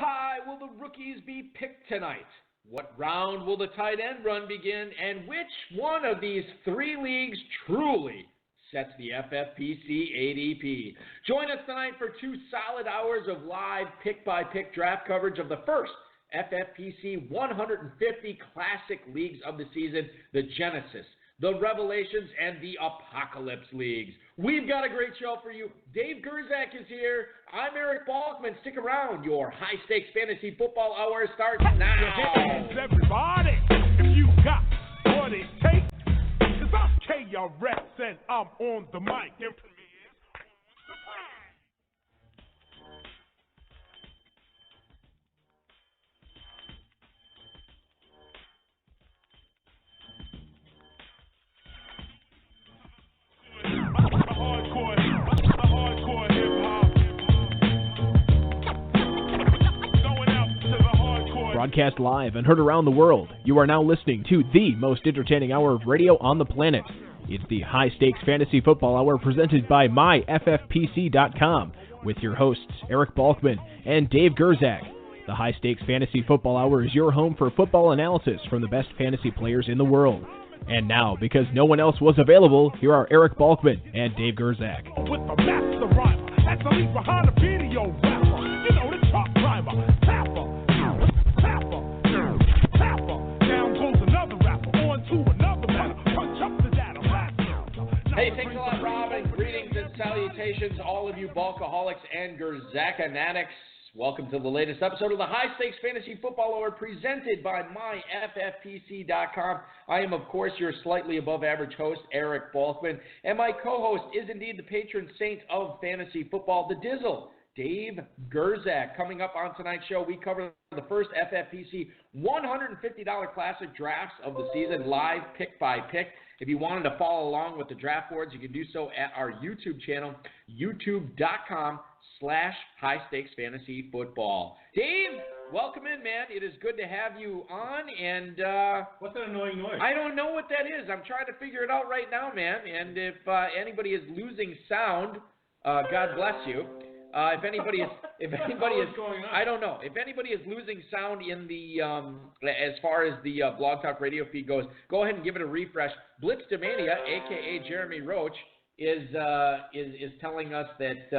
high will the rookies be picked tonight? What round will the tight end run begin? And which one of these three leagues truly sets the FFPC ADP? Join us tonight for 2 solid hours of live pick-by-pick draft coverage of the first FFPC 150 classic leagues of the season, the Genesis, the Revelations, and the Apocalypse Leagues. We've got a great show for you. Dave Gerzak is here. I'm Eric Balkman. Stick around. Your high-stakes fantasy football hour starts now. Everybody, if you got what it takes, because I'm KRS and I'm on the mic. Broadcast live and heard around the world, you are now listening to the most entertaining hour of radio on the planet. It's the High Stakes Fantasy Football Hour presented by MyFFPC.com with your hosts Eric Balkman and Dave Gerzak. The High Stakes Fantasy Football Hour is your home for football analysis from the best fantasy players in the world. And now, because no one else was available, here are Eric Balkman and Dave Gerzak. With the master rhymer, that's the lead behind the video rapper. You know the chalk primer, tapper. Hey, thanks a lot, Rob, and greetings and salutations, all of you Balkaholics and Gerzak-anatics. Welcome to the latest episode of the High Stakes Fantasy Football Hour presented by MyFFPC.com. I am, of course, your slightly above average host, Eric Balkman, and my co-host is indeed the patron saint of fantasy football, the Dizzle, Dave Gerzak. Coming up on tonight's show, we cover the first FFPC $150 classic drafts of the season, live pick by pick. If you wanted to follow along with the draft boards, you can do so at our YouTube channel, youtube.com/high-stakes-fantasy-football. Dave, welcome in, man. It is good to have you on. And what's that annoying noise? I don't know what that is. I'm trying to figure it out right now, man. And if anybody is losing sound, God bless you. If anybody is, going on? I don't know. If anybody is losing sound in the, as far as the Blog Talk Radio feed goes, go ahead and give it a refresh. Blitz Demania, aka Jeremy Roach, is telling us that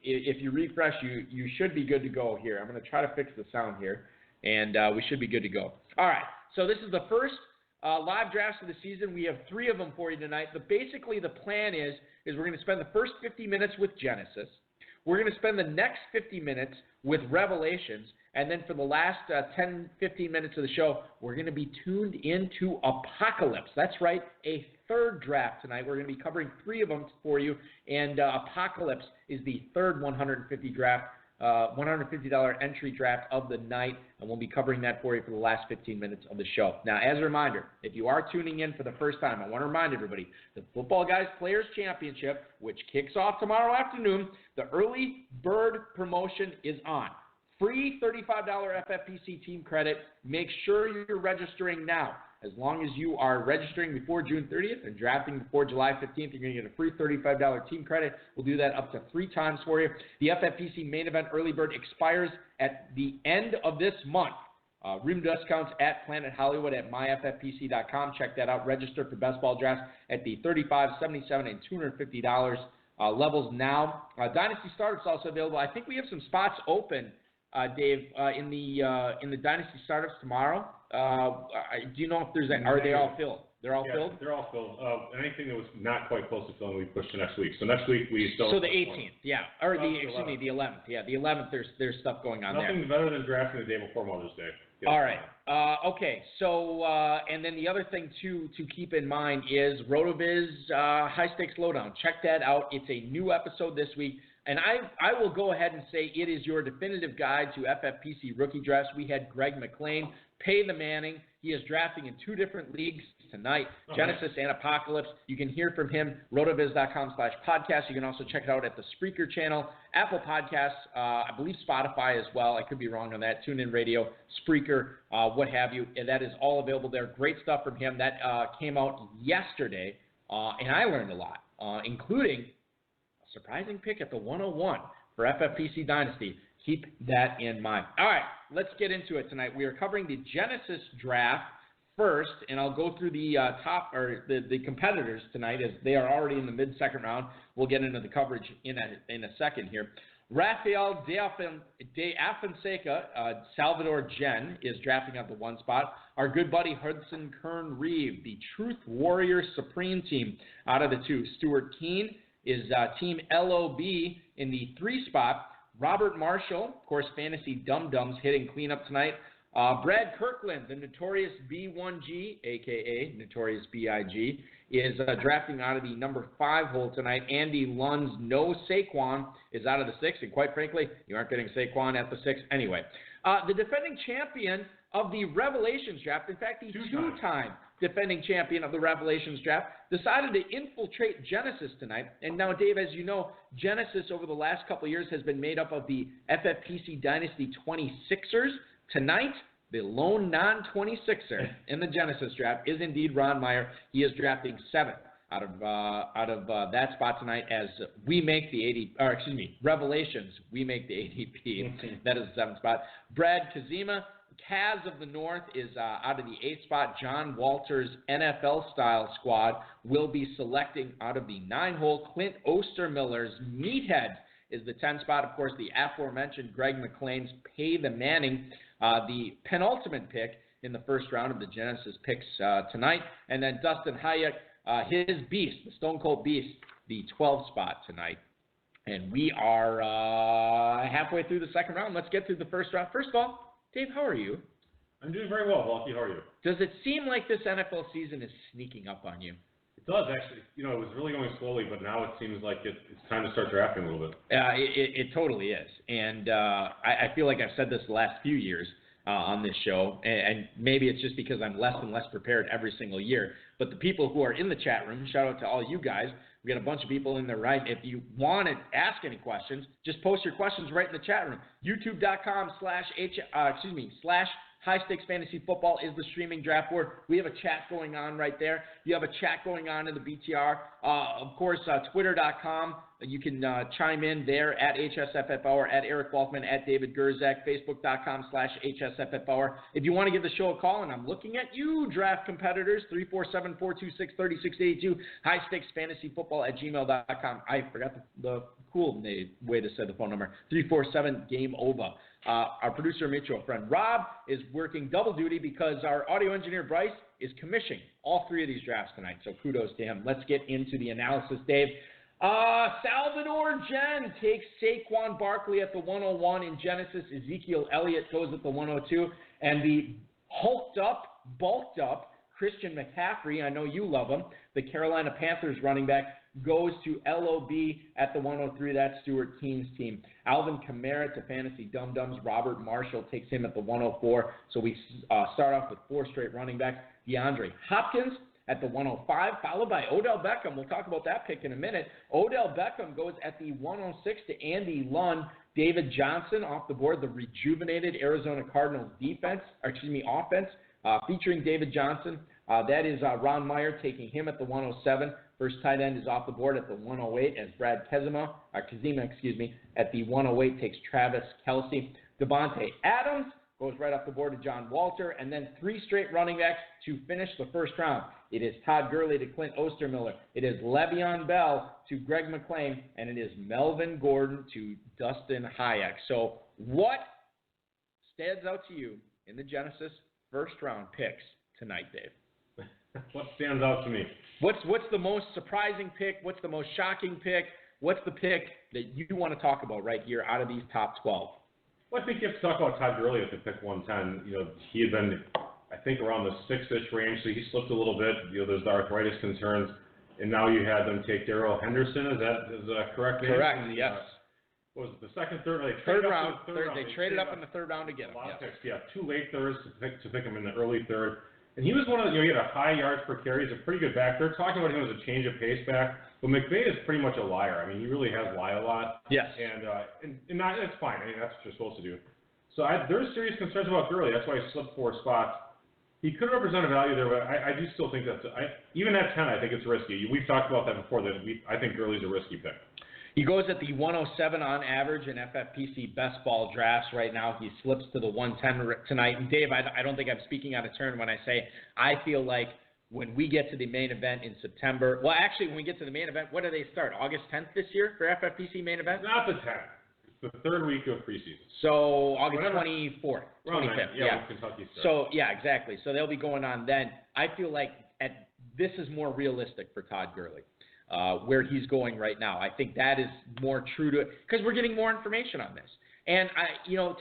if you refresh, you should be good to go here. I'm going to try to fix the sound here, and we should be good to go. All right. So this is the first live drafts of the season. We have 3 of them for you tonight. But basically, the plan is we're going to spend the first 50 minutes with Genesis. We're going to spend the next 50 minutes with Revelations. And then for the last 10, 15 minutes of the show, we're going to be tuned into Apocalypse. That's right, a third draft tonight. We're going to be covering 3 of them for you. And Apocalypse is the third $150 entry draft of the night, and we'll be covering that for you for the last 15 minutes of the show. Now, as a reminder, if you are tuning in for the first time, I want to remind everybody, the Football Guys Players Championship, which kicks off tomorrow afternoon, the early bird promotion is on. Free $35 FFPC team credit. Make sure you're registering now. As long as you are registering before June 30th and drafting before July 15th, you're going to get a free $35 team credit. We'll do that up to 3 times for you. The FFPC main event early bird expires at the end of this month. Room discounts at Planet Hollywood at myffpc.com. Check that out. Register for best ball drafts at the $35, $77, and $250 levels now. Dynasty Startups also available. I think we have some spots open, Dave, in the Dynasty Startups tomorrow. Do you know if there's are they all filled? They're all filled? They're all filled. Anything that was not quite close to filling, we pushed to next week. So next week we still. So the 18th, yeah, or the 11th. Yeah, the 11th. There's stuff going on Nothing better than drafting the day before Mother's Day. All right. Okay. So and then the other thing to keep in mind is RotoViz High Stakes Lowdown. Check that out. It's a new episode this week. And I will go ahead and say it is your definitive guide to FFPC rookie drafts. We had Greg McLean pay the Manning. He is drafting in 2 different leagues tonight, Genesis and Apocalypse. You can hear from him, rotoviz.com/podcast. You can also check it out at the Spreaker channel, Apple Podcasts, I believe Spotify as well. I could be wrong on that. TuneIn Radio, Spreaker, what have you. And that is all available there. Great stuff from him. That came out yesterday, and I learned a lot, including surprising pick at the 101 for FFPC Dynasty. keep that in mind. All right, let's get into it tonight. We are covering the Genesis draft first, and I'll go through the the competitors tonight as they are already in the mid-second round. We'll get into the coverage in a second here. Rafael de Afonseca, Salvador Gen, is drafting at the 1 spot. Our good buddy Hudson Kern Reeve, the Truth Warrior Supreme team, out of the 2. Stuart Keene is Team LOB in the 3 spot. Robert Marshall, of course, Fantasy Dum Dums, hitting cleanup tonight. Brad Kirkland, the Notorious B1G, a.k.a. Notorious B.I.G., is drafting out of the number 5 hole tonight. Andy Lund's No Saquon is out of the 6, and quite frankly, you aren't getting Saquon at the 6 anyway. The defending champion of the Revelations draft, in fact, the two-time defending champion of the Revelations draft, decided to infiltrate Genesis tonight. And now, Dave, as you know, Genesis over the last couple of years has been made up of the FFPC Dynasty 26ers. Tonight, the lone non-26er in the Genesis draft is indeed Ron Meyer. He is drafting 7th out of that spot tonight as we make the Revelations, we make the ADP. That is the 7th spot. Brad Kazima, Kaz of the North, is out of the 8th spot. John Walters' NFL-style squad will be selecting out of the 9-hole. Clint Ostermiller's Meathead is the 10th spot. Of course, the aforementioned Greg McLean's Pay the Manning, the penultimate pick in the first round of the Genesis picks tonight. And then Dustin Hayek, his beast, the Stone Cold Beast, the 12th spot tonight. And we are halfway through the second round. Let's get through the first round. First of all, Dave, how are you? I'm doing very well, Balky. How are you? Does it seem like this NFL season is sneaking up on you? It does, actually. You know, it was really going slowly, but now it seems like it's time to start drafting a little bit. It totally is. And I feel like I've said this the last few years on this show, and maybe it's just because I'm less and less prepared every single year. But the people who are in the chat room, shout out to all you guys. We got a bunch of people in there, right? If you want to ask any questions, just post your questions right in the chat room. YouTube.com/High Stakes Fantasy Football is the streaming draft board. We have a chat going on right there. You have a chat going on in the BTR. Of course, Twitter.com. You can chime in there at HSFF Hour, at Eric Balkman, at David Gerzak, Facebook.com/HSFF Hour. If you want to give the show a call, and I'm looking at you, draft competitors, 347-426-3682, High Stakes Fantasy Football at gmail.com. I forgot the cool way to say the phone number, 347 Game Over. Our producer, mutual friend Rob, is working double duty because our audio engineer, Bryce, is commissioning all 3 of these drafts tonight. So kudos to him. Let's get into the analysis, Dave. Salvador Gen takes Saquon Barkley at the 101 in Genesis. Ezekiel Elliott goes at the 102. And the bulked up Christian McCaffrey, I know you love him, the Carolina Panthers running back, goes to LOB at the 103. That's Stuart Keene's team. Alvin Kamara to Fantasy Dum Dums. Robert Marshall takes him at the 104. So we start off with 4 straight running backs. DeAndre Hopkins at the 105, followed by Odell Beckham. We'll talk about that pick in a minute. Odell Beckham goes at the 106 to Andy Lund. David Johnson off the board, the rejuvenated Arizona Cardinals offense, featuring David Johnson. That is Ron Meyer taking him at the 107. First tight end is off the board at the 108 as Brad Kazima, at the 108 takes Travis Kelce. Devontae Adams goes right off the board to John Walter, and then 3 straight running backs to finish the first round. It is Todd Gurley to Clint Ostermiller. It is Le'Veon Bell to Greg McLean, and it is Melvin Gordon to Dustin Hayek. So what stands out to you in the Genesis first round picks tonight, Dave? What stands out to me? What's the most surprising pick? What's the most shocking pick? What's the pick that you want to talk about right here out of these top 12? Well, I think you have to talk about Todd Gurley at the pick 110. You know, he had been, I think, around the 6-ish range, so he slipped a little bit. You know, there's the arthritis concerns, and now you had them take Darrell Henderson. Is that correct? Correct. Yes. What was it, the second, third? Third round. They traded up in the third round to get him. A lot of picks. Yeah, 2 late thirds to pick him in the early third. And he was one of the, he had a high yards per carry. He's a pretty good back. They're talking about him as a change of pace back. But McVay is pretty much a liar. I mean, he really has lied a lot. Yes. And that's fine. I mean, that's what you're supposed to do. So there's serious concerns about Gurley. That's why he slipped 4 spots. He could represent a value there, but I do still think even at 10, I think it's risky. We've talked about that before. I think Gurley's a risky pick. He goes at the 107 on average in FFPC best ball drafts right now. He slips to the 110 tonight. And Dave, I don't think I'm speaking out of turn when I say I feel like when we get to the main event in September, well, actually, when we get to the main event, what do they start? August 10th this year for FFPC main event? Not the 10th. It's the third week of preseason. So August 24th, 25th. Yeah, when Kentucky starts. So, yeah, exactly. So they'll be going on then. I feel like this is more realistic for Todd Gurley. Where he's going right now. I think that is more true to it because we're getting more information on this. And,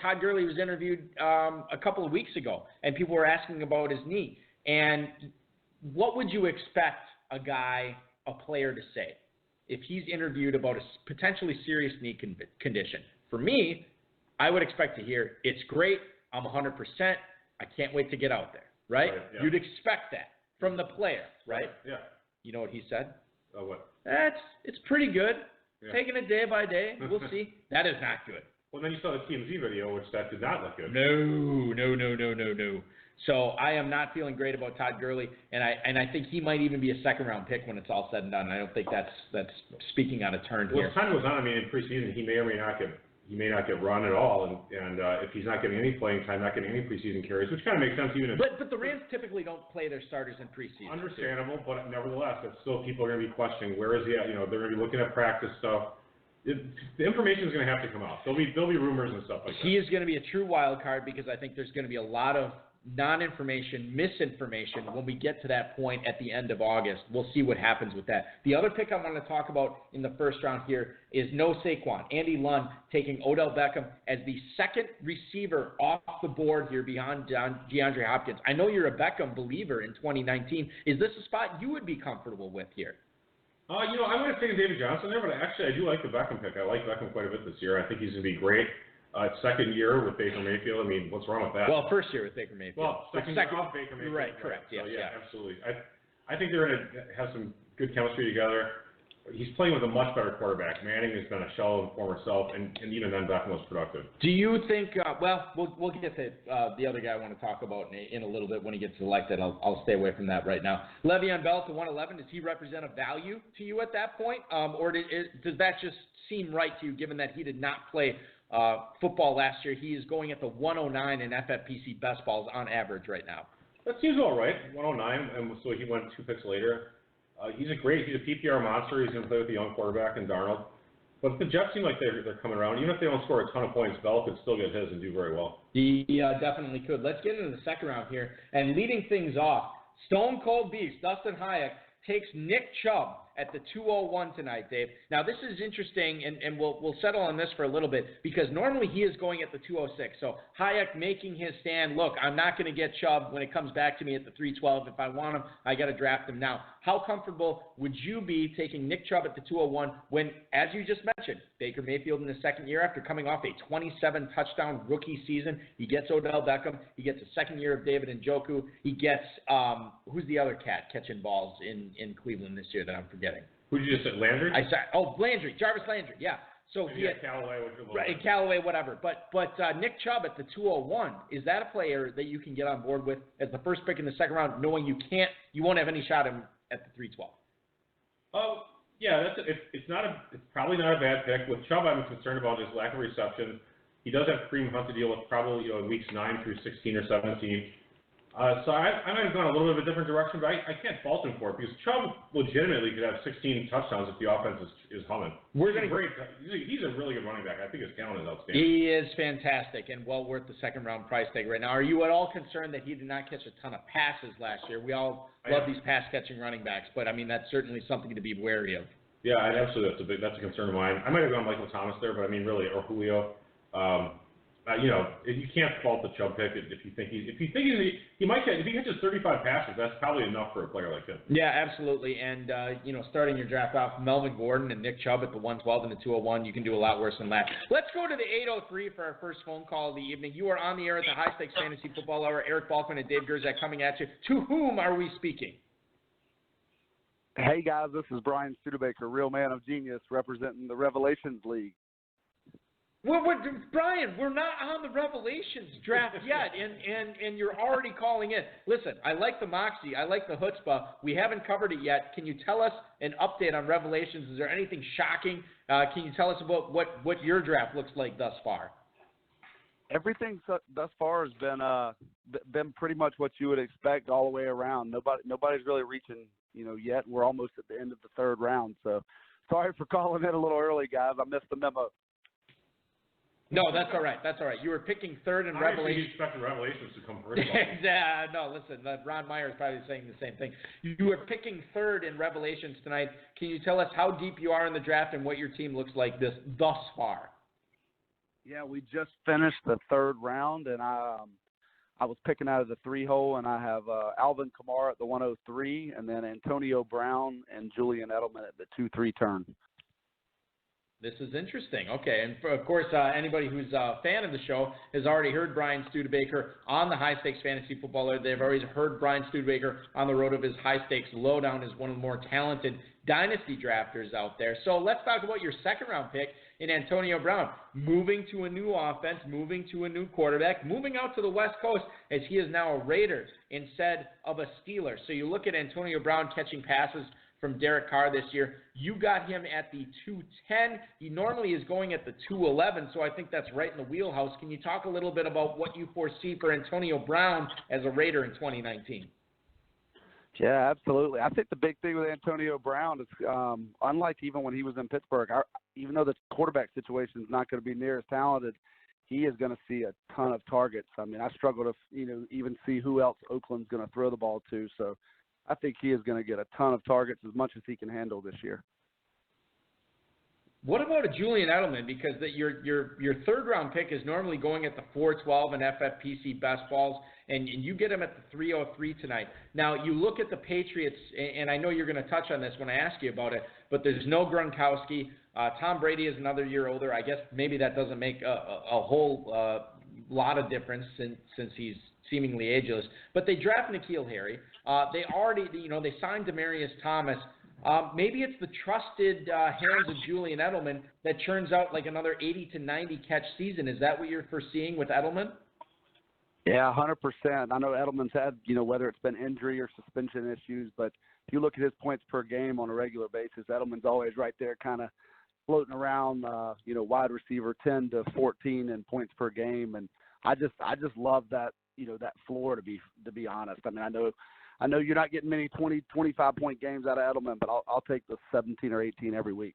Todd Gurley was interviewed a couple of weeks ago, and people were asking about his knee. And what would you expect a player to say if he's interviewed about a potentially serious knee condition? For me, I would expect to hear, it's great, I'm 100%, I can't wait to get out there, right? Yeah. You'd expect that from the player, right? Yeah. You know what he said? What? It's pretty good. Yeah. Taking it day by day. We'll see. That is not good. Well, then you saw the TMZ video, which that did not look good. No. So I am not feeling great about Todd Gurley, and I think he might even be a second-round pick when it's all said and done. I don't think that's speaking out of turn here. Well, as time goes on, in preseason, he may or may not get run at all, and if he's not getting any playing time, not getting any preseason carries, which kind of makes sense even if. But the Rams typically don't play their starters in preseason. Understandable, but nevertheless, that's still people are going to be questioning where is he at. They're going to be looking at practice stuff. The information is going to have to come out. There'll be rumors and stuff like that. He is going to be a true wild card because I think there's going to be a lot of non-information, misinformation when we get to that point at the end of August. We'll see what happens with that. The other pick I want to talk about in the first round here is no Saquon. Andy Lund taking Odell Beckham as the second receiver off the board here behind DeAndre Hopkins. I know you're a Beckham believer in 2019. Is this a spot you would be comfortable with here? I would have taken David Johnson there, but actually I do like the Beckham pick. I like Beckham quite a bit this year. I think he's going to be great. Second year with Baker Mayfield. I mean, what's wrong with that? Well, first year with Baker Mayfield. Well, second year off Baker Mayfield. Right, correct. So, yeah, absolutely. I think they're going to have some good chemistry together. He's playing with a much better quarterback. Manning has been a shell of his former self, and even then Beckham was productive. Do you think, we'll get to the other guy I want to talk about in a little bit when he gets elected. I'll stay away from that right now. Le'Veon Bell to 111, does he represent a value to you at that point? Or does that just seem right to you given that he did not play football last year? He is going at the 109 in FFPC best balls on average right now. That seems all right, 109, and so he went 2 picks later. He's a PPR monster. He's going to play with the young quarterback and Darnold. But the Jets seem like they're coming around. Even if they don't score a ton of points, Bell could still get his and do very well. He definitely could. Let's get into the second round here. And leading things off, Stone Cold Beast, Dustin Hayek, takes Nick Chubb at the 201 tonight, Dave. Now, this is interesting, and we'll settle on this for a little bit, because normally he is going at the 206. So Hayek making his stand, look, I'm not going to get Chubb when it comes back to me at the 312. If I want him, I got to draft him now. How comfortable would you be taking Nick Chubb at the 201 when, as you just mentioned, Baker Mayfield in the second year after coming off a 27-touchdown rookie season, he gets Odell Beckham, he gets a second year of David Njoku, he gets, who's the other cat catching balls in Cleveland this year that I'm forgetting? Who did you just say, Landry? Landry, Jarvis Landry, yeah. So he had Callaway, whatever. But Nick Chubb at the 201, is that a player that you can get on board with as the first pick in the second round, knowing you won't have any shot at him at the 312? Oh, yeah, it's probably not a bad pick. With Chubb, I'm concerned about his lack of reception. He does have Kareem Hunt to deal with probably in weeks 9 through 16 or 17. So I might have gone a little bit of a different direction, but I can't fault him for it because Chubb legitimately could have 16 touchdowns if the offense is humming. He's a really good running back. I think his talent is outstanding. He is fantastic and well worth the second round price tag right now. Are you at all concerned that he did not catch a ton of passes last year? We all love these pass catching running backs, but I mean that's certainly something to be wary of. Yeah, absolutely. That's a concern of mine. I might have gone Michael Thomas there, but I mean really, or Julio. You can't fault the Chubb pick if you think he might get, if he catches 35 passes, that's probably enough for a player like him. Yeah, absolutely. And starting your draft off Melvin Gordon and Nick Chubb at the 112 and the 201, you can do a lot worse than that. Let's go to the 803 for our first phone call of the evening. You are on the air at the High Stakes Fantasy Football Hour. Eric Balkman and Dave Gerzak coming at you. To whom are we speaking? Hey guys, this is Brian Studebaker, real man of genius, representing the Revelations League. Brian, we're not on the Revelations draft yet, and you're already calling in. Listen, I like the moxie. I like the chutzpah. We haven't covered it yet. Can you tell us an update on Revelations? Is there anything shocking Can you tell us about what your draft looks like thus far? Everything thus far has been pretty much what you would expect all the way around. Nobody's really reaching, yet. We're almost at the end of the third round. So sorry for calling in a little early, guys. I missed the memo. No, that's all right. That's all right. You were picking third in Revelations. You expected Revelations to come first. No, listen, Ron Meyer is probably saying the same thing. You were picking third in Revelations tonight. Can you tell us how deep you are in the draft and what your team looks like thus far? Yeah, we just finished the third round, and I was picking out of the 3-hole, and I have Alvin Kamara at the 103, and then Antonio Brown and Julian Edelman at the 2-3 turn. This is interesting. Okay, and of course, anybody who's a fan of the show has already heard Brian Studebaker on the High Stakes Fantasy Footballer. They've already heard Brian Studebaker on the road of his High Stakes Lowdown as one of the more talented dynasty drafters out there. So let's talk about your second-round pick in Antonio Brown, moving to a new offense, moving to a new quarterback, moving out to the West Coast as he is now a Raider instead of a Steeler. So you look at Antonio Brown catching passes from Derek Carr this year. You got him at the 210. He normally is going at the 211, so I think that's right in the wheelhouse. Can you talk a little bit about what you foresee for Antonio Brown as a Raider in 2019? Yeah, absolutely. I think the big thing with Antonio Brown is, unlike even when he was in Pittsburgh, even though the quarterback situation is not going to be near as talented, he is going to see a ton of targets. I mean, I struggle to even see who else Oakland's going to throw the ball to. So I think he is going to get a ton of targets, as much as he can handle this year. What about a Julian Edelman? Because your third-round pick is normally going at the 412 and FFPC best balls, and you get him at the 303 tonight. Now, you look at the Patriots, and I know you're going to touch on this when I ask you about it, but there's no Gronkowski. Tom Brady is another year older. I guess maybe that doesn't make a whole lot of difference since he's seemingly ageless. But they draft N'Keal Harry. They already, they signed Demaryius Thomas. Maybe it's the trusted hands of Julian Edelman that churns out like another 80 to 90 catch season. Is that what you're foreseeing with Edelman? Yeah, 100%. I know Edelman's had, whether it's been injury or suspension issues, but if you look at his points per game on a regular basis, Edelman's always right there kind of floating around, wide receiver 10 to 14 in points per game. And I just love that, that floor, to be honest. I mean, I know you're not getting many 20, 25-point games out of Edelman, but I'll take the 17 or 18 every week.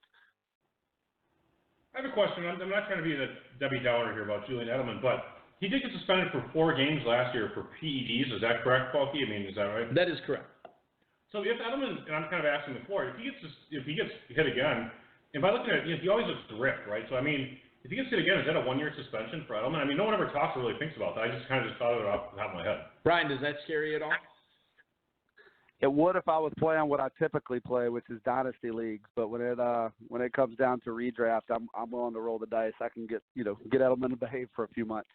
I have a question. I'm not trying to be the Debbie Downer here about Julian Edelman, but he did get suspended for 4 games last year for PEDs. Is that correct, Falky? I mean, is that right? That is correct. So if Edelman, and I'm kind of asking before, if he gets hit again, and by looking at it, he always looks ripped, right? So, I mean, if he gets hit again, is that a 1-year suspension for Edelman? I mean, no one ever talks or really thinks about that. I just kind of thought of it off the top of my head. Brian, does that scare you at all? It would if I was playing what I typically play, which is dynasty leagues. But when it comes down to redraft, I'm willing to roll the dice. I can get Edelman to behave for a few months.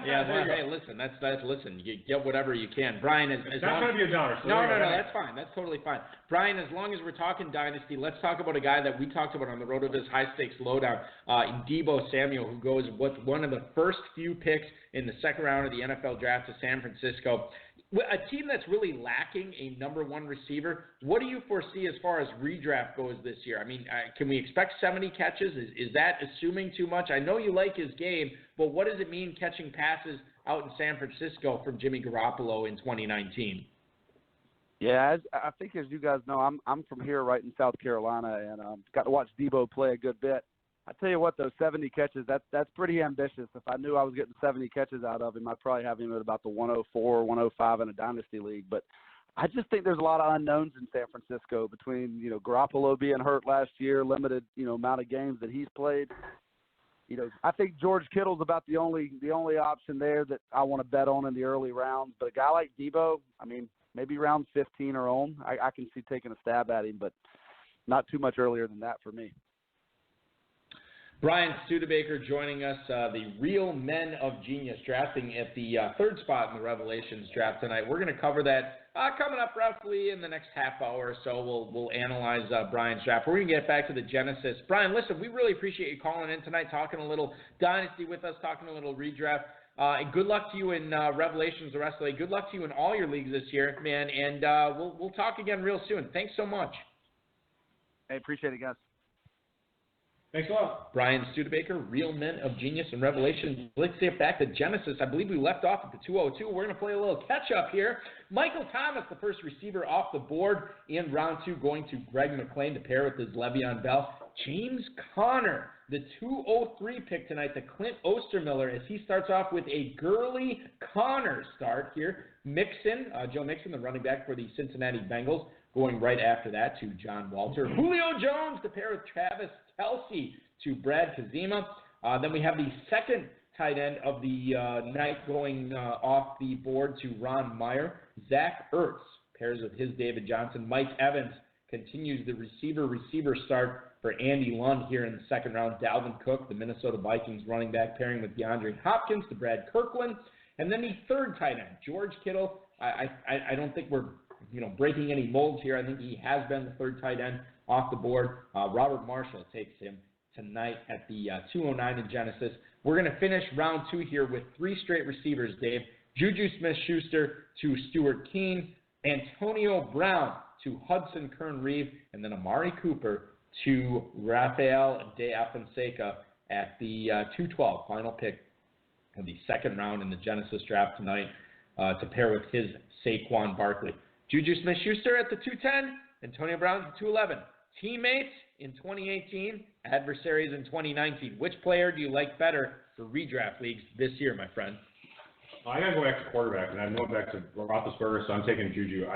Yeah, well, hey, listen, listen. You get whatever you can, Brian. It's not going to be a downer. So no, that's fine. That's totally fine, Brian. As long as we're talking dynasty, let's talk about a guy that we talked about on the road of his high stakes lowdown, Deebo Samuel, who goes one of the first few picks in the second round of the NFL draft to San Francisco. A team that's really lacking a number 1 receiver. What do you foresee as far as redraft goes this year? I mean, can we expect 70 catches? Is that assuming too much? I know you like his game, but what does it mean catching passes out in San Francisco from Jimmy Garoppolo in 2019? Yeah, I think as you guys know, I'm from here, right in South Carolina, and got to watch Deebo play a good bit. I tell you what, those 70 catches, that's pretty ambitious. If I knew I was getting 70 catches out of him, I'd probably have him at about the 104, 105 in a dynasty league. But I just think there's a lot of unknowns in San Francisco between, Garoppolo being hurt last year, limited, amount of games that he's played. I think George Kittle's about the only option there that I want to bet on in the early rounds. But a guy like Deebo, I mean, maybe round 15 or on, I can see taking a stab at him, but not too much earlier than that for me. Brian Studebaker joining us, the Real Men of Genius, drafting at the third spot in the Revelations draft tonight. We're going to cover that coming up roughly in the next half hour or so. We'll analyze Brian's draft. We're going to get back to the genesis. Brian, listen, we really appreciate you calling in tonight, talking a little dynasty with us, talking a little redraft. And good luck to you in Revelations the rest of the way. Good luck to you in all your leagues this year, man. And we'll talk again real soon. Thanks so much. Hey, appreciate it, guys. Thanks a lot. Brian Studebaker, Real Men of Genius and Revelation. Let's get back to Genesis. I believe we left off at the 202. We're going to play a little catch-up here. Michael Thomas, the first receiver off the board in round 2, going to Greg McLean to pair with his Le'Veon Bell. James Conner, the 203 pick tonight, to Clint Ostermiller, as he starts off with a Gurley Conner start here. Joe Mixon, the running back for the Cincinnati Bengals, going right after that to John Walter. Julio Jones to pair with Travis Kelce to Brad Kazima. Then we have the second tight end of the night going off the board to Ron Meyer. Zach Ertz pairs with his David Johnson. Mike Evans continues the receiver start for Andy Lund here in the second round. Dalvin Cook, the Minnesota Vikings running back, pairing with DeAndre Hopkins to Brad Kirkland. And then the third tight end, George Kittle. I don't think we're breaking any molds here. I think he has been the third tight end off the board. Robert Marshall takes him tonight at the 209 in Genesis. We're going to finish round 2 here with 3 straight receivers, Dave. Juju Smith-Schuster to Stuart Keene, Antonio Brown to Hudson Kern-Reeve, and then Amari Cooper to Rafael de Afonseca at the 212, final pick of the second round in the Genesis draft tonight, to pair with his Saquon Barkley. Juju Smith-Schuster at the 210, Antonio Brown at the 211. Teammates in 2018, adversaries in 2019. Which player do you like better for redraft leagues this year, my friend? I got to go back to quarterback, and I'm going back to Roethlisberger, so I'm taking Juju.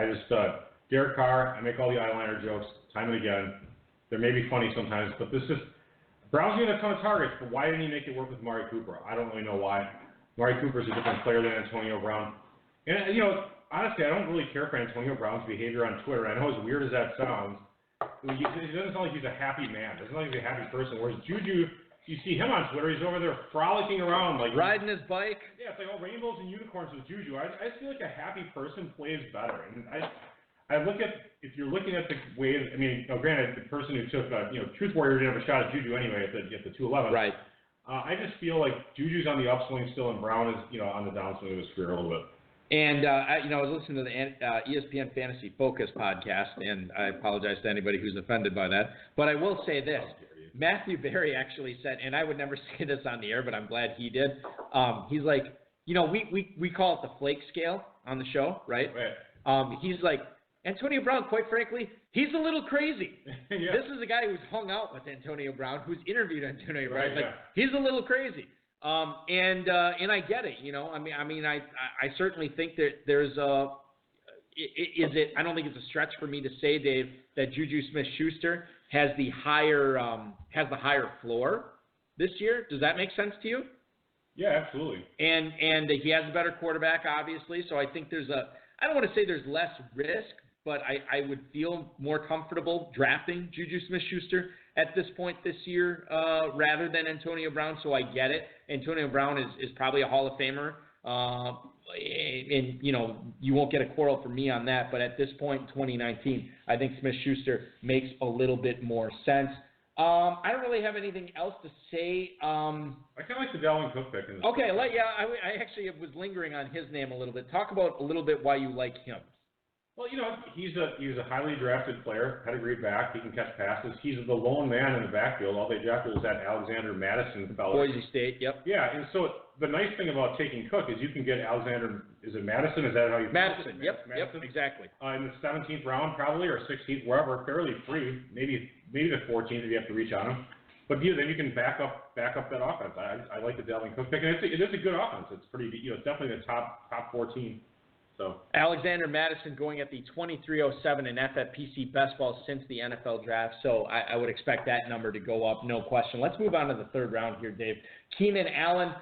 Derek Carr, I make all the eyeliner jokes time and again. They may be funny sometimes, but Brown's getting a ton of targets, but why didn't he make it work with Amari Cooper? I don't really know why. Amari Cooper's a different player than Antonio Brown. And, honestly, I don't really care for Antonio Brown's behavior on Twitter. I know as weird as that sounds, it doesn't sound like he's a happy man. It doesn't sound like he's a happy person. Whereas Juju, you see him on Twitter, he's over there frolicking around. Riding his bike. Yeah, it's like all rainbows and unicorns with Juju. I just feel like a happy person plays better. And I look at, if you're looking at the way, granted, the person who took, Truth Warrior didn't have a shot at Juju anyway at the 211. Right. I just feel like Juju's on the upswing still, and Brown is, on the downswing of his career a little bit. And, I was listening to the ESPN Fantasy Focus podcast, and I apologize to anybody who's offended by that. But I will say this. Matthew Berry actually said, and I would never say this on the air, but I'm glad he did. He's like, we call it the flake scale on the show, right? Right. He's like, Antonio Brown, quite frankly, he's a little crazy. Yeah. This is a guy who's hung out with Antonio Brown, who's interviewed Antonio Brown. Right, like, he's a little crazy. And I get it, I certainly think that there's I don't think it's a stretch for me to say, Dave, that Juju Smith-Schuster has the higher floor this year. Does that make sense to you? Yeah, absolutely. And he has a better quarterback, obviously. So I think I don't want to say there's less risk, but I would feel more comfortable drafting Juju Smith-Schuster at this point this year rather than Antonio Brown. So I get it. Antonio Brown is probably a Hall of Famer. And you won't get a quarrel from me on that. But at this point in 2019, I think Smith-Schuster makes a little bit more sense. I don't really have anything else to say. I kind of like the Dalvin Cook pick. Okay, I actually was lingering on his name a little bit. Talk about a little bit why you like him. Well, he's a highly drafted player, pedigree back. He can catch passes. He's the lone man in the backfield. All they drafted was that Alexander Madison fellow. Boise State, yep. Yeah, and so the nice thing about taking Cook is you can get Alexander. Is it Madison? Is that how you? Madison. Yep, Madison? Yep, exactly. In the 17th round, probably, or 16th, wherever, fairly free. Maybe the 14th if you have to reach on him. But then you can back up that offense. I like the Dalvin Cook pick, and it is a good offense. It's pretty. It's definitely the top 14. So Alexander Madison going at the 2307 in FFPC best ball since the NFL draft. So I would expect that number to go up, no question. Let's move on to the third round here, Dave. Keenan Allen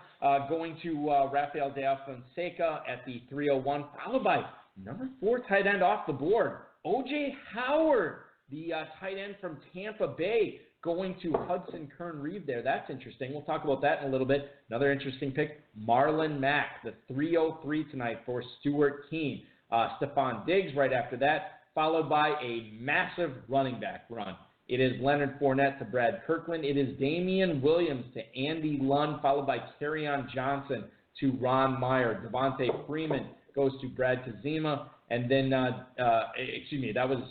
going to Rafael de Afonseca at the 301, followed by number 4 tight end off the board, O.J. Howard, the tight end from Tampa Bay, going to Hudson Kern-Reeve there. That's interesting. We'll talk about that in a little bit. Another interesting pick, Marlon Mack, the 303 tonight for Stuart Keene. Stephon Diggs right after that, followed by a massive running back run. It is Leonard Fournette to Brad Kirkland. It is Damian Williams to Andy Lund, followed by Kerryon Johnson to Ron Meyer. Devontae Freeman goes to Brad Kazima. And then,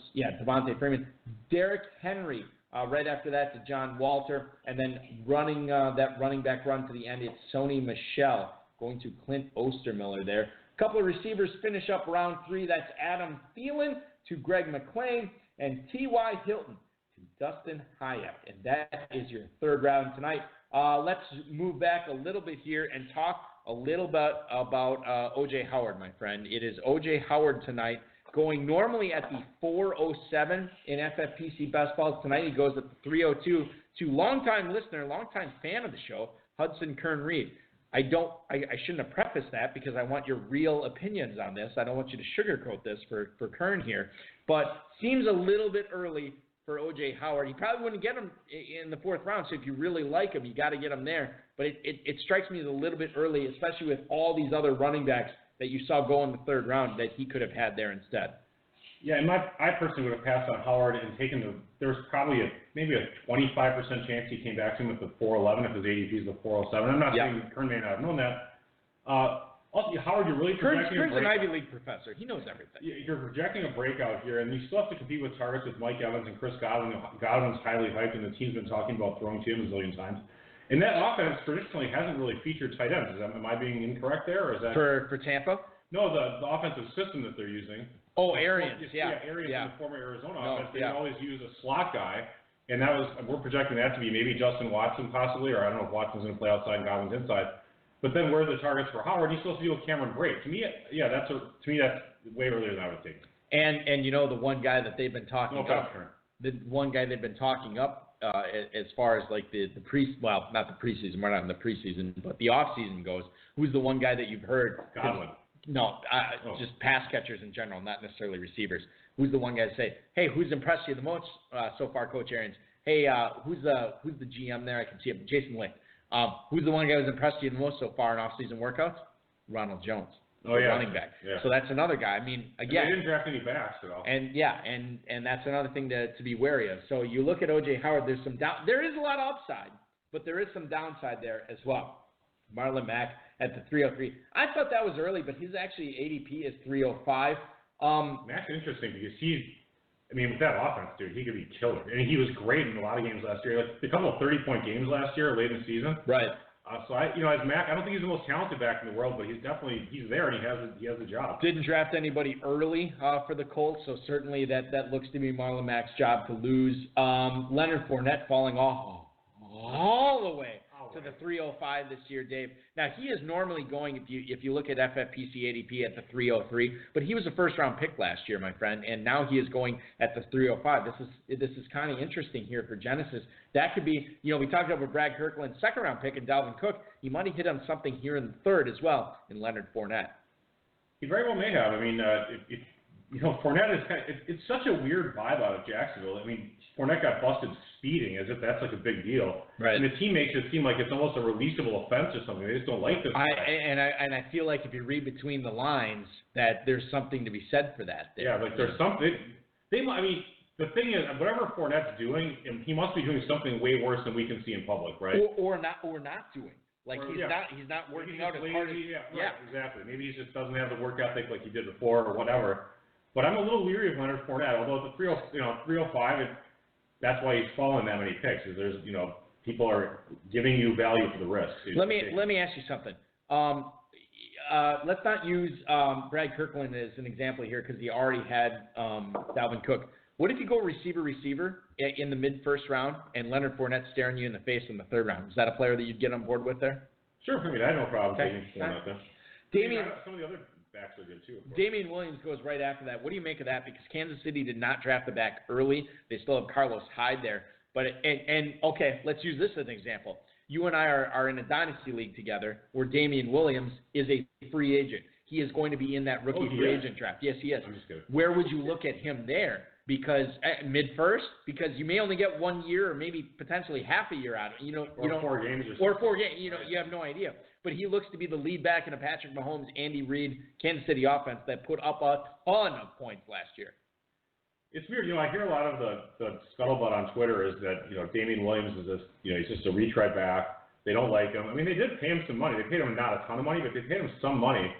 Devontae Freeman. Derrick Henry Right after that to John Walter. And then running that running back run to the end, it's Sony Michel going to Clint Ostermiller there. A couple of receivers finish up round 3. That's Adam Thielen to Greg McClain and T.Y. Hilton to Dustin Hyatt. And that is your third round tonight. Let's move back a little bit here and talk a little bit about O.J. Howard, my friend. It is O.J. Howard tonight, going normally at the 407 in FFPC best balls. Tonight he goes at the 302 to longtime listener, longtime fan of the show, Hudson Kern-Reed. I shouldn't have prefaced that because I want your real opinions on this. I don't want you to sugarcoat this for Kern here. But seems a little bit early for O.J. Howard. You probably wouldn't get him in the 4th round, so if you really like him, you got to get him there. But it strikes me as a little bit early, especially with all these other running backs that you saw go in the 3rd round that he could have had there instead. Yeah, and I personally would have passed on Howard and taken there was probably maybe a 25% chance he came back to him at the 411 if his ADP is the 407. I'm not saying Kern may not have known that. Also, Howard, you're really projecting Kern's an Ivy League professor. He knows everything. You're projecting a breakout here, and you still have to compete with targets with Mike Evans and Chris Godwin. Godwin's highly hyped, and the team's been talking about throwing to him a zillion times. And that offense traditionally hasn't really featured tight ends. Am I being incorrect there, or is that for Tampa? No, the offensive system that they're using. Oh, Arians, Arians in the former Arizona offense. They always use a slot guy, and we're projecting that to be maybe Justin Watson possibly, or I don't know if Watson's going to play outside and Godwin's inside. But then where are the targets for Howard? He's supposed to deal with Cameron Brate. To me, that's way earlier than I would think. And you know the one guy that they've been talking up, the one guy they've been talking up as far as like the not the preseason, we're not in the preseason, but the off season goes. Who's the one guy that you've heard? Godwin. No, just pass catchers in general, not necessarily receivers. Who's the one guy to say, hey, who's impressed you the most so far, Coach Arians? Hey, who's the GM there? I can see him, Jason Licht. Who's the one guy who's impressed you the most so far in off-season workouts? Ronald Jones, running back. Yeah. So that's another guy. I mean, again, they didn't draft any backs at all. And and that's another thing to be wary of. So you look at O.J. Howard. There is a lot of upside, but there is some downside there as well. Marlon Mack at the 303. I thought that was early, but his actually ADP is 305. Mack's interesting because with that offense, dude, he could be killer. And he was great in a lot of games last year. Like a couple of 30-point games last year, late in the season. Right. So as Mack, I don't think he's the most talented back in the world, but he's there and he has a job. Didn't draft anybody early for the Colts, so certainly that looks to be Marlon Mack's job to lose. Leonard Fournette falling off all the way to the 305 this year, Dave. Now, he is normally going, if you look at FFPC ADP, at the 303, but he was a first-round pick last year, my friend, and now he is going at the 305. This is kind of interesting here for Genesis. That could be, we talked about Brad Kirkland's second-round pick and Dalvin Cook. He might have hit on something here in the 3rd as well in Leonard Fournette. He very well may have. Fournette is it's such a weird vibe out of Jacksonville. Fournette got busted speeding as if that's like a big deal. Right. And the team makes it seem like it's almost a releasable offense or something. They just don't like this. I feel like if you read between the lines that there's something to be said for that. Yeah, there's something. The thing is, whatever Fournette's doing, he must be doing something way worse than we can see in public, right? Or not doing. He's not working out as hard as exactly. Maybe he just doesn't have the work ethic like he did before or whatever. But I'm a little leery of Leonard Fournette, although at the 305, that's why he's fallen that many picks. Is there's people are giving you value for the risk. Let me ask you something. Let's not use Brad Kirkland as an example here because he already had Dalvin Cook. What if you go receiver in the mid-first round and Leonard Fournette staring you in the face in the 3rd round? Is that a player that you'd get on board with there? Sure. I have no problem taking Fournette there. Some of the other backs are good too. Damian Williams goes right after that. What do you make of that? Because Kansas City did not draft the back early. They still have Carlos Hyde there. But okay, let's use this as an example. You and I are in a dynasty league together where Damian Williams is a free agent. He is going to be in that rookie free agent draft. Yes, he is. I'm just kidding. Where would you look at him there? Because mid-first, because you may only get 1 year or maybe potentially half a year out of it. Or 4 games. Or 4 games. You have no idea. But he looks to be the lead back in a Patrick Mahomes, Andy Reid, Kansas City offense that put up a ton of points last year. It's weird. I hear a lot of the scuttlebutt on Twitter is that, Damian Williams is this, he's just a retread back. They don't like him. They did pay him some money. They paid him not a ton of money, but they paid him some money.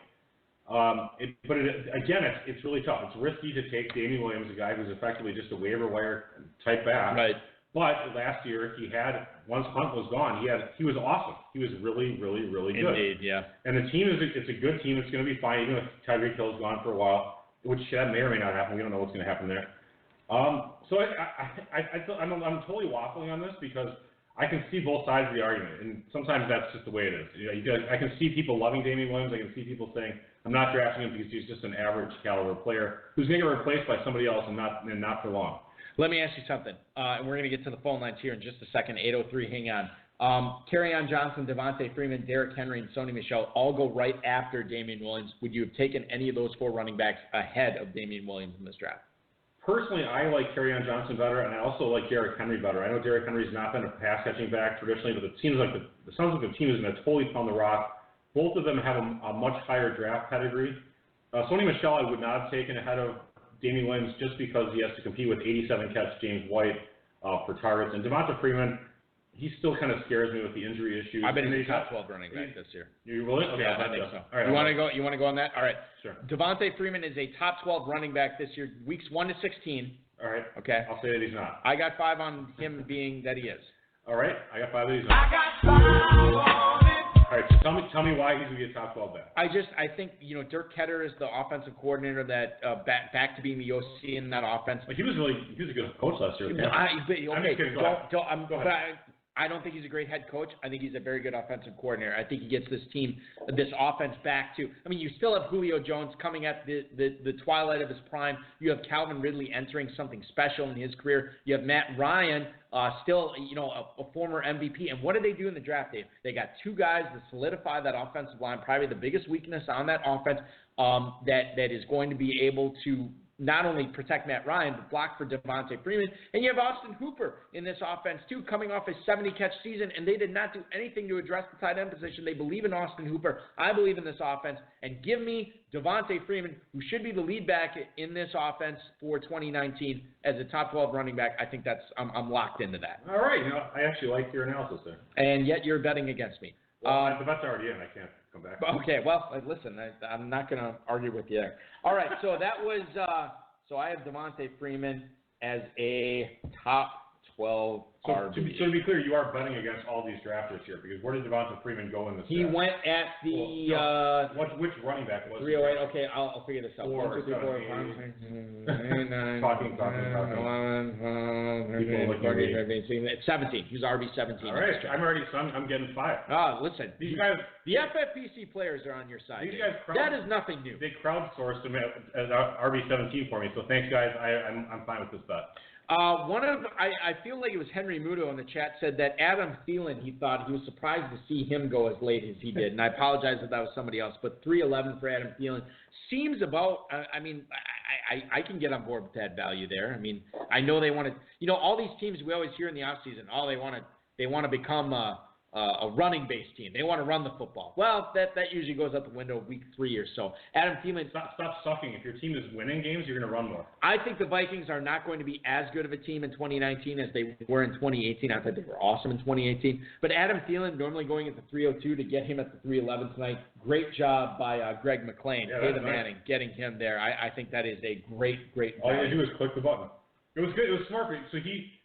It's really tough. It's risky to take Damian Williams, a guy who's effectively just a waiver wire type back. Right. But last year, once Hunt was gone, he was awesome. He was really, really, really good. Indeed, yeah. And the team it's a good team. It's going to be fine, even if Tyreek Hill's gone for a while, which that may or may not happen. We don't know what's going to happen there. So I'm totally waffling on this because I can see both sides of the argument, and sometimes that's just the way it is. I can see people loving Damian Williams. I can see people saying, I'm not drafting him because he's just an average caliber player who's going to get replaced by somebody else and not for long. Let me ask you something, and we're going to get to the phone lines here in just a second. 803, hang on. Kerryon Johnson, Devontae Freeman, Derrick Henry, and Sony Michel all go right after Damian Williams. Would you have taken any of those 4 running backs ahead of Damian Williams in this draft? Personally, I like Kerryon Johnson better, and I also like Derrick Henry better. I know Derrick Henry's not been a pass-catching back traditionally, but it sounds like the team is going to totally pound the rock. Both of them have a much higher draft pedigree. Sony Michel I would not have taken ahead of Damian Williams just because he has to compete with 87-catch James White for targets. And Devonta Freeman, he still kind of scares me with the injury issues. I bet he's a top 12 running back this year. You really? Okay, yeah, I think so. All right, you want to go on that? All right. Sure. Devontae Freeman is a top 12 running back this year, weeks 1 to 16. All right. Okay. I'll say that he's not. I got 5 on him being that he is. All right. I got 5 that he's not. I got 5 on it. All right, so tell me why he's going to be a top 12 back. I think, Dirk Ketter is the offensive coordinator that back to being the OC in that offense. He was a good coach last year. I don't think he's a great head coach. I think he's a very good offensive coordinator. I think he gets this offense back to. I mean, you still have Julio Jones coming at the twilight of his prime. You have Calvin Ridley entering something special in his career. You have Matt Ryan, still, a former MVP. And what did they do in the draft, Dave? They got 2 guys to solidify that offensive line, probably the biggest weakness on that offense, that is going to be able to not only protect Matt Ryan, but block for Devontae Freeman. And you have Austin Hooper in this offense, too, coming off a 70-catch season, and they did not do anything to address the tight end position. They believe in Austin Hooper. I believe in this offense. And give me Devontae Freeman, who should be the lead back in this offense for 2019 as a top 12 running back. I think I'm locked into that. All right. I actually like your analysis there. And yet you're betting against me. Well, the bet's already in. I can't come back. Okay, well, listen, I'm not going to argue with you there. All right, so that was so I have Devontae Freeman as a top 12 RB. So to be clear, you are betting against all these drafters here because where did Devonta Freeman go in this He draft? went at the which running back was 308. Okay, I'll figure this out. 4, 1, 2, 3, 4, 5, 6, 9, Talking. 17. He was RB 17. All right, I'm getting 5. Listen, These guys, the FFPC players are on your side. These guys that is nothing new. They crowdsourced him as RB 17 for me, so thanks guys. I'm fine with this bet. I feel like it was Henry Muto in the chat said that Adam Thielen, he thought he was surprised to see him go as late as he did. And I apologize if that was somebody else, but 311 for Adam Thielen seems about, I can get on board with that value there. I mean, I know they want to, all these teams we always hear in the offseason, they want to become a running-based team. They want to run the football. Well, that usually goes out the window week 3 or so. Adam Thielen. Stop sucking. If your team is winning games, you're going to run more. I think the Vikings are not going to be as good of a team in 2019 as they were in 2018. I thought they were awesome in 2018. But Adam Thielen, normally going at the 302 to get him at the 311 tonight. Great job by Greg McLean, Tatum Manning, getting him there. I think that is a great All you got to do is click the button. It was good. It was smart. So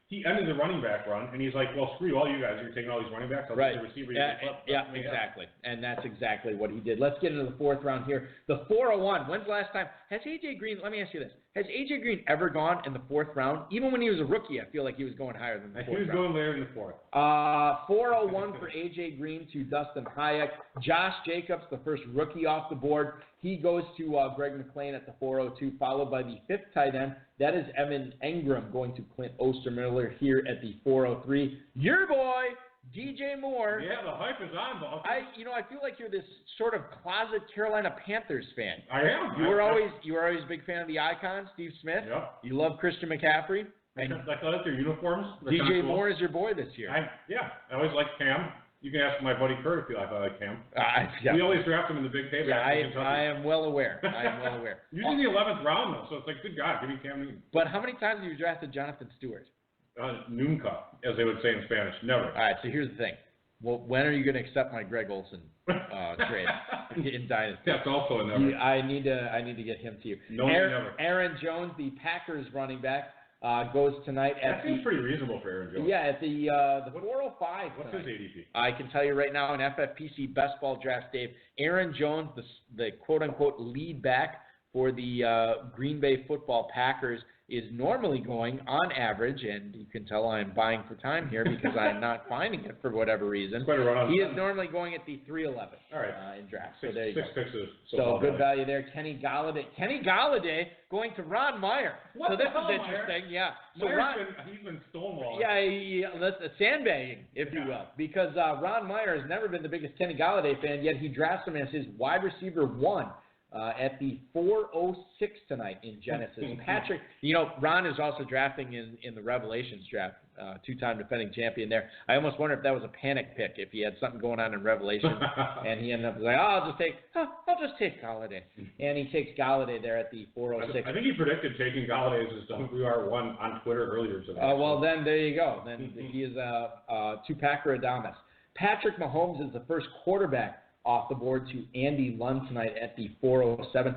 he ended the running back run, and he's like, well, screw all you guys. You're taking all these running backs. I'll take the receiver. Yeah, exactly. And that's exactly what he did. Let's get into the 4th round here. The 401. When's the last time? Has A.J. Green, let me ask you this. Has A.J. Green ever gone in the 4th round? Even when he was a rookie, I feel like he was going higher than the 4th round. He was going later in the 4th. 401 for A.J. Green to Dustin Hayek. Josh Jacobs, the first rookie off the board. He goes to Greg McLean at the 402, followed by the 5th tight end. That is Evan Engram going to Clint Ostermiller here at the 403. Your boy, DJ Moore. Yeah, the hype is on, Bob. I feel like you're this sort of closet Carolina Panthers fan. I am. You were always a big fan of the icon, Steve Smith. Yep. You love Christian McCaffrey. I like their uniforms. DJ Moore is your boy this year. I always liked Cam. You can ask my buddy Kurt if I like Cam. Yeah. We always draft him in the big payback. Yeah, I am well aware. Usually the 11th round, though, so it's like, good God, give me Cam Newton. But how many times have you drafted Jonathan Stewart? Nunca, as they would say in Spanish. Never. All right, so here's the thing. Well, when are you going to accept my Greg Olsen trade in Dynasty? That's also a never. I need to get him to you. No, never. Aaron Jones, the Packers running back. goes tonight that seems pretty reasonable for Aaron Jones. Yeah, at the 405. What's tonight. his ADP? I can tell you right now in FFPC best ball draft, Dave, Aaron Jones, the quote-unquote lead back for the Green Bay football Packers, is normally going on average, and you can tell I'm buying for time here because I'm not finding it for whatever reason. Quite a run-on. He is normally going at the 311 All right. in draft. Six so there you go. picks is So good value there. Kenny Galladay going to Ron Meyer. What so the this hell, is interesting. Yeah. So he's been stonewalling. Yeah, that's sandbagging, if you will, because Ron Meyer has never been the biggest Kenny Galladay fan, yet he drafts him as his wide receiver 1. At the 406 tonight in Genesis. Patrick, Ron is also drafting in the Revelations draft, two-time defending champion there. I almost wonder if that was a panic pick, if he had something going on in Revelations, and he ended up like, I'll just take Galladay. And he takes Galladay there at the 406. I think he predicted taking Galladay as his WR1 on Twitter earlier today. Well, then there you go. Then he is a two-packer Adamas. Patrick Mahomes is the first quarterback off the board to Andy Lund tonight at the 407.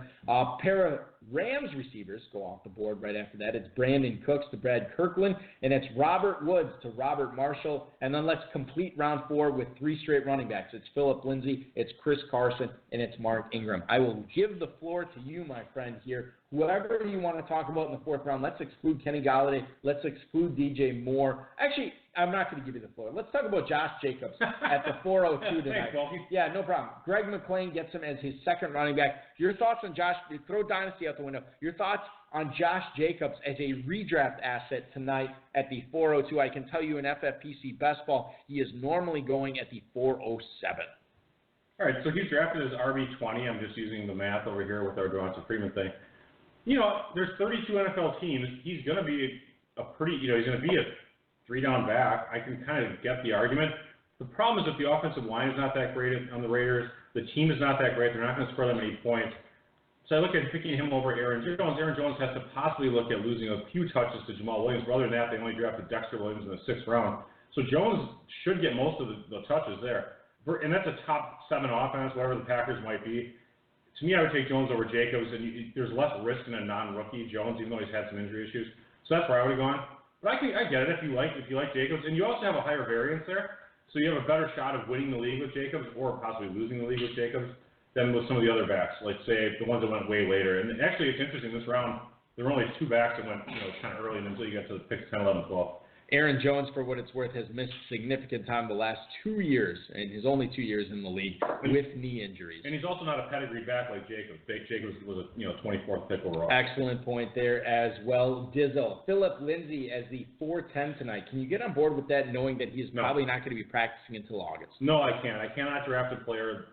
Pair of Rams receivers go off the board right after that. It's Brandon Cooks to Brad Kirkland, and it's Robert Woods to Robert Marshall. And then let's complete round 4 with 3 straight running backs. It's Philip Lindsay, it's Chris Carson, and it's Mark Ingram. I will give the floor to you, my friend, here. Whoever you want to talk about in the 4th round, let's exclude Kenny Galladay. Let's exclude DJ Moore. Actually, I'm not going to give you the floor. Let's talk about Josh Jacobs at the 402 tonight. Yeah, no problem. Greg McClain gets him as his second running back. Your thoughts on Josh? Throw Dynasty out the window. Your thoughts on Josh Jacobs as a redraft asset tonight at the 402? I can tell you in FFPC best ball, he is normally going at the 407. All right, so he's drafted as RB20. I'm just using the math over here with our Devonta Freeman thing. There's 32 NFL teams. He's going to be he's going to be a 3-down back. I can kind of get the argument. The problem is that the offensive line is not that great on the Raiders. The team is not that great. They're not going to score that many points. So I look at picking him over Aaron Jones. Aaron Jones has to possibly look at losing a few touches to Jamal Williams. But other than that, they only drafted Dexter Williams in the 6th round. So Jones should get most of the touches there. And that's a top 7 offense, whatever the Packers might be. To me, I would take Jones over Jacobs, and there's less risk in a non-rookie Jones, even though he's had some injury issues. So that's where I would have gone. But I get it if you like Jacobs, and you also have a higher variance there, so you have a better shot of winning the league with Jacobs or possibly losing the league with Jacobs than with some of the other backs, like say the ones that went way later. And actually, it's interesting. This round, there were only 2 backs that went kind of early until you get to the picks 10, 11, 12. Aaron Jones, for what it's worth, has missed significant time the last 2 years, and his only 2 years in the league with knee injuries. And he's also not a pedigree back like Jacobs. Jacobs was a 24th pick overall. Excellent point there as well. Dizzle. Philip Lindsay as the 410 tonight. Can you get on board with that, knowing that he's probably not going to be practicing until August? No, I can't. I cannot draft a player.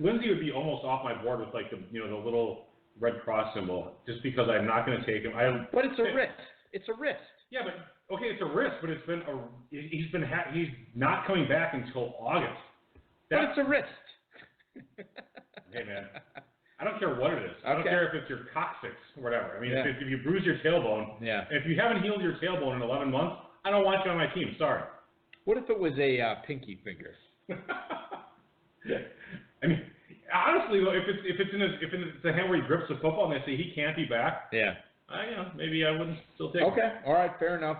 Lindsay would be almost off my board with the little red cross symbol, just because I'm not going to take him. But it's a risk. It's a risk. Yeah, but okay, it's a risk, but he's not coming back until August. But it's a risk. Hey man, I don't care what it is. I don't care if it's your coccyx or whatever. I mean, Yeah. if you bruise your tailbone, if you haven't healed your tailbone in 11 months, I don't want you on my team. Sorry. What if it was a pinky finger? I mean, honestly, though, if it's a hand where he grips the football and they say he can't be back, maybe I wouldn't still take him. Okay, all right, fair enough.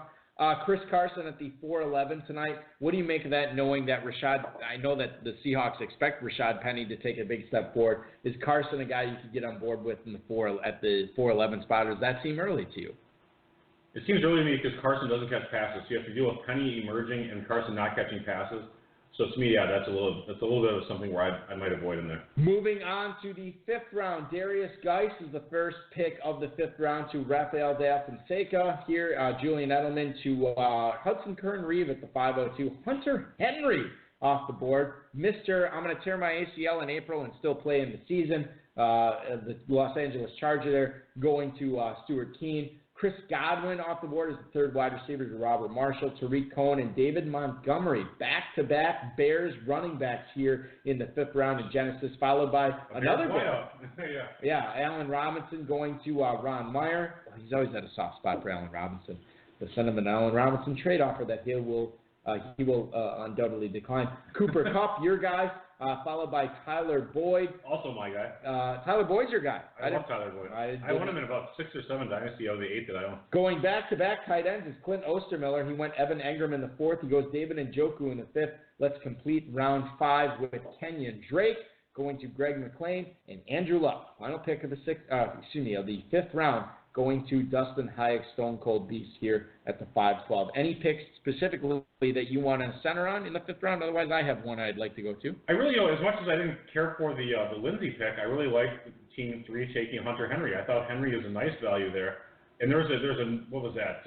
Chris Carson at the 411 tonight. What do you make of that, knowing that I know that the Seahawks expect Rashad Penny to take a big step forward. Is Carson a guy you could get on board with at the 411 spot, or does that seem early to you? It seems early to me because Carson doesn't catch passes. So you have to deal with Penny emerging and Carson not catching passes. So to me, that's a little bit of something where I might avoid him there. Moving on to the 5th round, Darius Geis is the first pick of the 5th round to Rafael de Fonseca. Here, Julian Edelman to Hudson Kern-Reeve at the 502. Hunter Henry off the board. I'm going to tear my ACL in April and still play in the season. The Los Angeles Charger there going to Stuart Keene. Chris Godwin off the board is the 3rd wide receiver to Robert Marshall. Tariq Cohen and David Montgomery, back-to-back Bears running backs here in the 5th round in Genesis, followed by another Bear. Allen Robinson going to Ron Meyer. He's always had a soft spot for Allen Robinson. But send him an Allen Robinson trade offer that he will he will undoubtedly decline. Cooper Kupp, your guy, followed by Tyler Boyd. Also my guy. Tyler Boyd's your guy. I love Tyler Boyd. I won him in about 6 or 7 dynasty out of the 8 that I own. Going back-to-back tight ends is Clint Ostermiller. He went Evan Engram in the 4th. He goes David Njoku in the 5th. Let's complete round 5 with Kenyon Drake, going to Greg McLean and Andrew Luck. Final pick of the 5th round, going to Dustin Hayek, Stone Cold Beast here at the 5-12. Any picks specifically that you want to center on in the 5th round? Otherwise, I have one I'd like to go to. I really, as much as I didn't care for the Lindsey pick, I really liked Team 3 taking Hunter Henry. I thought Henry is a nice value there. And there's a what was that?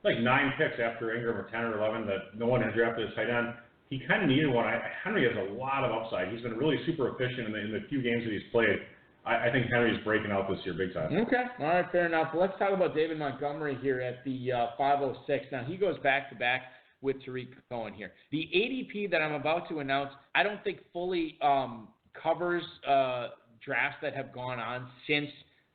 Like 9 picks after Ingram, or 10 or 11 that no one had drafted as tight end. He kind of needed one. Henry has a lot of upside. He's been really super efficient in the few games that he's played. I think Henry's breaking out this year big time. Okay. All right, fair enough. Let's talk about David Montgomery here at the 506. Now, he goes back-to-back with Tariq Cohen here. The ADP that I'm about to announce, I don't think fully covers drafts that have gone on since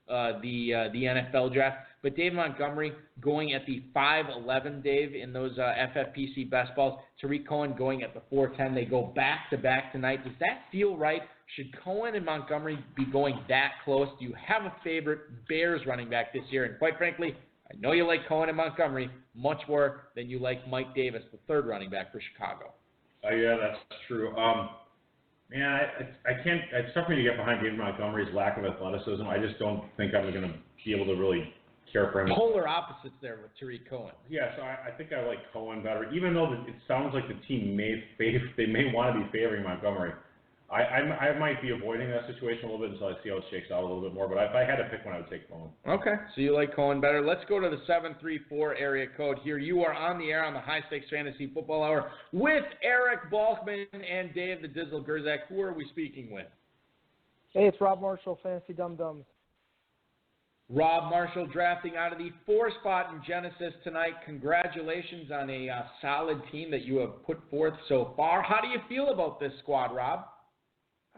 the NFL draft. But Dave Montgomery going at the 5'11", Dave, in those FFPC best balls. Tariq Cohen going at the 4'10". They go back-to-back tonight. Does that feel right? Should Cohen and Montgomery be going that close? Do you have a favorite Bears running back this year? And quite frankly, I know you like Cohen and Montgomery much more than you like Mike Davis, the 3rd running back for Chicago. Yeah, that's true. Man, I can't. It's tough for me to get behind David Montgomery's lack of athleticism. I just don't think I'm going to be able to really care for him. Polar opposites there with Tariq Cohen. Yeah, so I think I like Cohen better, even though it sounds like the team may want to be favoring Montgomery. I might be avoiding that situation a little bit until I see how it shakes out a little bit more. But if I had to pick one, I would take Cohen. Okay, so you like Cohen better. Let's go to the 734 area code here. You are on the air on the High Stakes Fantasy Football Hour with Eric Balkman and Dave the Dizzle Gerzak. Who are we speaking with? Hey, it's Rob Marshall, Fantasy Dum Dums. Rob Marshall drafting out of the 4 spot in Genesis tonight. Congratulations on a solid team that you have put forth so far. How do you feel about this squad, Rob?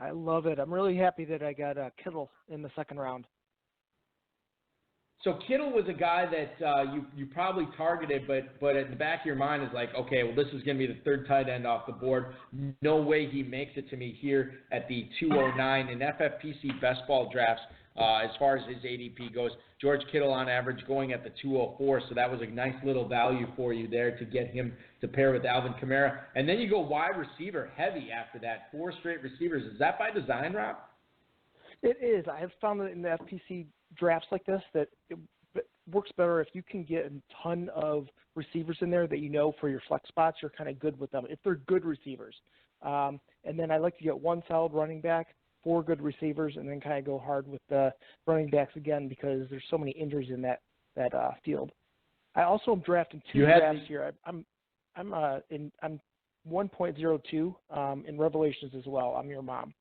I love it. I'm really happy that I got Kittle in the 2nd round. So Kittle was a guy that you probably targeted, but at the back of your mind is like, okay, well, this is going to be the 3rd tight end off the board. No way he makes it to me here at the 209 in FFPC best ball drafts. As far as his ADP goes, George Kittle on average going at the 204, so that was a nice little value for you there to get him to pair with Alvin Kamara. And then you go wide receiver heavy after that, 4 straight receivers. Is that by design, Rob? It is. I have found that in the FPC drafts like this that it works better if you can get a ton of receivers in there that you know for your flex spots, you're kind of good with them, if they're good receivers. And then I like to get 1 solid running back, 4 good receivers, and then kind of go hard with the running backs again because there's so many injuries in that field. I also am drafting 2 drafts here. I'm 1.02 in Revelations as well. I'm your mom.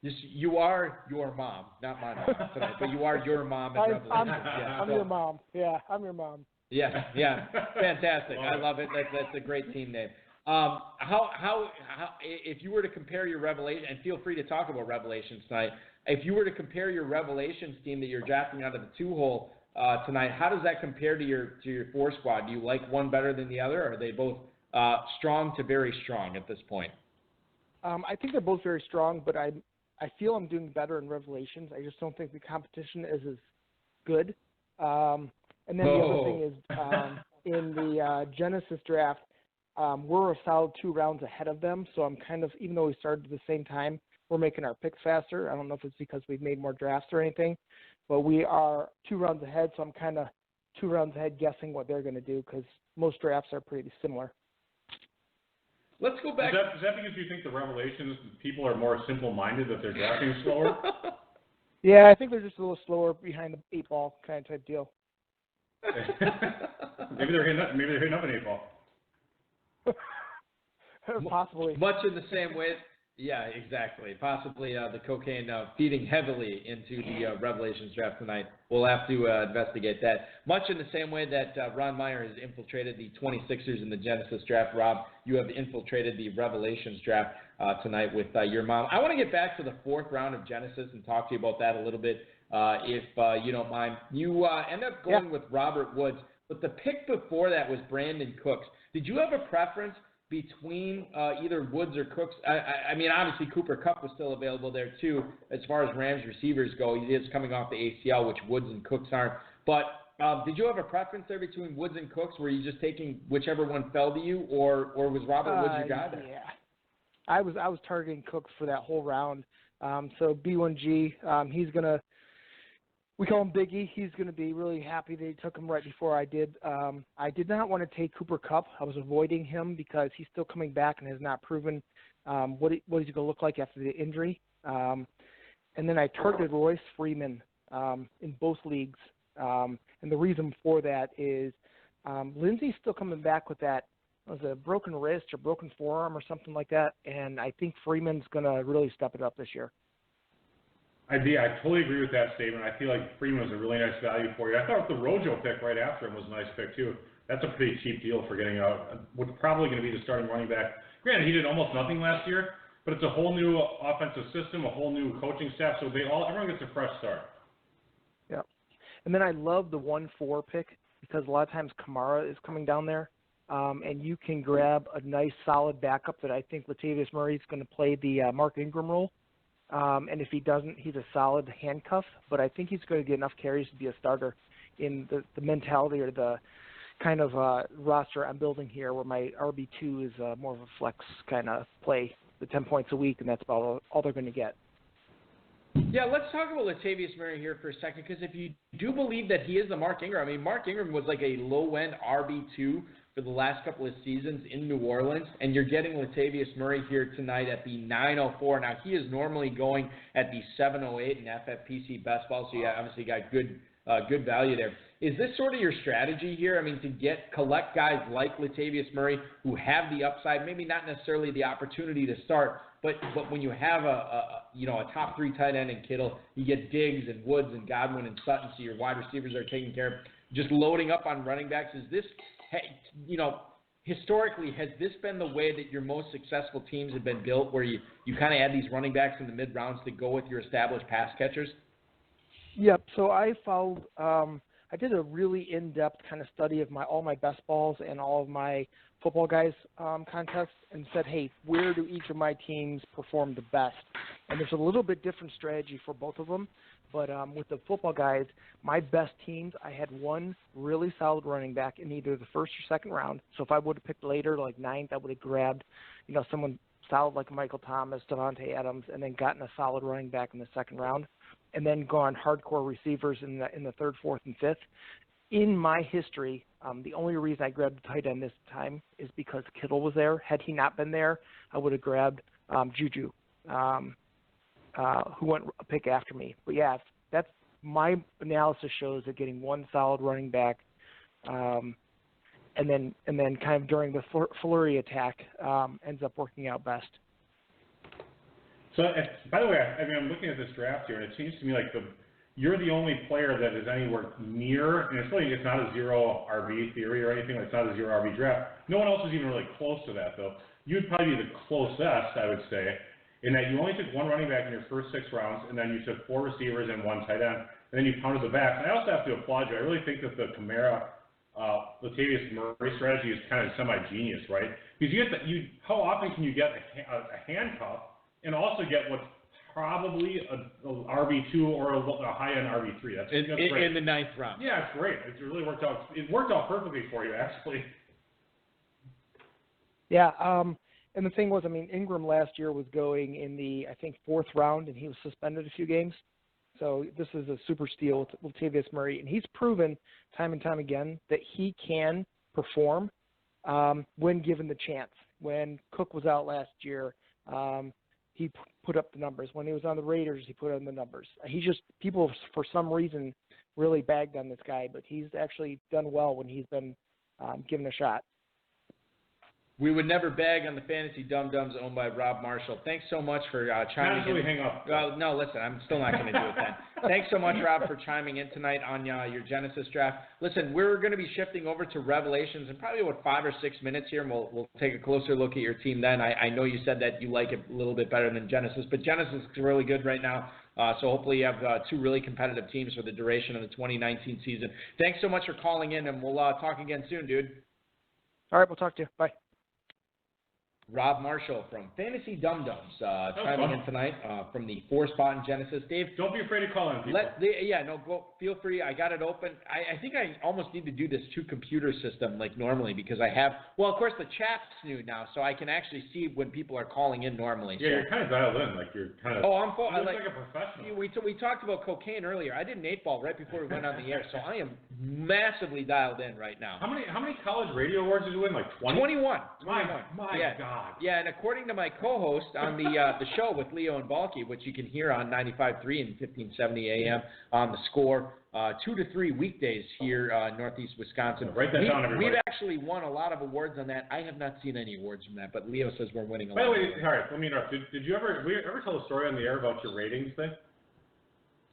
You are your mom, not my mom tonight, but you are your mom in Revelations. I'm your mom. Yeah, I'm your mom. Yeah, fantastic. I love it. That's a great team name. How if you were to compare your Revelation, and feel free to talk about Revelations tonight, if you were to compare your Revelations team that you're drafting out of the 2-hole tonight, how does that compare to your 4 squad? Do you like one better than the other, or are they both strong to very strong at this point? I think they're both very strong, but I feel I'm doing better in Revelations. I just don't think the competition is as good. And then the other thing is in the Genesis draft, we're a solid 2 rounds ahead of them, so I'm kind of, even though we started at the same time, we're making our picks faster. I don't know if it's because we've made more drafts or anything, but we are 2 rounds ahead, so I'm kind of 2 rounds ahead guessing what they're going to do because most drafts are pretty similar. Let's go back. Is that because you think the Revelations people are more simple-minded, that they're drafting slower? Yeah, I think they're just a little slower behind the 8 ball kind of type deal. Maybe they're hitting up an 8 ball. Possibly. Much in the same way. Yeah, exactly. Possibly the cocaine feeding heavily into the Revelations draft tonight. We'll have to investigate that. Much in the same way that Ron Meyer has infiltrated the 26ers in the Genesis draft, Rob, you have infiltrated the Revelations draft tonight with your mom. I want to get back to the 4th round of Genesis and talk to you about that a little bit, if you don't mind. You end up going with Robert Woods. but the pick before that was Brandon Cooks. Did you have a preference between either Woods or Cooks? I mean, obviously Cooper Kupp was still available there too as far as Rams receivers go. He is coming off the ACL, which Woods and Cooks aren't. But did you have a preference there between Woods and Cooks? Were you just taking whichever one fell to you, or was Robert Woods your guy there? Yeah, I was targeting Cooks for that whole round. So B1G, he's gonna. We call him Biggie. He's going to be really happy they took him right before I did. I did not want to take Cooper Kupp. I was avoiding him because he's still coming back and has not proven what he's going to look like after the injury. And then I targeted Royce Freeman in both leagues. And the reason for that is Lindsey's still coming back with that. Was it a broken wrist or broken forearm or something like that? And I think Freeman's going to really step it up this year. I totally agree with that statement. I feel like Freeman was a really nice value for you. I thought the Rojo pick right after him was a nice pick too. That's a pretty cheap deal for getting out. What's probably going to be the starting running back. Granted, he did almost nothing last year, but it's a whole new offensive system, a whole new coaching staff, so everyone gets a fresh start. Yeah. And then I love the 1-4 pick because a lot of times Kamara is coming down there, and you can grab a nice solid backup that I think Latavius Murray is going to play the Mark Ingram role. And if he doesn't, he's a solid handcuff. But I think he's going to get enough carries to be a starter in the mentality or the kind of roster I'm building here where my RB2 is more of a flex kind of play, the 10 points a week, and that's about all they're going to get. Yeah, let's talk about Latavius Murray here for a second, because if you do believe that he is the Mark Ingram, I mean, Mark Ingram was like a low-end RB2 for the last couple of seasons in New Orleans, and you're getting Latavius Murray here tonight at the 904. Now, he is normally going at the 708 in FFPC best ball, so you obviously got good value there. Is this sort of your strategy here? I mean, to collect guys like Latavius Murray who have the upside, maybe not necessarily the opportunity to start, but when you have a top 3 tight end in Kittle, you get Diggs and Woods and Godwin and Sutton, so your wide receivers are taken care of. Just loading up on running backs, is this, historically, has this been the way that your most successful teams have been built, where you kind of add these running backs in the mid-rounds to go with your established pass catchers? Yep. So I followed. I did a really in-depth kind of study of all my best balls and all of my football guys contests, and said, hey, where do each of my teams perform the best? And there's a little bit different strategy for both of them. But with the football guys, my best teams, I had one really solid running back in either the first or second round. So if I would have picked later, like 9th, I would have grabbed, someone solid like Michael Thomas, Devontae Adams, and then gotten a solid running back in the second round, and then gone hardcore receivers in the 3rd, 4th, and 5th. In my history, the only reason I grabbed the tight end this time is because Kittle was there. Had he not been there, I would have grabbed Juju, who went a pick after me. But yeah, that's my analysis shows that getting one solid running back, and then kind of during the flurry attack ends up working out best. So, by the way, I'm looking at this draft here, and it seems to me like you're the only player that is anywhere near, and it's not a zero RB theory or anything. It's not a zero RB draft. No one else is even really close to that, though. You'd probably be the closest, I would say, in that you only took one running back in your first 6 rounds, and then you took 4 receivers and 1 tight end, and then you pounded the backs. And I also have to applaud you. I really think that the Kamara, Latavius Murray strategy is kind of semi-genius, right? Because how often can you get a handcuff and also get what's probably a RB2 or a high-end RB3? That's great. In the 9th round. Yeah, it's great. It really worked out. It worked out perfectly for you, actually. Yeah, and the thing was, Ingram last year was going in the, I think, 4th round, and he was suspended a few games. So this is a super steal with Latavius Murray, and he's proven time and time again that he can perform when given the chance. When Cook was out last year, he put up the numbers. When he was on the Raiders, he put in the numbers. People for some reason really bagged on this guy, but he's actually done well when he's been given a shot. We would never bag on the fantasy dum-dums owned by Rob Marshall. Thanks so much for chiming in. Hang up. No, listen, I'm still not going to do it then. Thanks so much, Rob, for chiming in tonight on your Genesis draft. Listen, we're going to be shifting over to Revelations in probably about 5 or 6 minutes here, and we'll take a closer look at your team then. I know you said that you like it a little bit better than Genesis, but Genesis is really good right now. So hopefully you have two really competitive teams for the duration of the 2019 season. Thanks so much for calling in, and we'll talk again soon, dude. All right, we'll talk to you. Bye. Rob Marshall from Fantasy Dum Dums chiming in tonight from the 4-spot in Genesis. Dave, don't be afraid to call in, people. Feel free. I got it open. I think I almost need to do this two-computer system like normally because I have. Well, of course, the chat's new now, so I can actually see when people are calling in normally. Yeah, so. You're kind of dialed in, like you're kind of. Oh, I'm full. You look like a professional. We talked about cocaine earlier. I did an 8-ball right before we went on the air, so I am massively dialed in right now. How many college radio awards did you win? Like 20? 21. My God. Yeah, and according to my co-host on the show with Leo and Balky, which you can hear on 95.3 and 1570 AM on the Score, 2 to 3 weekdays here in Northeast Wisconsin. Write that down, everybody. We've actually won a lot of awards on that. I have not seen any awards from that, but Leo says we're winning a lot. By the way, all right, let me interrupt. Did you ever tell a story on the air about your ratings thing?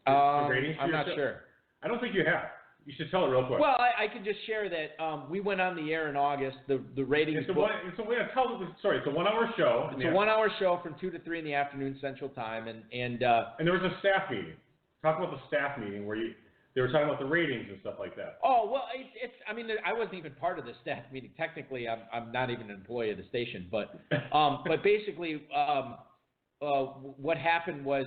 I'm not sure. I don't think you have. You should tell it real quick. Well, I can just share that we went on the air in August. The ratings. Tell the story. It's a 1-hour show. It's a 1-hour show from 2 to 3 in the afternoon Central Time, and there was a staff meeting. Talk about the staff meeting where they were talking about the ratings and stuff like that. Oh well, I mean, I wasn't even part of the staff meeting. Technically, I'm not even an employee of the station, but basically, what happened was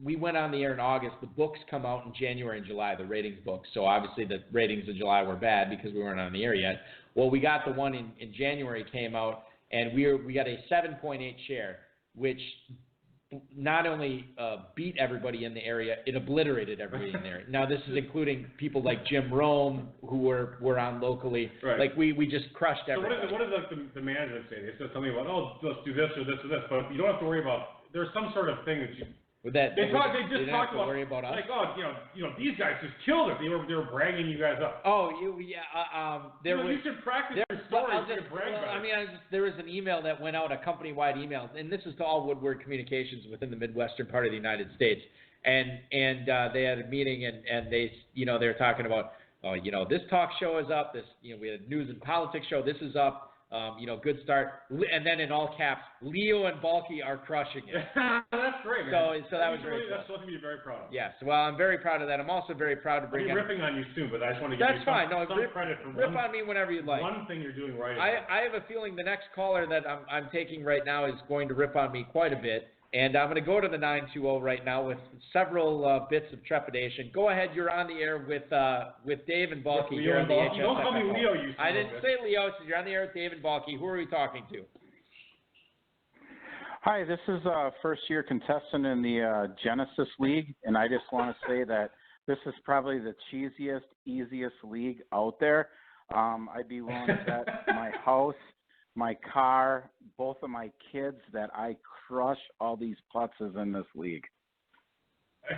we went on the air in August. The books come out in January and July, the ratings books. So obviously the ratings in July were bad because we weren't on the air yet. Well, we got the one in January came out, and we got a 7.8 share, which not only beat everybody in the area, it obliterated everybody in there. Now, this is including people like Jim Rome, who were on locally. Right. Like, we just crushed everybody. So what does the management say? They said something about, let's do this or this or this, but you don't have to worry about, there's some sort of thing that you... They just talked about, worry about us. Like, these guys just killed it. They were bragging you guys up. Oh, you should practice your stories. There was an email that went out, a company-wide email, and this is to all Woodward Communications within the Midwestern part of the United States, and they had a meeting, and they were talking about, this talk show is up. This, we had a news and politics show. This is up. Good start. And then in all caps, Leo and Balky are crushing it. That's great, man. So that was very cool. That's something to be very proud of. Yes. Well, I'm very proud of that. I'm also very proud to bring I'll be ripping on you soon, but I just want to give you some credit for rip on me whenever you'd like. One thing you're doing right. I have a feeling the next caller that I'm taking right now is going to rip on me quite a bit. And I'm going to go to the 920 right now with several bits of trepidation. Go ahead, you're on the air with Dave and Balky. Leo and Balky. Don't call me Leo, you I didn't say Leo. So you're on the air with Dave and Balky. Who are we talking to? Hi, this is a first-year contestant in the Genesis League, and I just want to say that this is probably the cheesiest, easiest league out there. I'd be willing to bet my house, my car, both of my kids that I crush all these putzes in this league.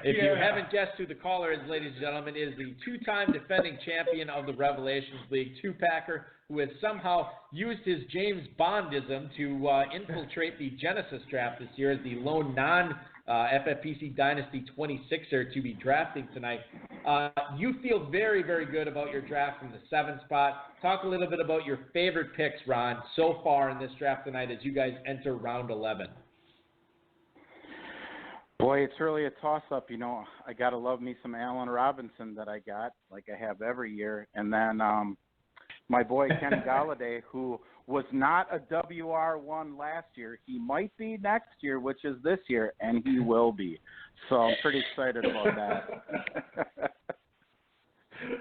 If you haven't guessed who the caller is, ladies and gentlemen, is the two-time defending champion of the Revelations League, two-packer, who has somehow used his James Bondism to infiltrate the Genesis draft this year as the lone non-FFPC Dynasty 26er to be drafting tonight. You feel very, very good about your draft from the 7th spot. Talk a little bit about your favorite picks, Ron, so far in this draft tonight as you guys enter round 11. Boy, it's really a toss-up. I got to love me some Allen Robinson that I got, like I have every year. And then my boy Kenny Galladay, who was not a WR1 last year. He might be next year, which is this year, and he will be. So I'm pretty excited about that.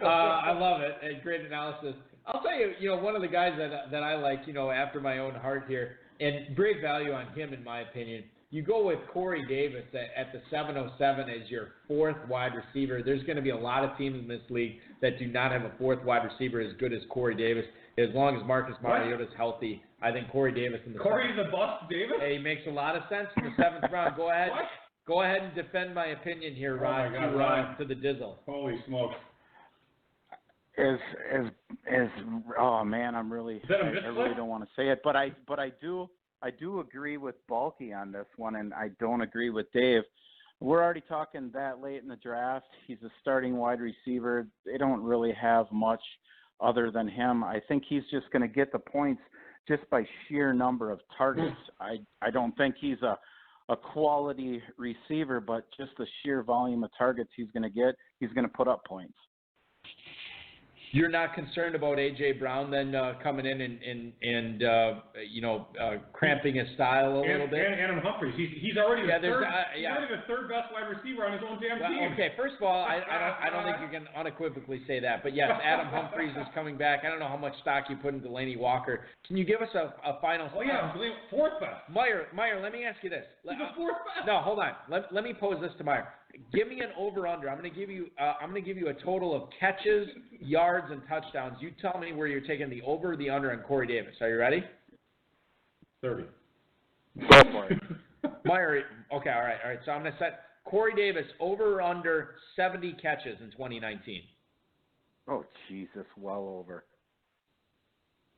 I love it. And great analysis. I'll tell you, one of the guys that I like, after my own heart here, and great value on him, in my opinion. You go with Corey Davis at the 707 as your 4th wide receiver. There's going to be a lot of teams in this league that do not have a 4th wide receiver as good as Corey Davis. As long as Marcus Mariota is healthy, I think Corey Davis in the Corey's a bust, Davis? Hey, makes a lot of sense in the 7th round. Go ahead. What? Go ahead and defend my opinion here, Ron. Oh my God, Ron. To the Dizzle. Holy smokes. Oh man, I really don't want to say it, but I do agree with Balky on this one, and I don't agree with Dave. We're already talking that late in the draft. He's a starting wide receiver. They don't really have much other than him. I think he's just going to get the points just by sheer number of targets. I don't think he's a a quality receiver, but just the sheer volume of targets he's going to get, he's going to put up points. You're not concerned about A.J. Brown then coming in and cramping his style a little bit? And Adam Humphries. He's already the third best wide receiver on his own damn team. Okay, first of all, I don't think you can unequivocally say that. But, yes, Adam Humphries is coming back. I don't know how much stock you put in Delaney Walker. Can you give us a final? Oh, yeah, fourth best. Meyer, let me ask you this. He's the fourth best. No, hold on. Let me pose this to Meyer. Give me an over/under. I'm going to give you a total of catches, yards, and touchdowns. You tell me where you're taking the over or the under on Corey Davis. Are you ready? 30. Go for it. Meyer, okay, all right. So I'm going to set Corey Davis over or under 70 catches in 2019. Oh, Jesus, well over.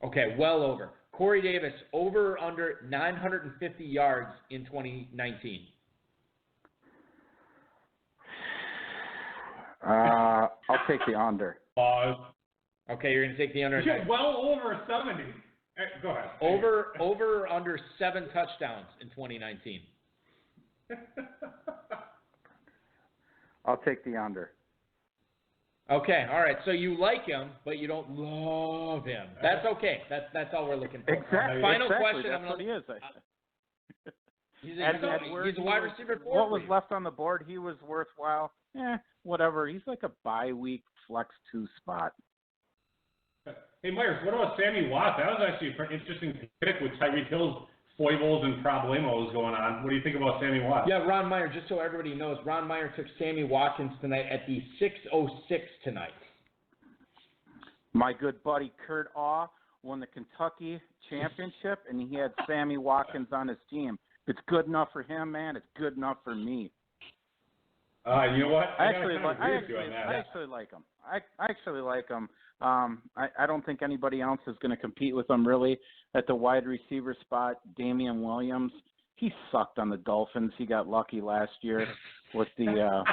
Okay, well over. Corey Davis over or under 950 yards in 2019. I'll take the under. Pause. Okay, you're going to take the under. Yeah, well over 70. Go ahead. Over or under 7 touchdowns in 2019. I'll take the under. Okay, all right. So you like him, but you don't love him. That's okay. That's all we're looking for. Exactly. Final exactly. question. That's what he is. He's a wide receiver. What was left on the board? He was worthwhile. Whatever. He's like a bye-week flex 2 spot. Hey, Myers, what about Sammy Watt? That was actually an interesting pick with Tyreek Hill's foibles and problemos going on. What do you think about Sammy Watt? Yeah, Ron Meyer, just so everybody knows, Ron Meyer took Sammy Watkins tonight at the 6:06 tonight. My good buddy Kurt Awe won the Kentucky championship, and he had Sammy Watkins on his team. If it's good enough for him, man, it's good enough for me. You know what? I actually like him. I actually like him. I don't think anybody else is going to compete with him really at the wide receiver spot. Damian Williams, he sucked on the Dolphins. He got lucky last year with the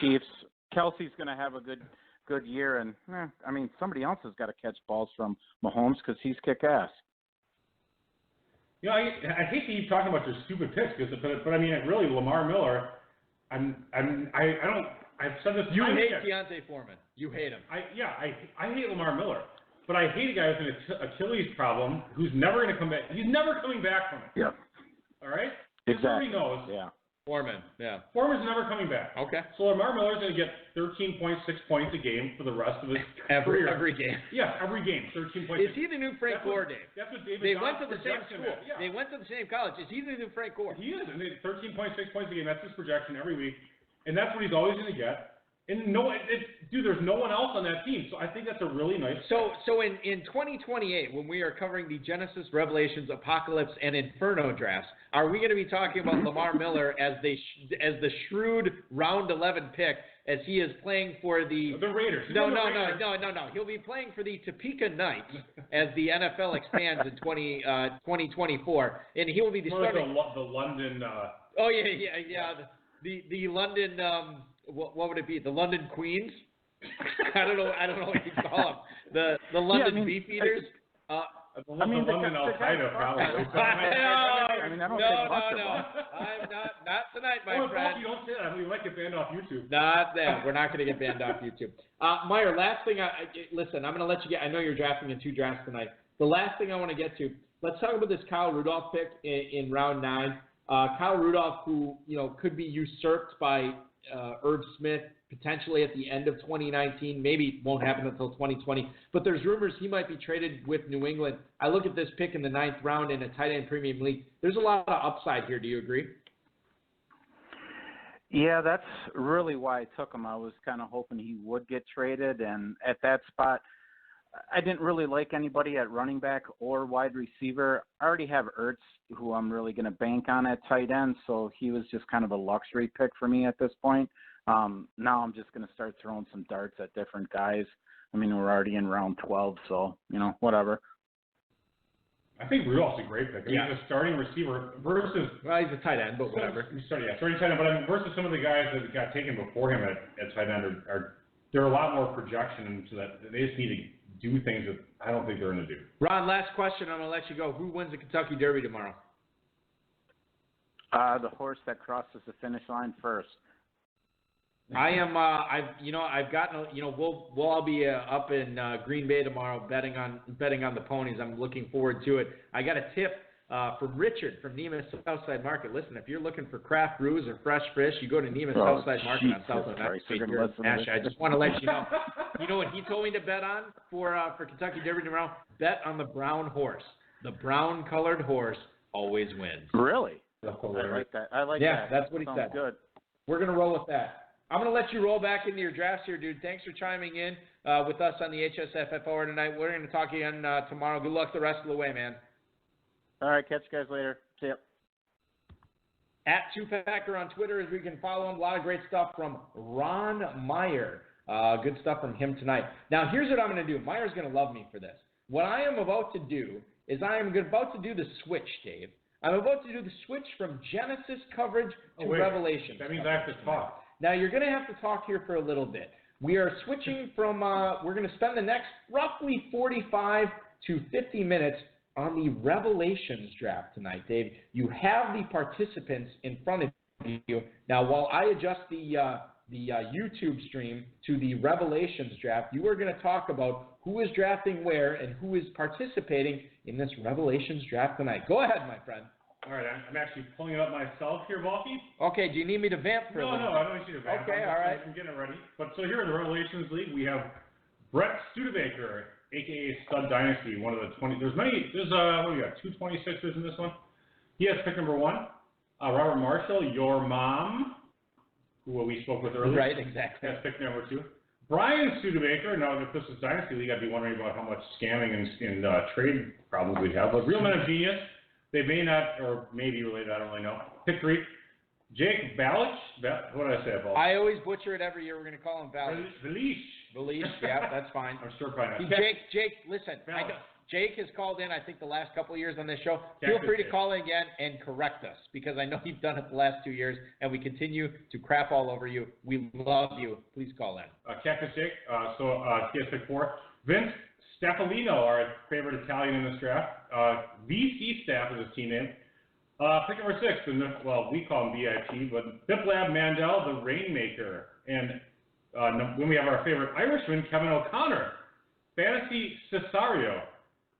Chiefs. Kelsey's going to have a good year, and somebody else has got to catch balls from Mahomes because he's kick ass. You know, I hate to keep talking about your stupid picks, but I mean, really, Lamar Miller. I've said this. You hate Deontay Foreman. You hate him. I hate Lamar Miller, but I hate a guy with an Achilles problem who's never going to come back. He's never coming back from it. Yeah. All right. Exactly. Everybody knows. Yeah. Foreman. Yeah. Foreman's never coming back. Okay. So Lamar Miller's going to get 13.6 points a game for the rest of his career. Every game. Yes, every game, 13 points. Is he the new Frank Gore, Dave? That's what David. They went to the same school. Yeah. They went to the same college. Is he the new Frank Gore? He is. And 13.6 points a game. That's his projection every week, and that's what he's always going to get. And there's no one else on that team, so I think that's a really nice. So in 2028, when we are covering the Genesis, Revelations, Apocalypse, and Inferno drafts, are we going to be talking about Lamar Miller as the shrewd round 11 pick as he is playing for the Raiders? No. He'll be playing for the Topeka Knights as the NFL expands in 2024, and he will be the starting. The London. Oh yeah. The London. What would it be? The London Queens? I don't know what you call them. The London Beefeaters? The London Al-Qaeda, probably. I don't think much No. I'm not tonight, my friend. You don't say that. We might get banned off YouTube. Not that. We're not going to get banned off YouTube. Meyer, last thing. Listen, I'm going to let you get. I know you're drafting in 2 drafts tonight. The last thing I want to get to. Let's talk about this Kyle Rudolph pick in round 9. Kyle Rudolph, who could be usurped by Irv Smith potentially at the end of 2019. Maybe it won't happen until 2020. But there's rumors he might be traded with New England. I look at this pick in the 9th round in a tight end premium league. There's a lot of upside here. Do you agree? Yeah, that's really why I took him. I was kind of hoping he would get traded. And at that spot, I didn't really like anybody at running back or wide receiver. I already have Ertz, who I'm really going to bank on at tight end, so he was just kind of a luxury pick for me at this point. Now I'm just going to start throwing some darts at different guys. I mean, we're already in round 12, so, whatever. I think Rudolph's a great pick. He's a starting receiver versus... Well, he's a tight end, but whatever. Starting tight end, but versus some of the guys that got taken before him at tight end there are a lot more projection into that. They just need to do things that I don't think they're going to do. Ron, last question. I'm going to let you go. Who wins the Kentucky Derby tomorrow? The horse that crosses the finish line first. I am. I've gotten. We'll all be up in Green Bay tomorrow betting on the ponies. I'm looking forward to it. I got a tip from Richard from Nemus Southside Market. Listen, if you're looking for craft brews or fresh fish, you go to Nemus Southside Market on Southland Avenue. I just want to let you know. You know what he told me to bet on for Kentucky Derby tomorrow? Bet on the brown horse. The brown-colored horse always wins. Really? I like that. Yeah, that's what he Sounds said. Good. We're gonna roll with that. I'm going to let you roll back into your drafts here, dude. Thanks for chiming in with us on the HSFF Hour tonight. We're going to talk again tomorrow. Good luck the rest of the way, man. All right, catch you guys later. See ya. At 2Packer on Twitter, as we can follow him. A lot of great stuff from Ron Meyer. Good stuff from him tonight. Now, here's what I'm going to do. Meyer's going to love me for this. What I am about to do is I am about to do the switch, Dave. I'm about to do the switch from Genesis coverage to Revelations. That means I have to talk. Now, you're going to have to talk here for a little bit. We are switching from, we're going to spend the next roughly 45 to 50 minutes on the Revelations draft tonight, Dave. You have the participants in front of you. Now, while I adjust the YouTube stream to the Revelations draft, you are going to talk about who is drafting where and who is participating in this Revelations draft tonight. Go ahead, my friend. All right, I'm actually pulling it up myself here, Balky. Okay, do you need me to vamp for a little? No, I don't need you to vamp. Okay, all right. I'm getting it ready. But so here in the Revelations League, we have Brett Studebaker, a.k.a. Stud Dynasty, one of the 20. There's what do we got, 2 26ers in this one. He has pick number 1. Robert Marshall, your mom, who we spoke with earlier. Right, exactly. Has pick number 2. Brian Studebaker, now if this is Dynasty League, I'd be wondering about how much scamming and trade problems we'd have. But Real Men of Genius, they may not, or may be related, I don't really know. Pick 3. Jake Balich. What did I say about? I always butcher it every year. We're going to call him Balich. Balich, yeah, that's fine. I'm sure probably not. Jake, listen. Jake has called in, I think, the last couple of years on this show. Feel free to call in again and correct us, because I know you've done it the last 2 years, and we continue to crap all over you. We love you. Please call in. Cactus Jake. He has pick 4. Vince Stapolino, our favorite Italian in this draft. VC Staff is his team name. Pick number 6, we call him BIP, but Biplab Mandel, the Rainmaker. And then we have our favorite Irishman, Kevin O'Connor. Fantasy Cesario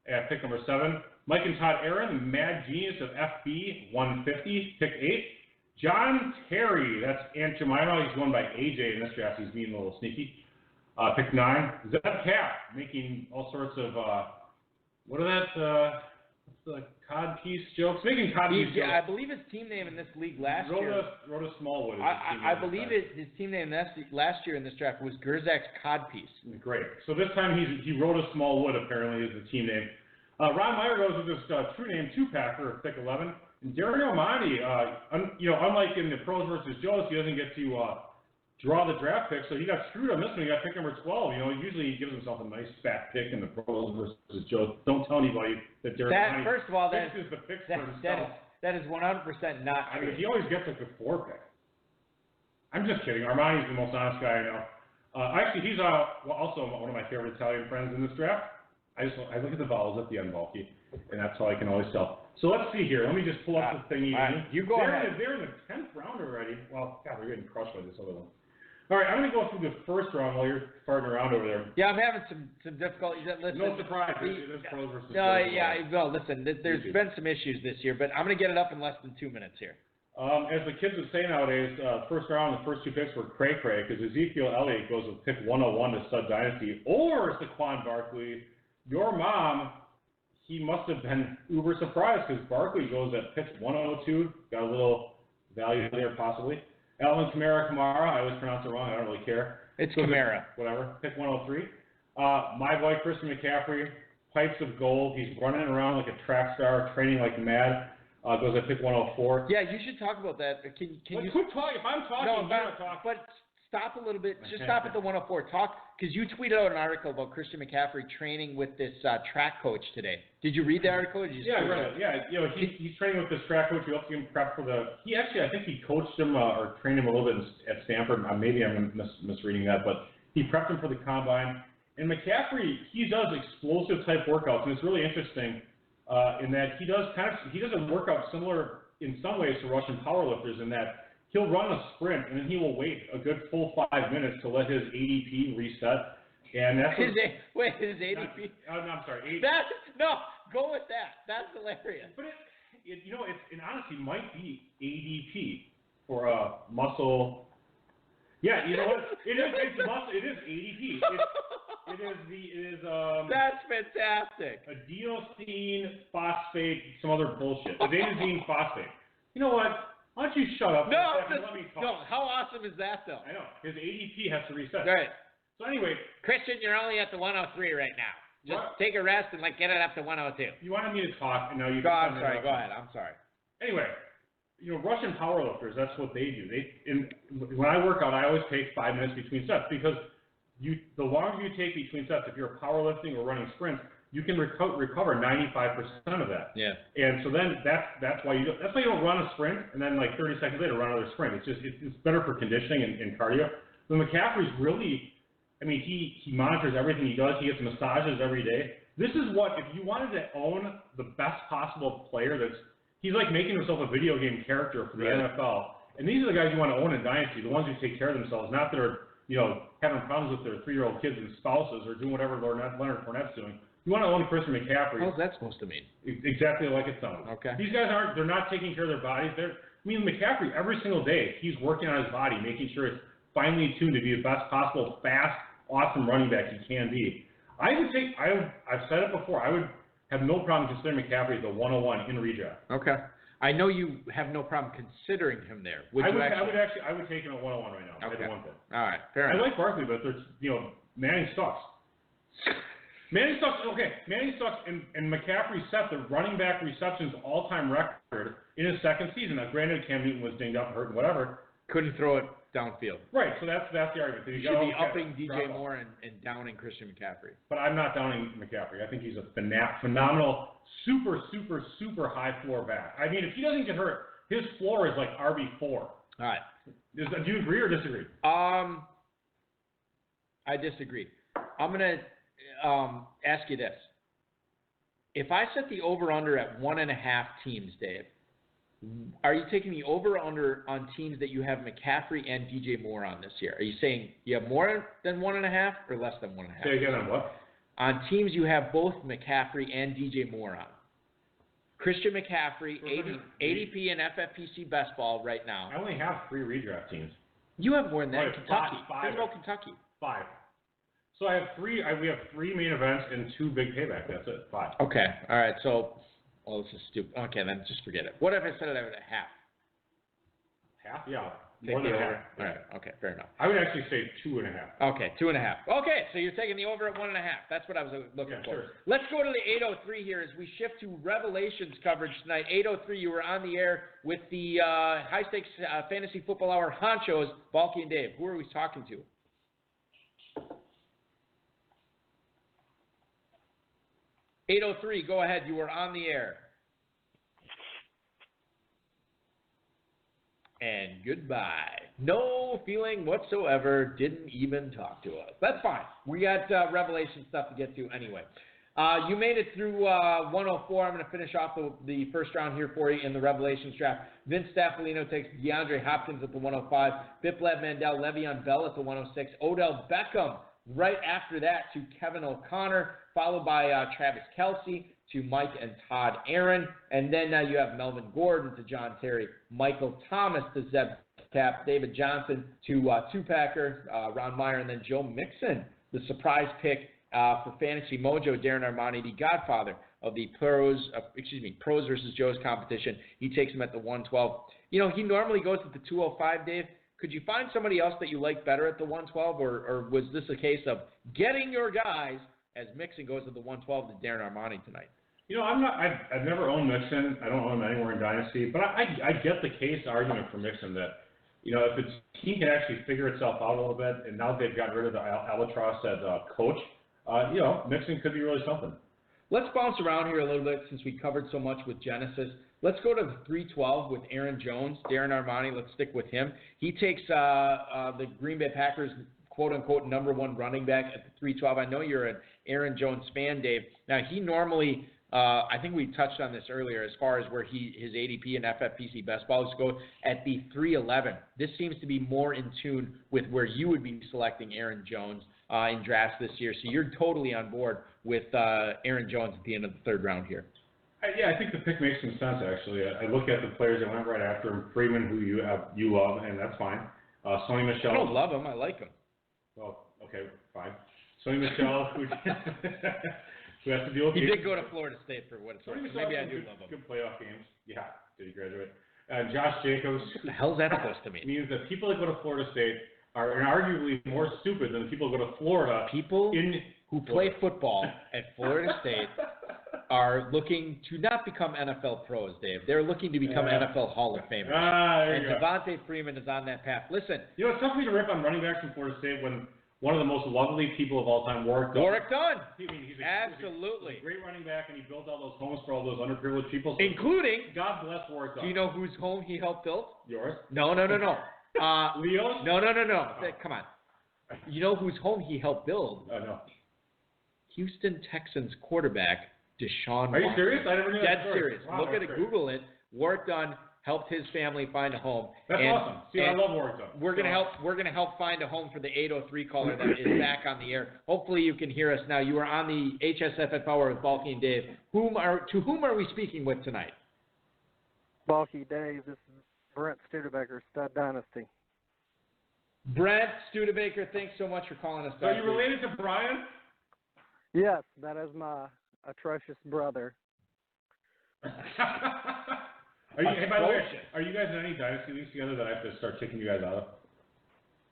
at pick number 7. Mike and Todd Aaron, the Mad Genius of FB 150, pick 8. John Terry, that's Aunt Jemima. He's going by AJ in this draft. He's being a little sneaky. Pick 9. Zeb Cap, making all sorts of, what's the codpiece jokes? Making codpiece jokes. I believe his team name in this league last year. Rhoda Smallwood. I believe his team name last year in this draft was Gerzak's Codpiece. Great. So this time he Rhoda Smallwood apparently is the team name. Ron Meyer goes with his true name 2-Packer, pick 11. And Dario Amati, unlike in the Pros versus Joes, he doesn't get to draw the draft pick, so he got screwed on this one. He got pick number 12. Usually he gives himself a nice fat pick in the Pros versus Joes. Don't tell anybody that Dario Amati first of all, fixes the picks for himself. That is 100% not true. I mean, he always gets like the 4 pick. I'm just kidding. Armani's the most honest guy I know. Actually, he's also one of my favorite Italian friends in this draft. I look at the vowels at the end, Balky, and that's how I can always tell. So let's see here. Let me just pull up the thingy. You go ahead. They're in the 10th round already. Well, God, they're getting crushed by this other one. All right, I'm going to go through the first round while you're farting around over there. Yeah, I'm having some difficulties. Listen, no surprise. It is Pros versus listen, there's been some issues this year, but I'm going to get it up in less than 2 minutes here. As the kids would say nowadays, first round, the first 2 picks were cray-cray, because Ezekiel Elliott goes with pick 101 to Stud Dynasty, or Saquon Barkley. Your mom, he must have been uber surprised, because Barkley goes at pick 102, got a little value there possibly. Alvin Kamara, I always pronounce it wrong, I don't really care. It's Kamara. Whatever, pick 103. My boy Christian McCaffrey, pipes of gold, he's running around like a track star, training like mad. Goes at pick 104. Yeah, you should talk about that. Can you quit talking? If I'm talking, you're not talking. But stop a little bit. Just stop at the 104. Talk, because you tweeted out an article about Christian McCaffrey training with this track coach today. Did you read the article? Or did you I read it. Yeah, he's training with this track coach. We helped him prep for the. I think he coached him or trained him a little bit at Stanford. Maybe I'm misreading that, but he prepped him for the combine. And McCaffrey, he does explosive type workouts, and it's really interesting. In that he does a workout similar in some ways to Russian powerlifters in that he'll run a sprint and then he will wait a good full 5 minutes to let his ADP reset. And that's his ADP. I'm sorry. Go with that. That's hilarious. But it honestly might be ADP for a muscle. Yeah, you know what? It's muscle. It is ADP. It is. That's fantastic. Adenosine phosphate, some other bullshit. Adenosine phosphate. You know what? Why don't you shut up? And let me talk. No. How awesome is that, though? I know. His ADP has to reset. Right. So anyway, Christian, you're only at the 103 right now. Just take a rest and get it up to 102. You wanted me to talk, and now you. I'm sorry. Go ahead. I'm sorry. Anyway, Russian powerlifters, that's what they do. When I work out, I always take 5 minutes between sets because the longer you take between sets, if you're powerlifting or running sprints, you can recover 95% of that. Yeah. And so then that's why you don't run a sprint and then 30 seconds later run another sprint. It's better for conditioning and cardio. But McCaffrey's really, he monitors everything he does. He gets massages every day. This is what, if you wanted to own the best possible player he's like making himself a video game character for the NFL. And these are the guys you want to own in Dynasty, the ones who take care of themselves, not that are, having problems with their 3-year-old kids and spouses or doing whatever Leonard Fournette's doing. You want to own Christian McCaffrey. What's that supposed to mean? Exactly like it sounds. Okay. These guys they're not taking care of their bodies. McCaffrey, every single day, he's working on his body, making sure it's finely tuned to be the best possible, fast, awesome running back he can be. I've said it before, I would have no problem considering McCaffrey as a 101 in redraft. Okay. I know you have no problem considering him there. I would take him at 101 right now. Okay. At 1 pick. All right. Fair enough. I like Barkley, but Manning sucks. Manning sucks, and McCaffrey set the running back receptions all-time record in his second season. Now, granted, Cam Newton was dinged up, hurt, and whatever. Couldn't throw it downfield. Right, so that's the argument. You should be upping DJ Moore and downing Christian McCaffrey. But I'm not downing McCaffrey. I think he's a phenomenal, super, super, super high floor back. If he doesn't get hurt, his floor is like RB4. All right. Do you agree or disagree? I disagree. I'm going to ask you this. If I set the over-under at 1.5 teams, Dave, are you taking the over-under on teams that you have McCaffrey and DJ Moore on this year? Are you saying you have more than 1.5 or less than 1.5? Say again on what? On teams you have both McCaffrey and DJ Moore on. Christian McCaffrey, ADP and FFPC best ball right now. I only have 3 redraft teams. You have more than that. Kentucky. Five. Think about Kentucky. 5. So I have 3. We have 3 main events and 2 big payback. That's it. 5. Okay. All right. So. Well, this is stupid. Okay, then just forget it. What if I said it at half? Half? Yeah. Take more than the half. over. All right. Okay, fair enough. I would actually say 2.5. Okay, 2.5. Okay, so you're taking the over at 1.5. That's what I was looking for. Sure. Let's go to the 803 here as we shift to Revelations coverage tonight. 803, you were on the air with the High Stakes Fantasy Football Hour honchos, Balky and Dave. Who are we talking to? .803, go ahead. You were on the air. And goodbye. No feeling whatsoever. Didn't even talk to us. That's fine. We got Revelation stuff to get to anyway. You made it through 104. I'm going to finish off the first round here for you in the Revelations draft. Vince Staffolino takes DeAndre Hopkins at the 105. Biplab Mandel, Le'Veon Bell at the 106. Odell Beckham right after that to Kevin O'Connor, followed by Travis Kelce to Mike and Todd Aaron. And then you have Melvin Gordon to John Terry, Michael Thomas to Zeb Cap, David Johnson to Tupacker, Ron Meyer, and then Joe Mixon, the surprise pick for Fantasy Mojo, Darren Armani, the godfather of the pros versus Joe's competition. He takes him at the 112. He normally goes at the 205, Dave. Could you find somebody else that you like better at the 112, or was this a case of getting your guys as Mixon goes to the 112 to Darren Armani tonight? I've never owned Mixon. I don't own him anywhere in Dynasty, but I get the case argument for Mixon that, if the team can actually figure itself out a little bit, and now they've got rid of the albatross as a coach, Mixon could be really something. Let's bounce around here a little bit since we covered so much with Genesis. Let's go to the 312 with Aaron Jones, Darren Armani. Let's stick with him. He takes the Green Bay Packers, quote-unquote, number 1 running back at the 312. I know you're an Aaron Jones fan, Dave. Now, he normally I think we touched on this earlier as far as where his ADP and FFPC best balls go at the 311. This seems to be more in tune with where you would be selecting Aaron Jones in drafts this year. So you're totally on board with Aaron Jones at the end of the third round here. Yeah, I think the pick makes some sense, actually. I look at the players that went right after him. Freeman, who you love, and that's fine. Sonny Michel. I don't love him. I like him. Well, okay, fine. Sonny Michel, who has to deal with. He did go to Florida State for what it's worth. Sonny So maybe I Michel do love him. Good playoff games. Yeah, did he graduate? Josh Jacobs. What the hell is that supposed to mean? Means that people that go to Florida State are arguably more stupid than the people who go to Florida. People who play football at Florida State are looking to not become NFL pros, Dave. They're looking to become NFL Hall of Famers. And Devontae Freeman is on that path. Listen. You know, it's tough for me to rip on running backs from Florida State when one of the most lovely people of all time, Warwick Dunn. He's Absolutely. He's a great running back, and he built all those homes for all those underprivileged people. So including, God bless Warwick Dunn. Do you know whose home he helped build? Yours? No. Leo's? No. Come on. You know whose home he helped build? No. Houston Texans quarterback Deshaun Are you Watson. serious? I never knew that. Dead story. serious. Wow, Look at it. great. Google it. Warwick Dunn helped his family find a home. That's awesome. See, I love Warwick Dunn. We're gonna help find a home for the 803 caller that is back on the air. Hopefully you can hear us now. You are on the HSFF Hour with Balky and Dave. To whom are we speaking with tonight? Balky Dave. This is Brent Studebaker, Stud Dynasty. Brent Studebaker, thanks so much for calling us. So are you related to Brian? Yes, that is my atrocious brother. Hey, by the way, are you guys in any dynasty leagues together that I have to start kicking you guys out of?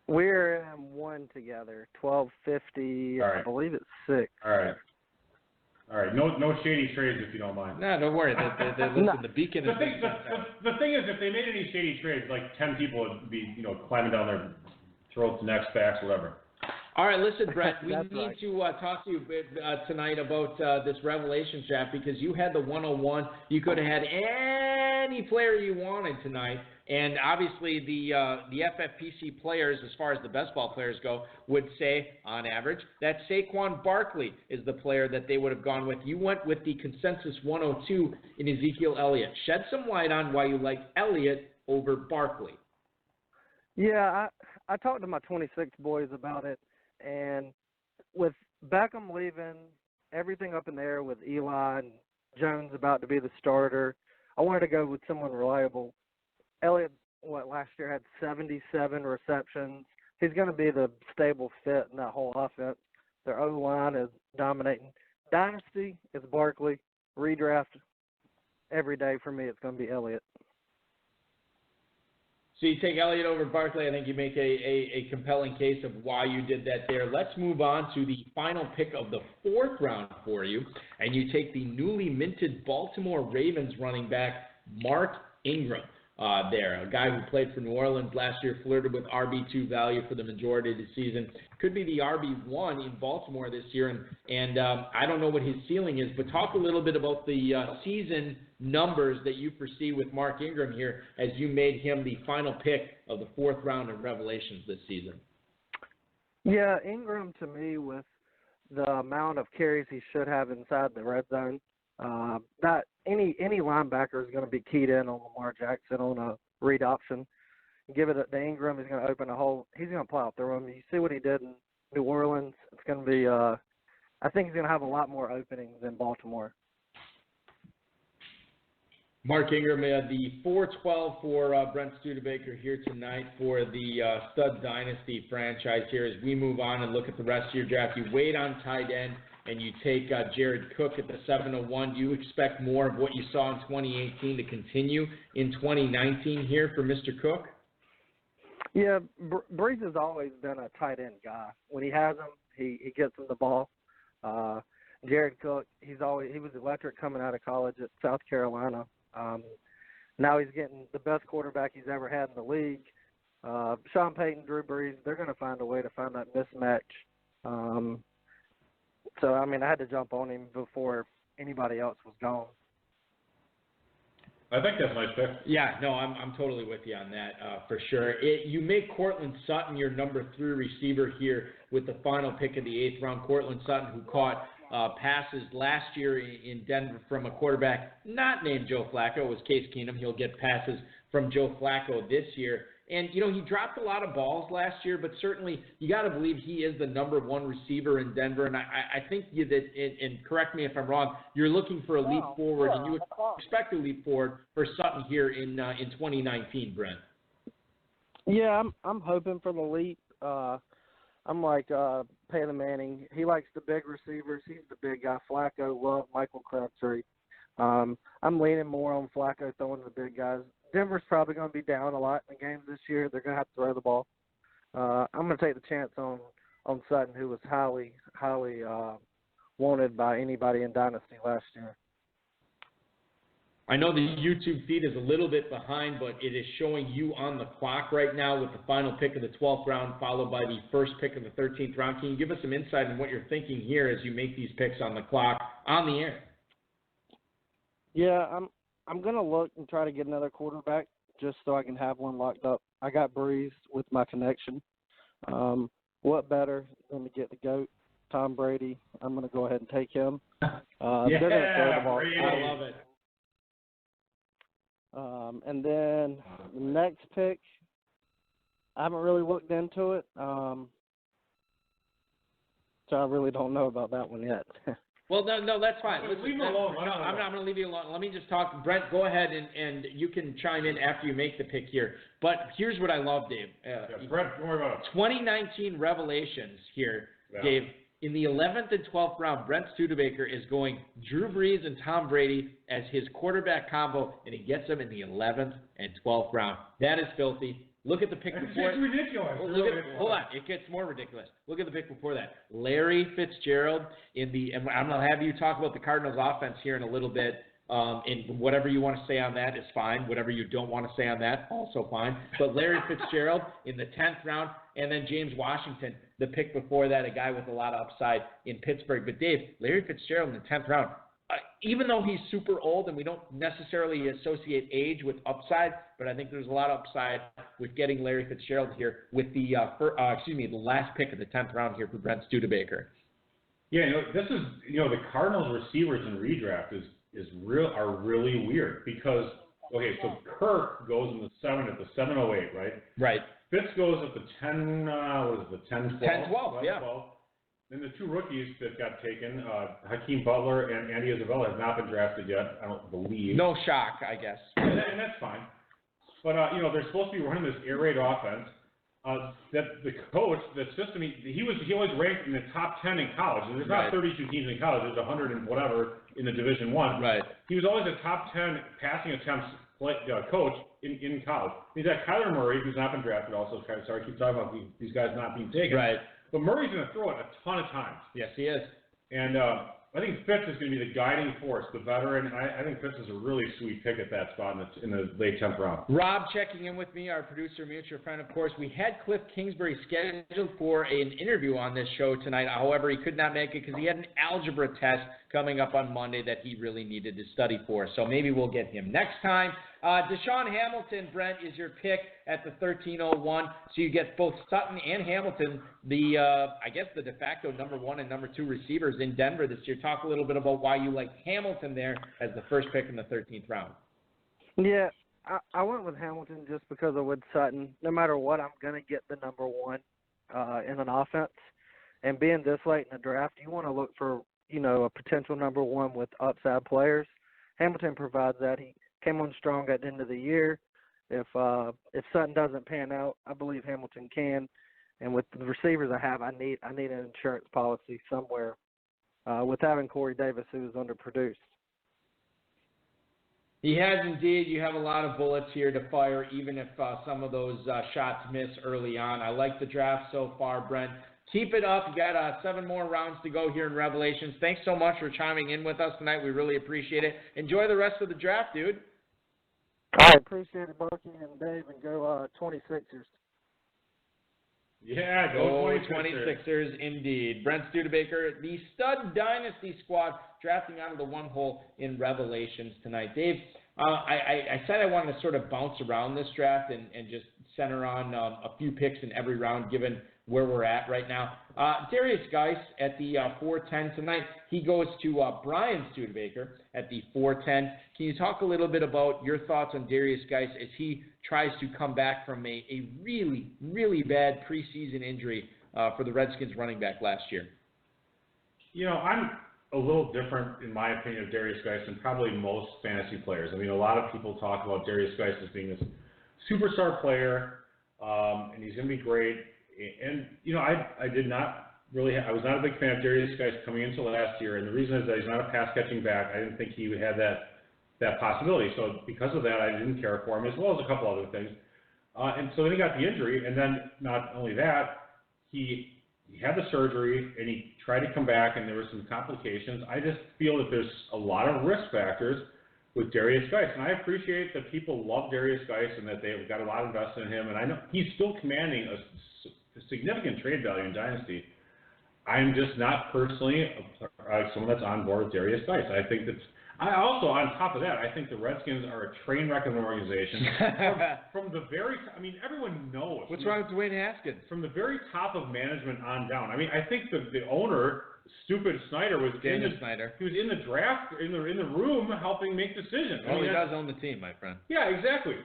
We're in one together, 1250. All right. I believe it's 6. All right. No shady trades if you don't mind. No, don't worry. Listen, the beacon is. The thing is, if they made any shady trades, like 10 people would be, climbing down their throats, necks, backs, whatever. All right, listen, Brett, we need right. to talk to you tonight about this Revelations draft because you had the 101. You could have had any player you wanted tonight. And obviously the FFPC players, as far as the best ball players go, would say, on average, that Saquon Barkley is the player that they would have gone with. You went with the consensus 102 in Ezekiel Elliott. Shed some light on why you liked Elliott over Barkley. Yeah, I talked to my 26 boys about it. And with Beckham leaving, everything up in the air with Eli and Jones about to be the starter, I wanted to go with someone reliable. Elliott, last year had 77 receptions. He's going to be the stable fit in that whole offense. Their O-line is dominating. Dynasty is Barkley. Redraft, every day for me, it's going to be Elliott. So you take Elliott over Barkley. I think you make a compelling case of why you did that there. Let's move on to the final pick of the fourth round for you, and you take the newly minted Baltimore Ravens running back Mark Ingram there, a guy who played for New Orleans last year, flirted with RB2 value for the majority of the season. Could be the RB1 in Baltimore this year, and I don't know what his ceiling is, but talk a little bit about the season numbers that you foresee with Mark Ingram here as you made him the final pick of the fourth round of Revelations this season. Yeah, Ingram to me with the amount of carries he should have inside the red zone, that any linebacker is going to be keyed in on Lamar Jackson on a read option. Give it to Ingram, he's going to open a hole. He's going to plow through him. You see what he did in New Orleans. It's going to be I think he's going to have a lot more openings in Baltimore. Mark Ingram, the 412 for Brent Studebaker here tonight for the Stud Dynasty franchise here. As we move on and look at the rest of your draft, you wait on tight end and you take Jared Cook at the 701. Do you expect more of what you saw in 2018 to continue in 2019 here for Mr. Cook? Yeah, Breeze has always been a tight end guy. When he has him, he gets him the ball. Jared Cook, he was electric coming out of college at South Carolina. Now he's getting the best quarterback he's ever had in the league. Sean Payton, Drew Brees, they're going to find a way to find that mismatch. So, I mean, I had to jump on him before anybody else was gone. I think that's my pick. Yeah, no, I'm totally with you on that for sure. You make Cortland Sutton your number 3 receiver here with the final pick of the 8th round. Cortland Sutton, who caught passes last year in Denver from a quarterback not named Joe Flacco. It was Case Keenum. He'll get passes from Joe Flacco this year. And, you know, he dropped a lot of balls last year, but certainly you got to believe he is the number one receiver in Denver. And I think and correct me if I'm wrong, you're looking for a leap forward, and you expect a leap forward for Sutton here in 2019, Brent. Yeah, I'm hoping for the leap. I'm like Peyton Manning. He likes the big receivers. He's the big guy. Flacco, Love, Michael Crabtree. I'm leaning more on Flacco throwing to the big guys. Denver's probably going to be down a lot in the games this year. They're going to have to throw the ball. I'm going to take the chance on Sutton, who was highly wanted by anybody in Dynasty last year. I know the YouTube feed is a little bit behind, but it is showing you on the clock right now with the final pick of the 12th round, followed by the first pick of the 13th round. Can you give us some insight on what you're thinking here as you make these picks on the clock, on the air? Yeah, I'm going to look and try to get another quarterback just so I can have one locked up. I got Breeze with my connection. What better than to get the GOAT, Tom Brady? I'm going to go ahead and take him. Yeah, they're going to throw the ball. I love it. And then the next pick, I haven't really looked into it, so I really don't know about that one yet. Well, no, that's fine. Listen, leave him alone. No, I'm going to leave you alone. Let me just talk. Brent, go ahead, and you can chime in after you make the pick here. But here's what I love, Dave. Brent, don't worry about it. 2019 revelations here, Dave. In the 11th and 12th round, Brent Studebaker is going Drew Brees and Tom Brady as his quarterback combo, and he gets them in the 11th and 12th round. That is filthy. Look at the pick before. It's ridiculous. Hold on. It gets more ridiculous. Look at the pick before that. Larry Fitzgerald and I'm going to have you talk about the Cardinals offense here in a little bit. And whatever you want to say on that is fine. Whatever you don't want to say on that, also fine. But Larry Fitzgerald in the 10th round, and then James Washington, the pick before that, a guy with a lot of upside in Pittsburgh. But Dave, Larry Fitzgerald in the 10th round, even though he's super old and we don't necessarily associate age with upside, but I think there's a lot of upside with getting Larry Fitzgerald here with the the last pick of the 10th round here for Brent Studebaker. Yeah, this is the Cardinals receivers in redraft are really weird because so Kirk goes in the 708, right? Right. Fitz goes at the 10 10-12. 10-12, yeah. 12. Then the two rookies that got taken, Hakeem Butler and Andy Isabella, have not been drafted yet, I don't believe. No shock, I guess. And that's fine. But, they're supposed to be running this air raid offense. That the coach, the system, he always ranked in the top 10 in college. And there's not 32 teams in college. There's 100 and whatever in the Division I. Right. He was always a top 10 passing attempts coach in college. He's got Kyler Murray, who's not been drafted also. Sorry, I keep talking about these guys not being taken. Right. But Murray's going to throw it a ton of times. Yes, he is. And I think Fitz is going to be the guiding force, the veteran. I think Fitz is a really sweet pick at that spot in the late 10th round. Rob checking in with me, our producer, mutual friend, of course. We had Cliff Kingsbury scheduled for an interview on this show tonight. However, he could not make it because he had an algebra test coming up on Monday that he really needed to study for. So maybe we'll get him next time. Deshaun Hamilton, Brent, is your pick at the 1301. So you get both Sutton and Hamilton, the de facto number 1 and number 2 receivers in Denver this year. Talk a little bit about why you like Hamilton there as the first pick in the 13th round. Yeah, I went with Hamilton just because of with Sutton. No matter what, I'm going to get the number 1 in an offense. And being this late in the draft, you want to look for, a potential number 1 with upside players. Hamilton provides that. He came on strong at the end of the year. If Sutton doesn't pan out, I believe Hamilton can. And with the receivers I have, I need an insurance policy somewhere. With having Corey Davis, who is underproduced. He has indeed. You have a lot of bullets here to fire, even if some of those shots miss early on. I like the draft so far, Brent. Keep it up. You got 7 more rounds to go here in Revelations. Thanks so much for chiming in with us tonight. We really appreciate it. Enjoy the rest of the draft, dude. I appreciate it, Bucky and Dave, and go 26ers. Yeah, go 26ers indeed. Brent Studebaker, the Stud Dynasty squad, drafting out of the 1 hole in Revelations tonight. Dave, I said I wanted to sort of bounce around this draft and just center on a few picks in every round, given where we're at right now. Darius Geis at the 410 tonight. He goes to Brian Studebaker at the 410. Can you talk a little bit about your thoughts on Darius Geis as he tries to come back from a really, really bad preseason injury for the Redskins running back last year? I'm a little different, in my opinion, of Darius Geis than probably most fantasy players. I mean, a lot of people talk about Darius Geis as being this superstar player, and he's going to be great. And, I did not really I was not a big fan of Darius Geis coming into last year, and the reason is that he's not a pass-catching back. I didn't think he would have that possibility. So because of that, I didn't care for him, as well as a couple other things. And so then he got the injury, and then not only that, he had the surgery, and he tried to come back, and there were some complications. I just feel that there's a lot of risk factors with Darius Geis, and I appreciate that people love Darius Geis and that they've got a lot invested in him, and I know he's still commanding a significant trade value in Dynasty. I'm just not personally someone that's on board with Darius Geis. I think that's. I also, on top of that, I think the Redskins are a train wreck of an organization. from the very, everyone knows. What's wrong with Dwayne Haskins? From the very top of management on down. I think the owner, stupid Snyder, was Snyder. He was in the draft, in the room, helping make decisions. Well, he does own the team, my friend. Yeah, exactly.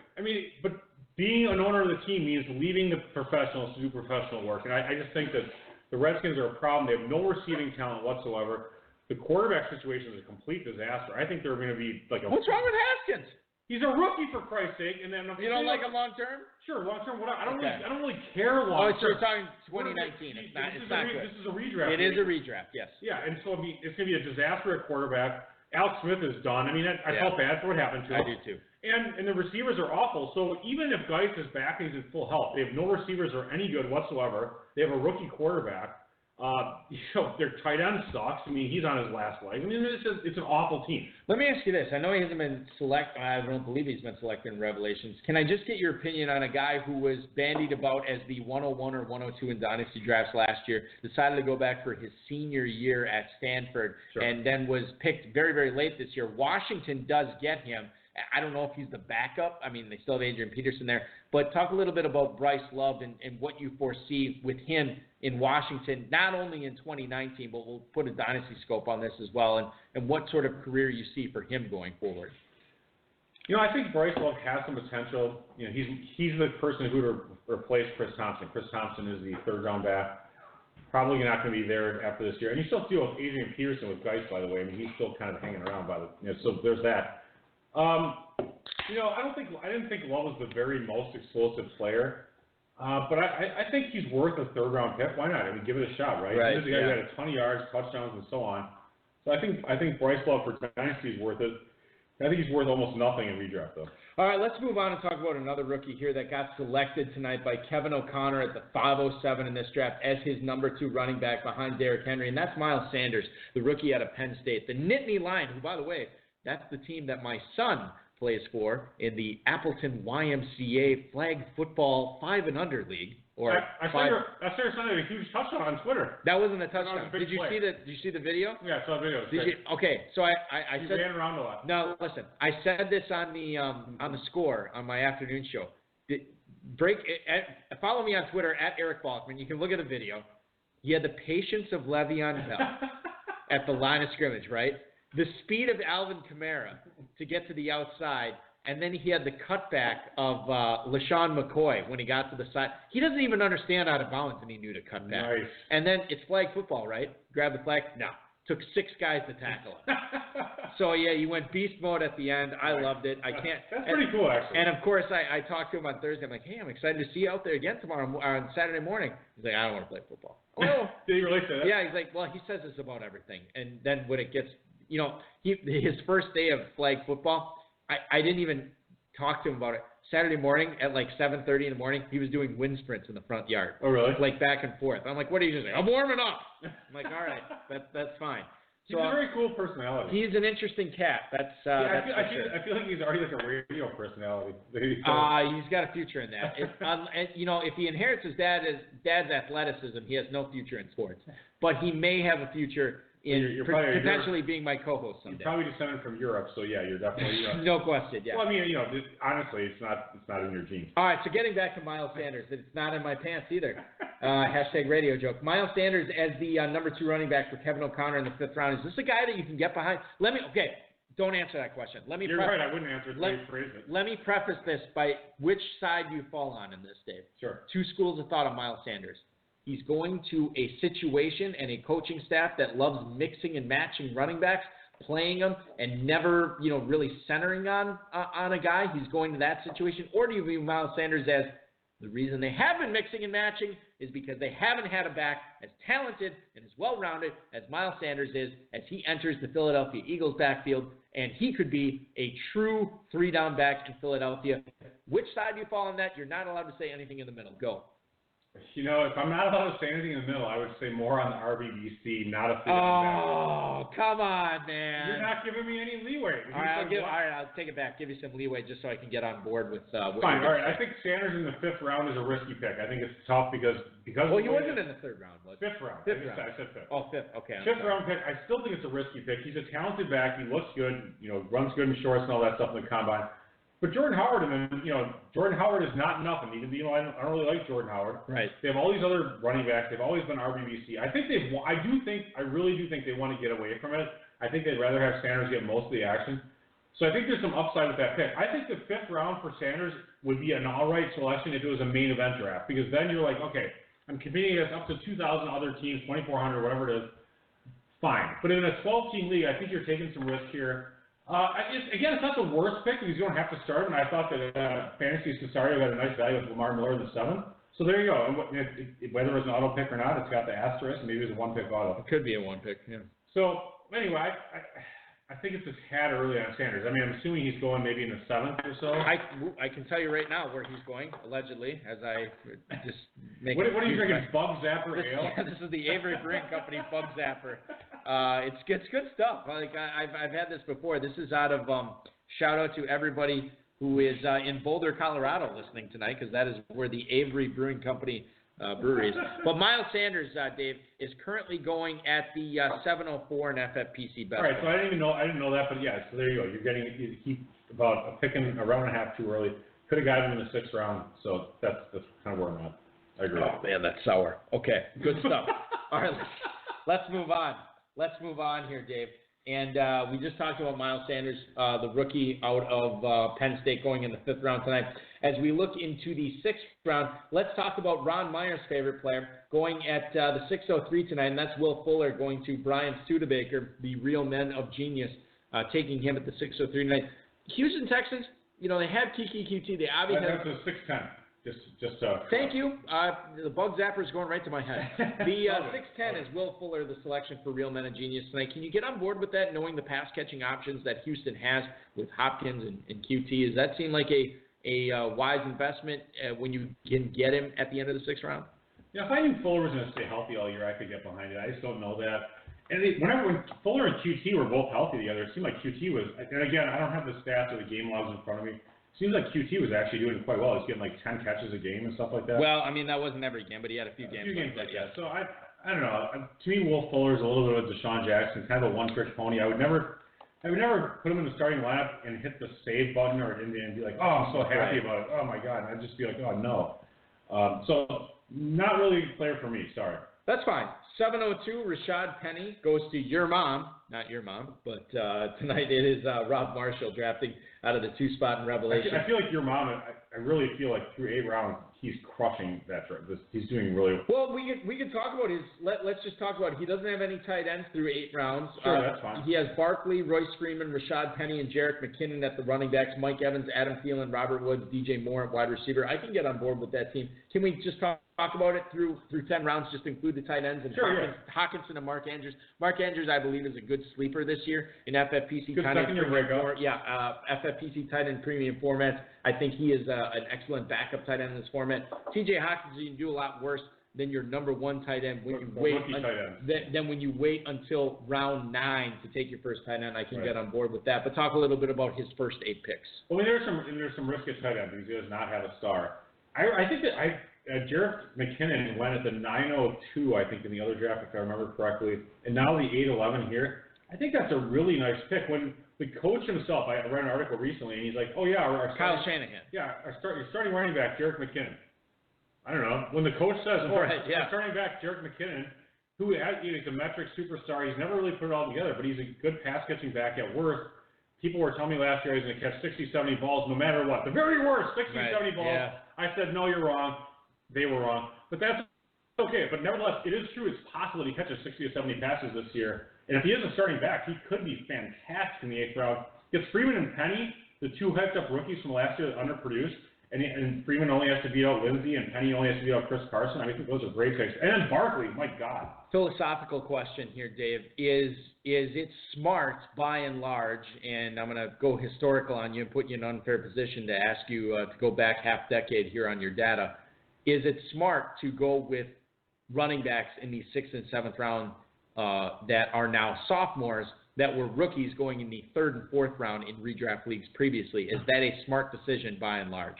But being an owner of the team means leaving the professionals to do professional work, and I just think that the Redskins are a problem. They have no receiving talent whatsoever. The quarterback situation is a complete disaster. I think they're going to be like a. What's wrong with Haskins? He's a rookie, for Christ's sake. And then you don't like him long term? Sure, long term. I don't really care long term. Oh, so you're talking 2019. It's not good. This is a redraft. It is a redraft. Yes. Yeah, and so it's going to be a disaster at quarterback. Alex Smith is done. I felt bad for what happened to him. I do too. And the receivers are awful. So even if Geis is back and he's in full health, they have no receivers or any good whatsoever. They have a rookie quarterback. Their tight end sucks. He's on his last leg. It's an awful team. Let me ask you this. I know he hasn't been selected. I don't believe he's been selected in Revelations. Can I just get your opinion on a guy who was bandied about as the 101 or 102 in Dynasty drafts last year, decided to go back for his senior year at Stanford, and then was picked very, very late this year? Washington does get him. I don't know if he's the backup. They still have Adrian Peterson there. But talk a little bit about Bryce Love and what you foresee with him in Washington, not only in 2019, but we'll put a dynasty scope on this as well, and what sort of career you see for him going forward. I think Bryce Love has some potential. He's the person who would replace Chris Thompson. Chris Thompson is the third-round back. Probably not going to be there after this year. And you still deal with Adrian Peterson with Geis, by the way. He's still kind of hanging around so there's that. I didn't think Love was the very most explosive player, but I think he's worth a third-round pick. Why not? Give it a shot, right? He's a guy who had a ton of yards, touchdowns, and so on. So I think Bryce Love for Dynasty is worth it. I think he's worth almost nothing in redraft, though. All right, let's move on and talk about another rookie here that got selected tonight by Kevin O'Connor at the 507 in this draft as his number 2 running back behind Derrick Henry, and that's Miles Sanders, the rookie out of Penn State. The Nittany Lion, who, by the way, that's the team that my son plays for in the Appleton YMCA Flag Football 5 and Under League. I saw your son had a huge touchdown on Twitter. That wasn't a touchdown. Did you see the video? Yeah, I saw the video. Okay, so I said. He ran around a lot. No, listen. I said this on the Score on my afternoon show. Follow me on Twitter at Eric Balkman. You can look at the video. He had the patience of Le'Veon Bell at the line of scrimmage, right? The speed of Alvin Kamara to get to the outside, and then he had the cutback of LaShawn McCoy when he got to the side. He doesn't even understand out of bounds, and he knew to cut back. Nice. And then it's flag football, right? Grab the flag. No. Took 6 guys to tackle him. So, yeah, you went beast mode at the end. I loved it. That's pretty cool, actually. And, of course, I talked to him on Thursday. I'm like, hey, I'm excited to see you out there again tomorrow on Saturday morning. He's like, I don't want to play football. Oh, did he really say that? Yeah, he's like, well, he says this about everything. And then when it gets – his first day of flag football, I didn't even talk to him about it. Saturday morning at like 7:30 in the morning, he was doing wind sprints in the front yard. Oh, really? Like back and forth. I'm like, what are you doing? I'm warming up. I'm like, all right, that's fine. He's a very cool personality. He's an interesting cat. I feel like he's already like a radio personality. He's got a future in that. If he inherits his dad's athleticism, he has no future in sports. But he may have a future in potentially being my co-host someday. You're probably descended from Europe, so yeah, you're definitely. No question. Yeah. Well, I mean, honestly, it's not in your genes. All right, so getting back to Miles Sanders, it's not in my pants either. Hashtag radio joke. Miles Sanders as the number 2 running back for Kevin O'Connor in the 5th round. Is this a guy that you can get behind? Don't answer that question. You're right. I wouldn't answer it. Let me preface this by which side you fall on in this, Dave. Sure. 2 schools of thought on Miles Sanders. He's going to a situation and a coaching staff that loves mixing and matching running backs, playing them, and never, really centering on a guy. He's going to that situation. Or do you view Miles Sanders as the reason they have been mixing and matching is because they haven't had a back as talented and as well-rounded as Miles Sanders is as he enters the Philadelphia Eagles backfield, and he could be a true 3-down back in Philadelphia. Which side do you fall on that? You're not allowed to say anything in the middle. Go. If I'm not allowed to say anything in the middle, I would say more on the RBBC, not a 3-down back. Oh, come on, man. You're not giving me any leeway. All right, I'll take it back. Give you some leeway just so I can get on board with what Fine, all right. I think Sanders in the 5th round is a risky pick. I think it's tough because well, he wasn't in the 3rd round, was he? 5th round. I said 5th. Oh, 5th. Okay. 5th round pick. I still think it's a risky pick. He's a talented back. He looks good. Runs good in shorts and all that stuff in the combine. But Jordan Howard, Jordan Howard is not nothing. Even I don't really like Jordan Howard. Right. They have all these other running backs. They've always been RBBC. I really do think they want to get away from it. I think they'd rather have Sanders get most of the action. So I think there's some upside with that pick. I think the 5th round for Sanders would be an all right selection if it was a main event draft, because then you're like, okay, I'm competing against up to 2,000 other teams, 2,400, whatever it is. Fine. But in a 12-team league, I think you're taking some risk here. Again, it's not the worst pick because you don't have to start him. I thought that Fantasy Cesario got a nice value with Lamar Miller in the 7th. So there you go. And whether it was an auto pick or not, it's got the asterisk. Maybe it was a 1-pick auto. It could be a 1-pick, yeah. So anyway, I think it's just had early on Sanders. I mean, I'm assuming he's going maybe in the 7th or so. I can tell you right now where he's going, allegedly, as I just make. What are you drinking? Bug Zapper Ale? Yeah, this is the Avery Brewing Company Bug Zapper. It's good stuff. Like I've had this before. This is out of shout out to everybody who is in Boulder, Colorado, listening tonight, because that is where the Avery Brewing Company brewery is. But Miles Sanders, Dave, is currently going at the 704 in FFPC best. All right, so I didn't know that, but yeah, so there you go. You're getting about a pick and a round and a half too early. Could have got him in the 6th round, so that's kind of where I'm at. I agree. Oh man, that's sour. Okay, good stuff. All right, let's move on. Let's move on here, Dave. And we just talked about Miles Sanders, the rookie out of Penn State, going in the 5th round tonight. As we look into the 6th round, let's talk about Ron Meyer's favorite player going at the 603 tonight, and that's Will Fuller going to Brian Studebaker, the Real Men of Genius, taking him at the 603 tonight. Houston Texans, they have Kiki QT. They obviously have a 610. Thank you. The bug zapper is going right to my head. The 6'10 is Will Fuller, the selection for Real Men of Genius tonight. Can you get on board with that, knowing the pass-catching options that Houston has with Hopkins and QT? Does that seem like a wise investment when you can get him at the end of the 6th round? Yeah, if I knew Fuller was going to stay healthy all year, I could get behind it. I just don't know that. And when Fuller and QT were both healthy together, it seemed like QT was, and again, I don't have the stats or the game logs in front of me. Seems like QT was actually doing quite well. He's getting like 10 catches a game and stuff like that. Well, I mean, that wasn't every game, but he had a few games like that. So I don't know. To me, Will Fuller is a little bit of Deshaun Jackson, kind of a one-trick pony. I would never put him in the starting lineup and hit the save button and be like, oh, I'm so happy about it. Oh my God. And I'd just be like, oh no. So not really a player for me. Sorry. That's fine. 702, Rashad Penny goes to your mom. Not your mom, but tonight it is Rob Marshall drafting out of the 2 spot in Revelation. I feel like your mom, I really feel like through 8 rounds, he's crushing that draft. He's doing really well. Well, we could talk about let's just talk about it. He doesn't have any tight ends through 8 rounds. Sure, that's fine. He has Barkley, Royce Freeman, Rashad Penny, and Jerick McKinnon at the running backs, Mike Evans, Adam Thielen, Robert Woods, DJ Moore at wide receiver. I can get on board with that team. Can we just talk about it through 10 rounds, just include the tight ends and sure, Hawkinson and Mark Andrews. Mark Andrews, I believe, is a good sleeper this year in FFPC tight end premium. FFPC tight end premium format. I think he is an excellent backup tight end in this format. TJ Hawkinson, you can do a lot worse than your number 1 tight end when you wait. Then when you wait until round 9 to take your first tight end, I can get on board with that. But talk a little bit about his first 8 picks. Well, I mean, there's some risk at tight end because he does not have a star. I think that Jarrett McKinnon went at the 902, I think, in the other draft, if I remember correctly, and now the 811 here. I think that's a really nice pick. When the coach himself, I read an article recently, and he's like, oh, yeah, our Kyle Shanahan. Yeah, our starting running back, Jarrett McKinnon. I don't know. When the coach says, our starting back, Jarrett McKinnon, who he's a metric superstar, he's never really put it all together, but he's a good pass-catching back at worst. People were telling me last year he's going to catch 60, 70 balls no matter what. The very worst, 60, 70 balls. Yeah. I said, no, you're wrong. They were wrong. But that's okay. But nevertheless, it is true. It's possible that he catches 60 or 70 passes this year. And if he is a starting back, he could be fantastic in the 8th round. Gets Freeman and Penny, the two heads-up rookies from last year that underproduced. And Freeman only has to beat out Lindsey, and Penny only has to beat out Chris Carson. I think those are great picks. And then Barkley, my God. Philosophical question here, Dave. Is it smart, by and large, and I'm going to go historical on you and put you in an unfair position to ask you to go back half decade here on your data, is it smart to go with running backs in the 6th and 7th round that are now sophomores that were rookies going in the 3rd and 4th round in redraft leagues previously? Is that a smart decision, by and large?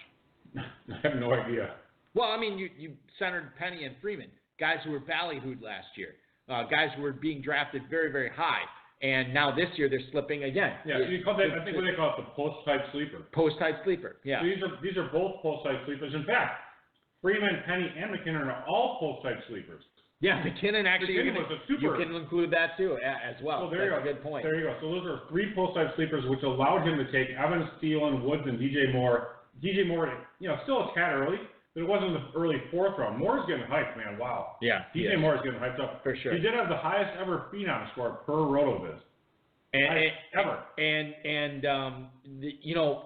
I have no idea. Well, I mean, you centered Penny and Freeman, guys who were ballyhooed last year, guys who were being drafted very, very high, and now this year they're slipping again. Yeah, so you call that, I think what they call it, the post-type sleeper. Post-type sleeper, yeah. So these are both post-type sleepers. In fact, Freeman, Penny, and McKinnon are all post-type sleepers. Yeah, McKinnon actually. McKinnon was a super. You can include that too as well. So there you go. Good point. There you go. So those are 3 post-type sleepers, which allowed him to take Evans, Thielen, Woods, and DJ Moore. DJ Moore, still a tad early, but it wasn't the early 4th round. Moore's getting hyped, man. Wow. Yeah. DJ Moore's getting hyped up. For sure. He did have the highest ever phenom score per RotoViz. Ever.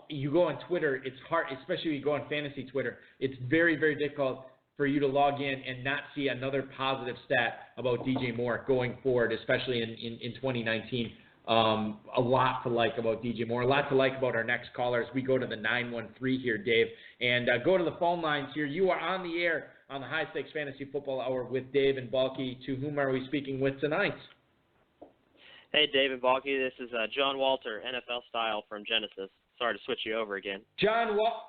You go on Twitter, it's hard, especially when you go on fantasy Twitter, it's very, very difficult for you to log in and not see another positive stat about DJ Moore going forward, especially in 2019. A lot to like about DJ Moore, a lot to like about our next caller as we go to the 913 here, Dave, and go to the phone lines here. You are on the air on the High Stakes Fantasy Football Hour with Dave and Balky. To whom are we speaking with tonight? Hey, Dave and Balky. This is John Walter, NFL Style from Genesis. Sorry to switch you over again. John Walter.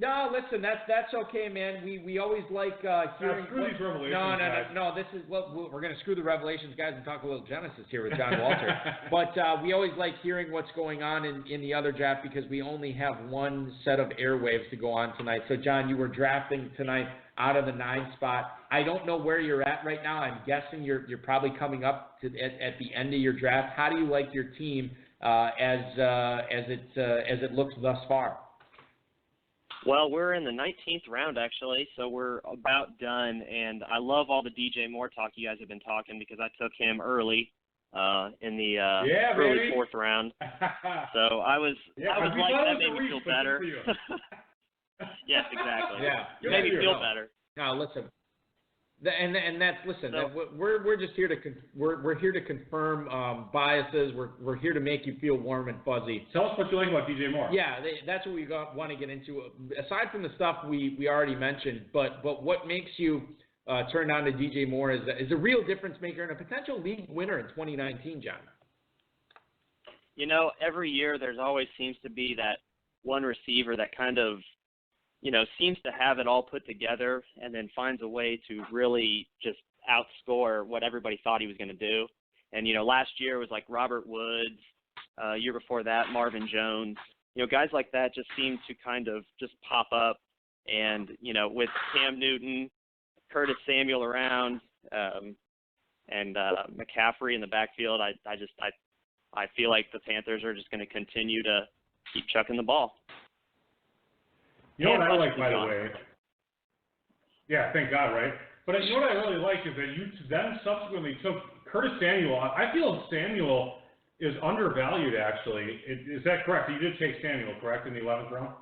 No, listen, that's okay, man. We always like hearing. Screw these revelations. No. This is we're going to screw the Revelations, guys, and talk a little Genesis here with John Walter. But we always like hearing what's going on in the other draft because we only have one set of airwaves to go on tonight. So, John, you were drafting tonight out of the 9 spot. I don't know where you're at right now. I'm guessing you're probably coming up to at the end of your draft. How do you like your team as it looks thus far? Well, we're in the 19th round, actually, so we're about done. And I love all the DJ Moore talk you guys have been talking because I took him early in the early 4th round. So I was like, that made me feel better. Yes, exactly. Yeah, made me feel better. Now, listen. And that's we're just here to we're here to confirm biases. We're here to make you feel warm and fuzzy. Tell us what you like about DJ Moore. Yeah, that's what we want to get into. Aside from the stuff we already mentioned, but what makes you turn on to DJ Moore is a real difference maker and a potential league winner in 2019, John. Every year there's always seems to be that one receiver that kind of seems to have it all put together and then finds a way to really just outscore what everybody thought he was going to do. And, last year was like Robert Woods. Year before that, Marvin Jones. Guys like that just seem to kind of just pop up. And, with Cam Newton, Curtis Samuel around, and McCaffrey in the backfield, I feel like the Panthers are just going to continue to keep chucking the ball. You know what I like, by the way? Yeah, thank God, right? But you know what I really like is that you then subsequently took Curtis Samuel. I feel Samuel is undervalued, actually. Is that correct? You did take Samuel, correct, in the 11th round?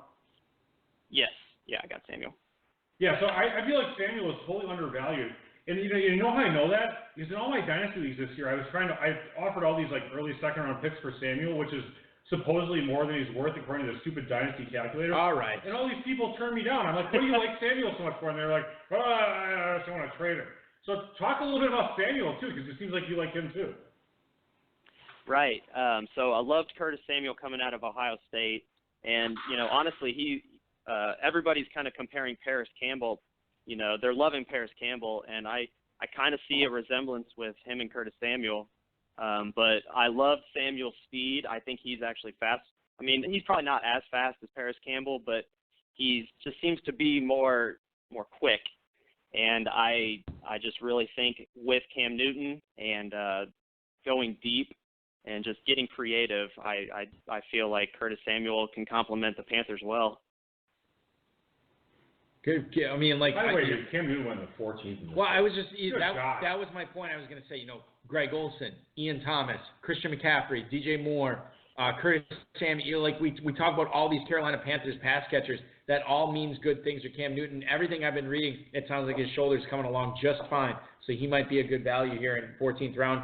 Yes. Yeah, I got Samuel. Yeah, so I feel like Samuel is totally undervalued. And you know how I know that? Because in all my dynasty leagues this year, I offered all these early second-round picks for Samuel, which is supposedly more than he's worth according to the stupid dynasty calculator. All right. And all these people turned me down. I'm like, what do you like Samuel so much for? And they're like, I just want to trade him. So talk a little bit about Samuel, too, because it seems like you like him, too. Right. So I loved Curtis Samuel coming out of Ohio State. And, honestly, everybody's kind of comparing Paris Campbell they're loving Paris Campbell, and I kind of see a resemblance with him and Curtis Samuel. But I love Samuel's speed. I think he's actually fast. I mean, he's probably not as fast as Paris Campbell, but he just seems to be more quick. And I just really think with Cam Newton and going deep and just getting creative, I feel like Curtis Samuel can complement the Panthers well. Good. I mean, like. By the way, Cam Newton went the 14th. Well, I was just that was my point. I was going to say, Greg Olsen, Ian Thomas, Christian McCaffrey, DJ Moore, Curtis Samuel. Like we talk about all these Carolina Panthers pass catchers. That all means good things for Cam Newton. Everything I've been reading, it sounds like his shoulder's coming along just fine. So he might be a good value here in 14th round.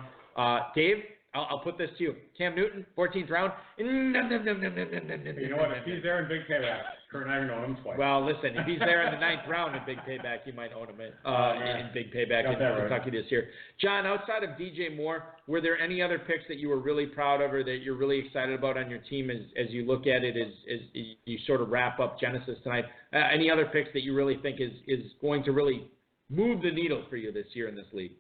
Dave, I'll put this to you. Cam Newton, 14th round. You know what? If he's there in big payback, Kurt and I are going to own him twice. Well, listen, if he's there in the 9th round in big payback, you might own him in big payback in Kentucky this year. John, outside of DJ Moore, were there any other picks that you were really proud of or that you're really excited about on your team as you look at it as you sort of wrap up Genesis tonight? Any other picks that you really think is going to really move the needle for you this year in this league?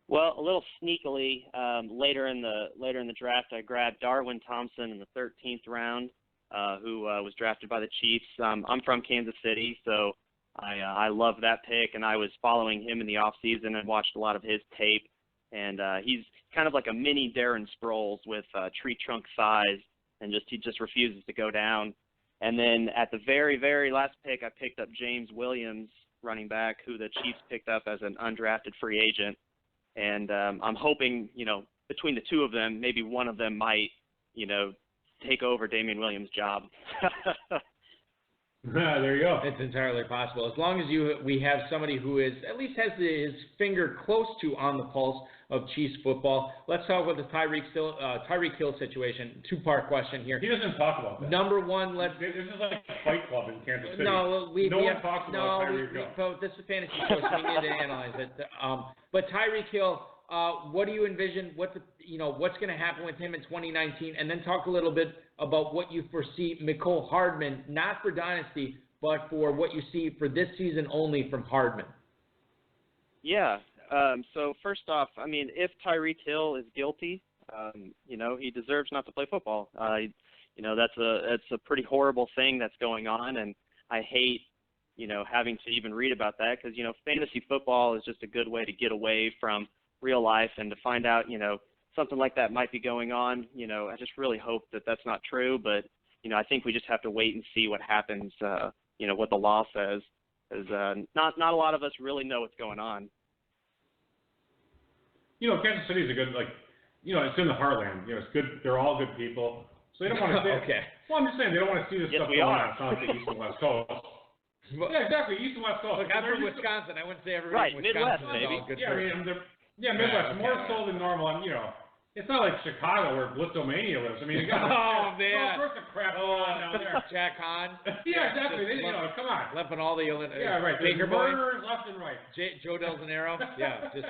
Well, a little sneakily, later in the draft, I grabbed Darwin Thompson in the 13th round, who was drafted by the Chiefs. I'm from Kansas City, so I love that pick, and I was following him in the off season and watched a lot of his tape. And he's kind of like a mini Darren Sproles with tree trunk size, and he just refuses to go down. And then at the very, very last pick, I picked up James Williams, running back, who the Chiefs picked up as an undrafted free agent. And I'm hoping, between the two of them, maybe one of them might, take over Damian Williams' job. There you go. It's entirely possible. As long as we have somebody who is at least has his finger close to on the pulse of Chiefs football. Let's talk about the Tyreek Hill situation. Two-part question here. He doesn't talk about that. Number one, this is like a fight club in Kansas City. No, no one talks about Tyreek Hill. This is a fantasy show, so we need to analyze it. But Tyreek Hill, what do you envision? What's going to happen with him in 2019? And then talk a little bit about what you foresee Mecole Hardman, not for Dynasty, but for what you see for this season only from Hardman. Yeah. So first off, I mean, if Tyreek Hill is guilty, he deserves not to play football. That's a pretty horrible thing that's going on, and I hate, having to even read about that because, fantasy football is just a good way to get away from real life and to find out, something like that might be going on. I just really hope that that's not true, but, I think we just have to wait and see what happens, what the law says, because not a lot of us really know what's going on. Kansas City is a good, it's in the heartland. It's good. They're all good people. So they don't want to see Okay. Well, I'm just saying they don't want to see this stuff going on south to east and west coast. Yeah, exactly. East and west coast. Look, I'm from Wisconsin. I wouldn't say everybody in Wisconsin Midwest, is all good. Midwest. More so than normal. It's not like Chicago where Blittomania lives. I mean, you got all sorts of crap going on down there. Jack Hahn. Yeah, exactly. Come on. Left all the right. Baker boys. Murderers left and right. Joe Del Zanero. Yeah, just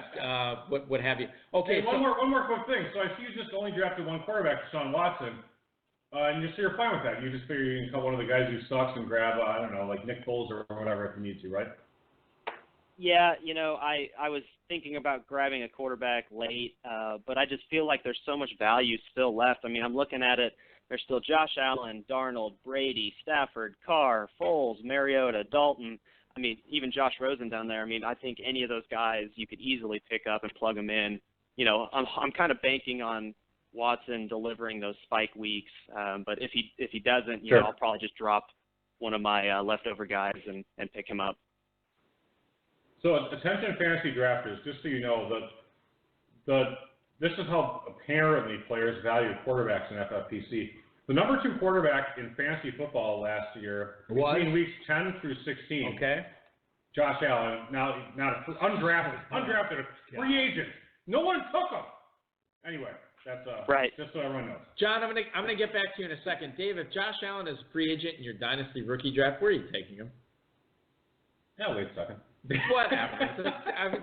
what have you. Okay. Hey, one more quick thing. So I see you just only drafted one quarterback, Deshaun Watson. And you're fine with that. You just figure you can cut one of the guys who sucks and grab, like Nick Foles or whatever if you need to, right? Yeah, I was thinking about grabbing a quarterback late, but I just feel like there's so much value still left. I mean, I'm looking at it. There's still Josh Allen, Darnold, Brady, Stafford, Carr, Foles, Mariota, Dalton. I mean, even Josh Rosen down there. I mean, I think any of those guys you could easily pick up and plug them in. I'm kind of banking on Watson delivering those spike weeks, but if he doesn't, sure. I'll probably just drop one of my leftover guys and pick him up. So attention fantasy drafters, just so you know, this is how apparently players value quarterbacks in FFPC. The number 2 quarterback in fantasy football last year, between weeks 10 through 16, okay, Josh Allen, now undrafted, free agent. No one took him. Anyway, that's right. Just so everyone knows. John, I'm gonna get back to you in a second. Dave, if Josh Allen is a free agent in your dynasty rookie draft, where are you taking him? Yeah, wait a second. What happened?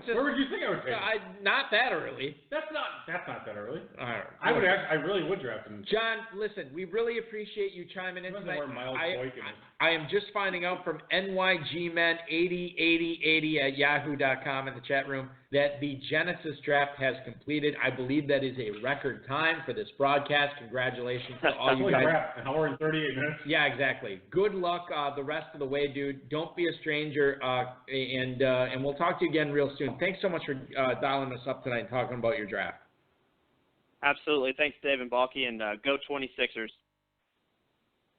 Where would you think I would take him? Not that early. That's not that early. I really would draft him. John, listen, we really appreciate you chiming in tonight. I I am just finding out from NYGmen808080 at yahoo.com in the chat room that the Genesis draft has completed. I believe that is a record time for this broadcast. Congratulations to all you guys. An hour and 38 minutes. Yeah, exactly. Good luck the rest of the way, dude. Don't be a stranger, and we'll talk to you again real soon. Thanks so much for dialing us up tonight and talking about your draft. Absolutely. Thanks, Dave and Balky, and go 26ers.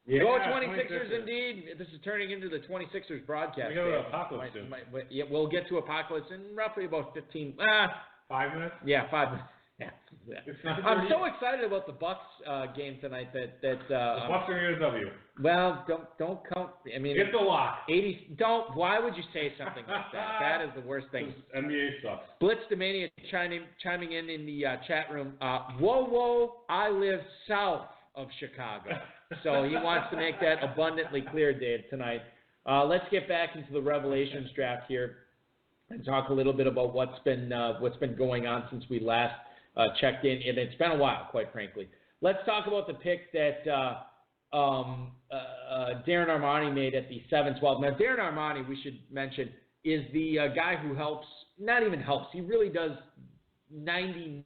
Yeah, Go 26ers indeed. This is turning into the 26ers broadcast. We go to Apocalypse soon. Yeah, we'll get to Apocalypse in roughly about 5 minutes? Yeah, 5 minutes. Yeah. I'm so excited about the Bucks game tonight that the Bucks are going to W. Well, don't count. I mean, get the lock. 80. Don't. Why would you say something like that? That is the worst thing. NBA sucks. Blitz Domania chiming in the chat room. Whoa! I live south of Chicago, so he wants to make that abundantly clear, Dave, tonight. Let's get back into the Revelations draft here and talk a little bit about what's been going on since we last checked in, and it's been a while, quite frankly. Let's talk about the pick that Darren Armani made at the 7-12. Now, Darren Armani, we should mention, is the guy who helps, not even helps, he really does 99%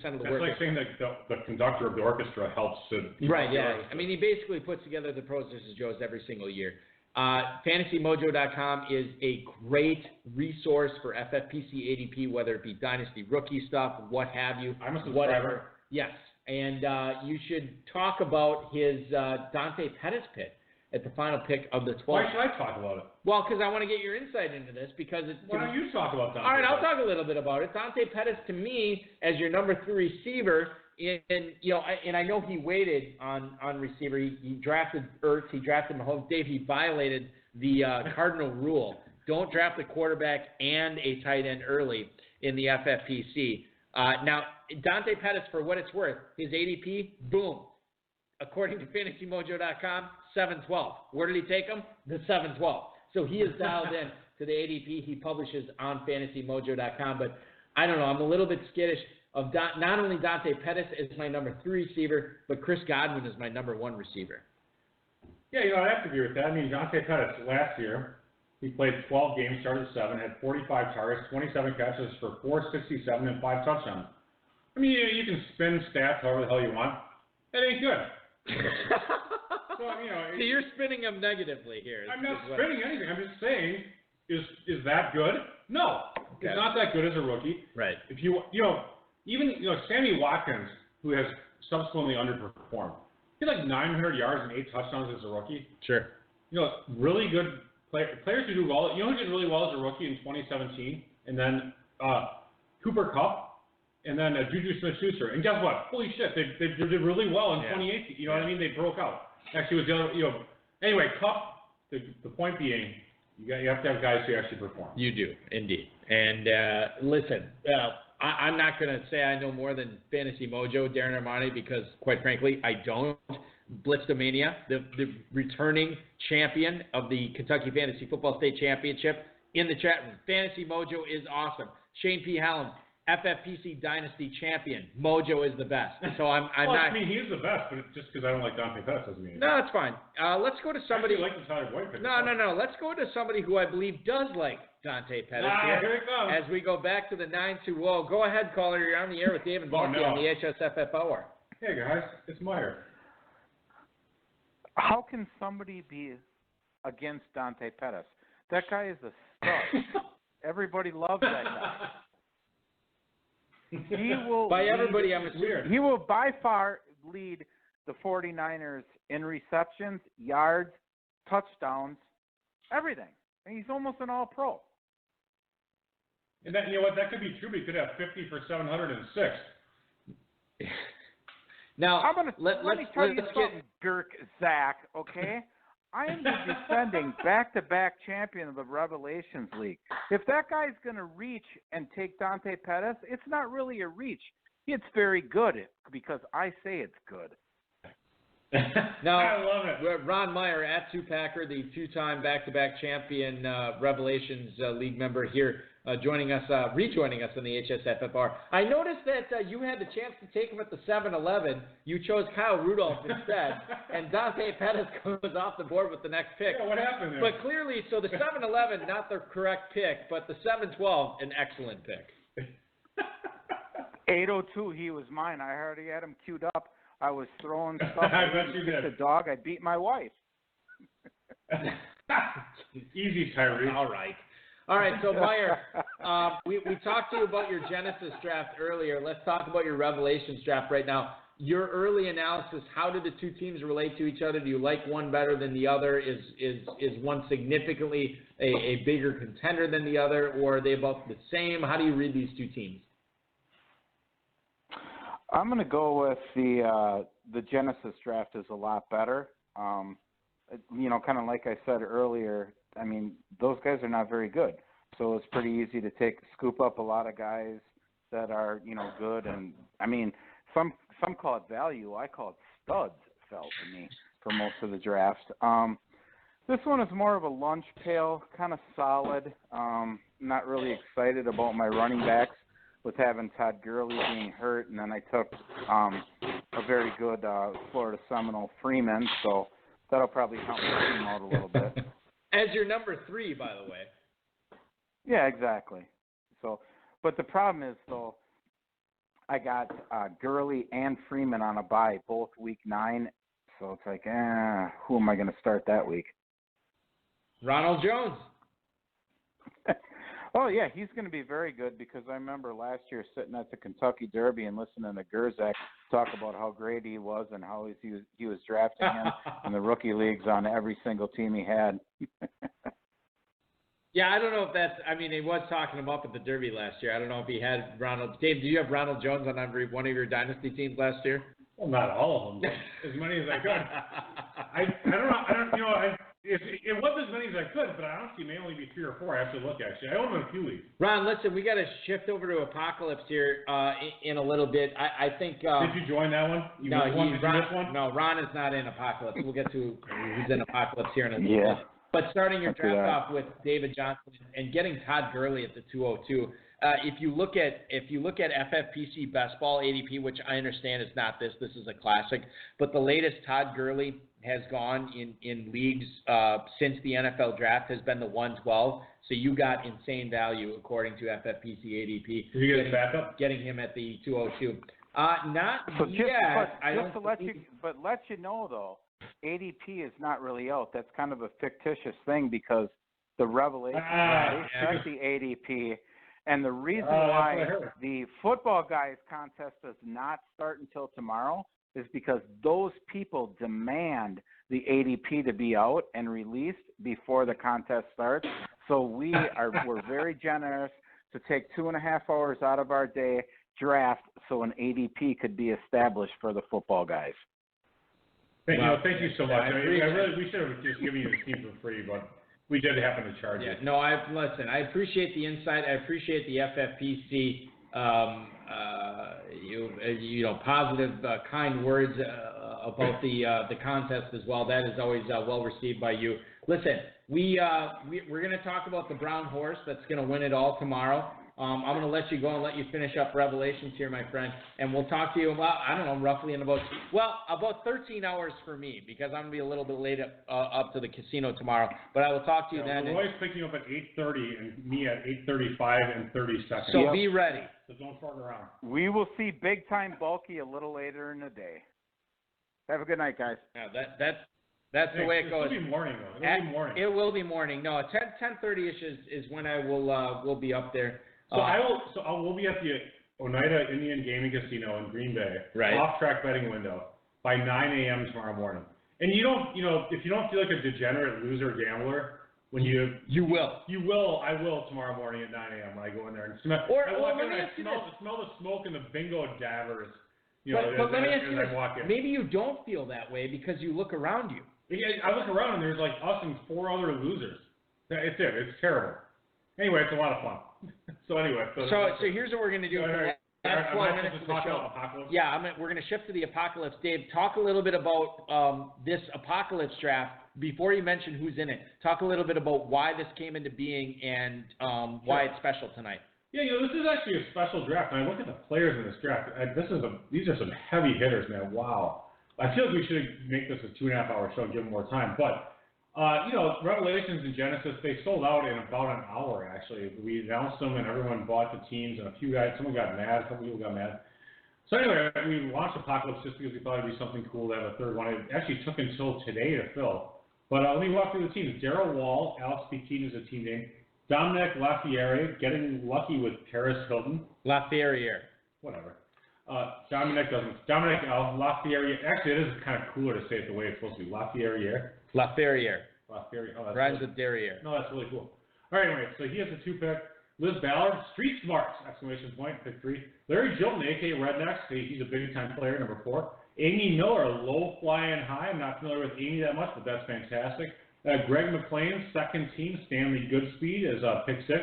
of the work. That's like saying that the conductor of the orchestra helps to... Right, yeah. I mean, he basically puts together the Pros vs. Joes every single year. FantasyMojo.com is a great resource for FFPC ADP, whether it be Dynasty rookie stuff, what have you. I'm a subscriber. Whatever. Yes, and you should talk about his Dante Pettis pick at the final pick of the 12th. Why should I talk about it? Well, because I want to get your insight into this. Why don't you talk about Dante? All right, I'll talk a little bit about it. Dante Pettis, to me, as your number 3 receiver, and I know he waited on receiver. He drafted Ertz. He drafted Mahomes. Dave, he violated the cardinal rule. Don't draft a quarterback and a tight end early in the FFPC. Now, Dante Pettis, for what it's worth, his ADP, boom. According to FantasyMojo.com, 7-12. Where did he take him? The 7-12. So he is dialed in to the ADP he publishes on FantasyMojo.com. But I don't know. I'm a little bit skittish of not only Dante Pettis as my number 3 receiver, but Chris Godwin is my number 1 receiver. Yeah, I have to agree with that. I mean, Dante Pettis, last year, he played 12 games, started 7, had 45 targets, 27 catches for 467 and 5 touchdowns. I mean, you can spin stats however the hell you want. That ain't good. So, so you're spinning them negatively here. I'm not spinning anything. I'm just saying, is that good? No. Okay. It's not that good as a rookie. Right. If even Sammy Watkins, who has subsequently underperformed, he had like 900 yards and 8 touchdowns as a rookie. Sure. Really good players who do well. Who did really well as a rookie in 2017, and then Cooper Kupp, and then Juju Smith-Schuster. And guess what? Holy shit, they did really well in 2018. You know what I mean? They broke out. Actually, it was the other. Anyway, Kupp. The point being, you have to have guys who actually perform. You do indeed. And listen. I'm not going to say I know more than Fantasy Mojo, Darren Armani, because, quite frankly, I don't. Blitzdomania, the returning champion of the Kentucky Fantasy Football State Championship, in the chat room. Fantasy Mojo is awesome. Shane P. Hallam, FFPC Dynasty champion. Mojo is the best. So I'm not. I mean, he is the best, but just because I don't like Dante Pettis doesn't mean. No, that's fine. Let's go to somebody. I like the Tyler Boyd pick. No. Let's go to somebody who I believe does like Dante Pettis here it comes. As we go back to the 920. Go ahead, caller. You're on the air with Dave and Balky on the HSFF Hour. Hey guys, it's Meyer. How can somebody be against Dante Pettis? That guy is a stud. Everybody loves that guy. He will by everybody, I'm assuming. He will by far lead the 49ers in receptions, yards, touchdowns, everything. And he's almost an all-pro. And that, that could be true, but he could have 50 for 706. Now, let me tell you something, Dirk Zach, okay? I am the defending back-to-back champion of the Revelations League. If that guy's going to reach and take Dante Pettis, it's not really a reach. It's very good because I say it's good. Now, I love it. Ron Meyer at Two-Packer, the two-time back-to-back champion Revelations League member here, rejoining us on the HSFFR. I noticed that you had the chance to take him at the 7-Eleven. You chose Kyle Rudolph instead, and Dante Pettis goes off the board with the next pick. Yeah, what happened there? But clearly, so the 7-Eleven, not the correct pick, but the 7-12, an excellent pick. 802, he was mine. I already had him queued up. I was throwing stuff. I bet you did. The dog. I beat my wife. Easy, Tyree. All right. So Meyer, we talked to you about your Genesis draft earlier. Let's talk about your Revelations draft right now. Your early analysis. How did the two teams relate to each other? Do you like one better than the other? Is one significantly a bigger contender than the other, or are they about the same? How do you read these two teams? I'm going to go with the Genesis draft is a lot better. Kind of like I said earlier, I mean, those guys are not very good. So it's pretty easy to scoop up a lot of guys that are, good. And, I mean, some call it value. I call it studs, fell to me for most of the draft. This one is more of a lunch pail, kind of solid. Not really excited about my running backs, with having Todd Gurley being hurt, and then I took a very good Florida Seminole Freeman, so that'll probably help my team out a little bit. As your number 3, by the way. Yeah, exactly. So, but the problem is, though, I got Gurley and Freeman on a bye, both week 9, so it's like, who am I going to start that week? Ronald Jones. Oh, yeah, he's going to be very good because I remember last year sitting at the Kentucky Derby and listening to Gerzak talk about how great he was and how he was drafting him in the rookie leagues on every single team he had. Yeah, I don't know if he was talking him up at the Derby last year. I don't know if he had Ronald. Dave, do you have Ronald Jones on every one of your dynasty teams last year? Well, not all of them, but as many as I could. It wasn't as many as I could, but honestly, it may only be 3 or 4. I have to look, actually. I own them in a few leagues. Ron, listen, we got to shift over to Apocalypse here in a little bit. I think. Did you join that one? Ron is not in Apocalypse. We'll get to who's in Apocalypse here in a little bit. But starting your draft off with David Johnson and getting Todd Gurley at the 202. If you look at FFPC Best Ball ADP, which I understand is not this is a classic, but the latest Todd Gurley has gone in leagues since the NFL draft has been the 112. So you got insane value according to FFPC ADP. Did you get his backup? Getting him at the 202. But let you know though, ADP is not really out. That's kind of a fictitious thing because the Revelation set the ADP. And the reason why the Football Guys contest does not start until tomorrow is because those people demand the ADP to be out and released before the contest starts. So we're very generous to take 2.5 hours out of our day draft so an ADP could be established for the Football Guys. Thank you so much. We should have just given you the team for free, but we did happen to charge it. No, I appreciate the insight. I appreciate the FFPC, positive, kind words about the contest as well. That is always well received by you. Listen, we're going to talk about the brown horse that's going to win it all tomorrow. I'm going to let you go and let you finish up Revelations here, my friend, and we'll talk to you about, roughly in about 13 hours for me, because I'm going to be a little bit late up to the casino tomorrow, but I will talk to you then. Roy's picking up at 8:30 and me at 8:35 and 30 seconds. So be ready. So don't fuck around. We will see Big Time Bulky a little later in the day. Have a good night, guys. Yeah, that's the way it goes. It'll be morning, though. It'll be morning. It will be morning. No, 10:30ish is when I will be up there. We'll be at the Oneida Indian Gaming Casino in Green Bay, off-track betting window, by 9 a.m. tomorrow morning. And if you don't feel like a degenerate loser gambler, when you will. I will tomorrow morning at 9 a.m. when I go in there and smell. Smell the smoke and the bingo dabbers. But let me ask you this: maybe you don't feel that way because you look around you. Yeah, I look around and there's like us and 4 other losers. It's terrible. Anyway, it's a lot of fun. So anyway. So here's what we're going to do for the last 12 minutes of the show. Yeah, we're going to shift to the Apocalypse. Dave, talk a little bit about this Apocalypse draft. Before you mention who's in it, talk a little bit about why this came into being and why it's special tonight. Yeah, this is actually a special draft. And I look at the players in this draft. These are some heavy hitters, man. Wow. I feel like we should make this a 2.5-hour show and give them more time. But, Revelations and Genesis, they sold out in about an hour, actually. We announced them, and everyone bought the teams, and someone got mad, a couple people got mad. So anyway, we launched Apocalypse just because we thought it'd be something cool to have a third one. It actually took until today to fill. But let me walk through the teams. Darryl Wall, Alex Petin is a team name. Dominic Lafayette, getting lucky with Paris Hilton. Lafayette. Whatever. Dominic Lafayette. Actually, it is kind of cooler to say it the way it's supposed to be. Lafayette. Oh, rhymes with derriere. No, that's really cool. All right, anyway, so he has the 2 pick. Liz Ballard, Street Smarts, exclamation point, pick 3. Larry Jilton, a.k.a. Rednecks, he's a big-time player, number 4. Amy Miller, low fly and high. I'm not familiar with Amy that much, but that's fantastic. Greg McLean, second team. Stanley Goodspeed is pick 6.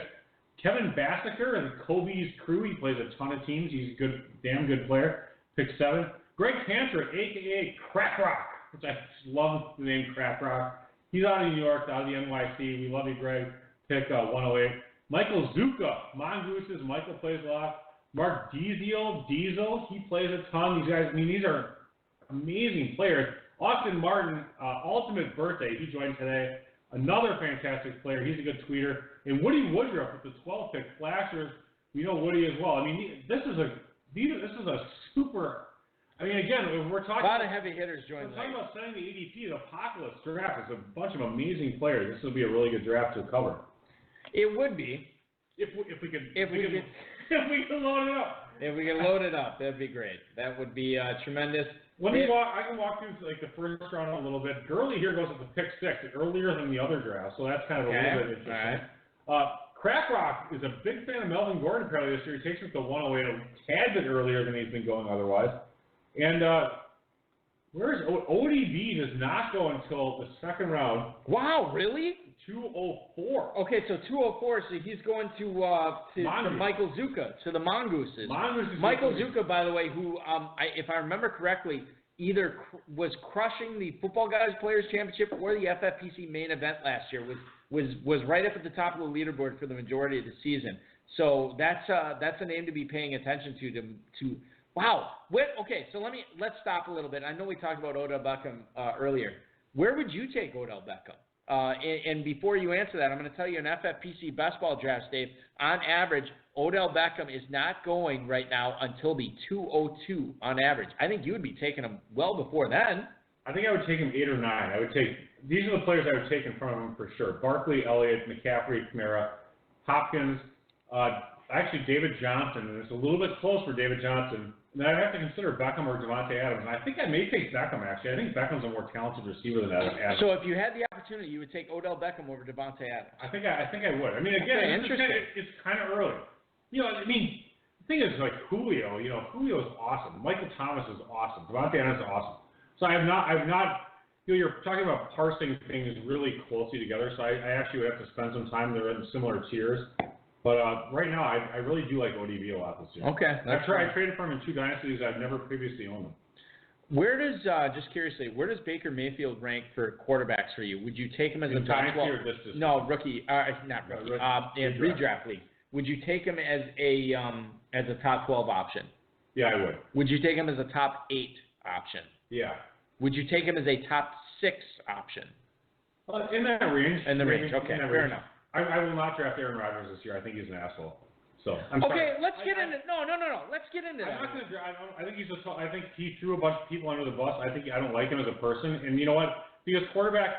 Kevin Bassiker and Kobe's crew. He plays a ton of teams. He's a damn good player. Pick 7. Greg Cantor, a.k.a. Crack Rock, which I love the name Crack Rock. He's out of New York, out of the NYC. We love you, Greg. Pick 108. Michael Zuka, Mongooses. Michael plays a lot. Mark Diesel, he plays a ton. These guys, these are amazing players. Austin Martin, Ultimate Birthday, he joined today. Another fantastic player. He's a good tweeter. And Woody Woodruff with the 12th pick. Flashers, we know Woody as well. This is a super. Again, we're talking. A lot of heavy hitters joined. We're talking about setting the ADP. The Apocalypse draft is a bunch of amazing players. This will be a really good draft to cover. It would be. If we could load it up. If we can load it up, that'd be great. That would be tremendous. I can walk through the first round a little bit. Gurley here goes at the pick 6, earlier than the other draft, so that's kind of a little bit interesting. All right. Crack Rock is a big fan of Melvin Gordon apparently this year. He takes him to 108, a tad bit earlier than he's been going otherwise. And where's ODB does not go until the second round. Wow, really? 204. Okay, so 204. So he's going to Michael Zuka, to the Mongooses. Michael Zuka, by the way, who, if I remember correctly, either was crushing the Football Guys Players Championship or the FFPC main event last year. Was right up at the top of the leaderboard for the majority of the season. So that's a name to be paying attention to. Wow. Okay, so let's stop a little bit. I know we talked about Odell Beckham earlier. Where would you take Odell Beckham? And before you answer that, I'm going to tell you an FFPC best ball draft, Dave. On average, Odell Beckham is not going right now until the 202 on average. I think you would be taking him well before then. I think I would take him 8 or 9. These are the players I would take in front of him for sure. Barkley, Elliott, McCaffrey, Kamara, Hopkins, actually David Johnson, and it's a little bit close for David Johnson. And then I'd have to consider Beckham or Devontae Adams. And I think I may take Beckham, actually. I think Beckham's a more talented receiver than Adams. So if you had the opportunity, you would take Odell Beckham over Devontae Adams? I think I would. Again, it's kind of early. The thing is, Julio, Julio is awesome. Michael Thomas is awesome. Devontae Adams is awesome. So I've not you're talking about parsing things really closely together, so I actually would have to spend some time. They're in similar tiers. But right now, I really do like ODB a lot this year. Okay. I traded for him in 2 dynasties. I've never previously owned them. Where does, just curiously, where does Baker Mayfield rank for quarterbacks for you? Would you take him as a top 12? No, rookie. Not rookie. In redraft league. Would you take him as a top 12 option? Yeah, I would. Would you take him as a top 8 option? Yeah. Would you take him as a top 6 option? In that range. In the range. Okay, fair enough. I will not draft Aaron Rodgers this year. I think he's an asshole. So let's get into no. Let's get into that. I'm not going to draft. I think I think he threw a bunch of people under the bus. I don't like him as a person. And you know what? Because quarterback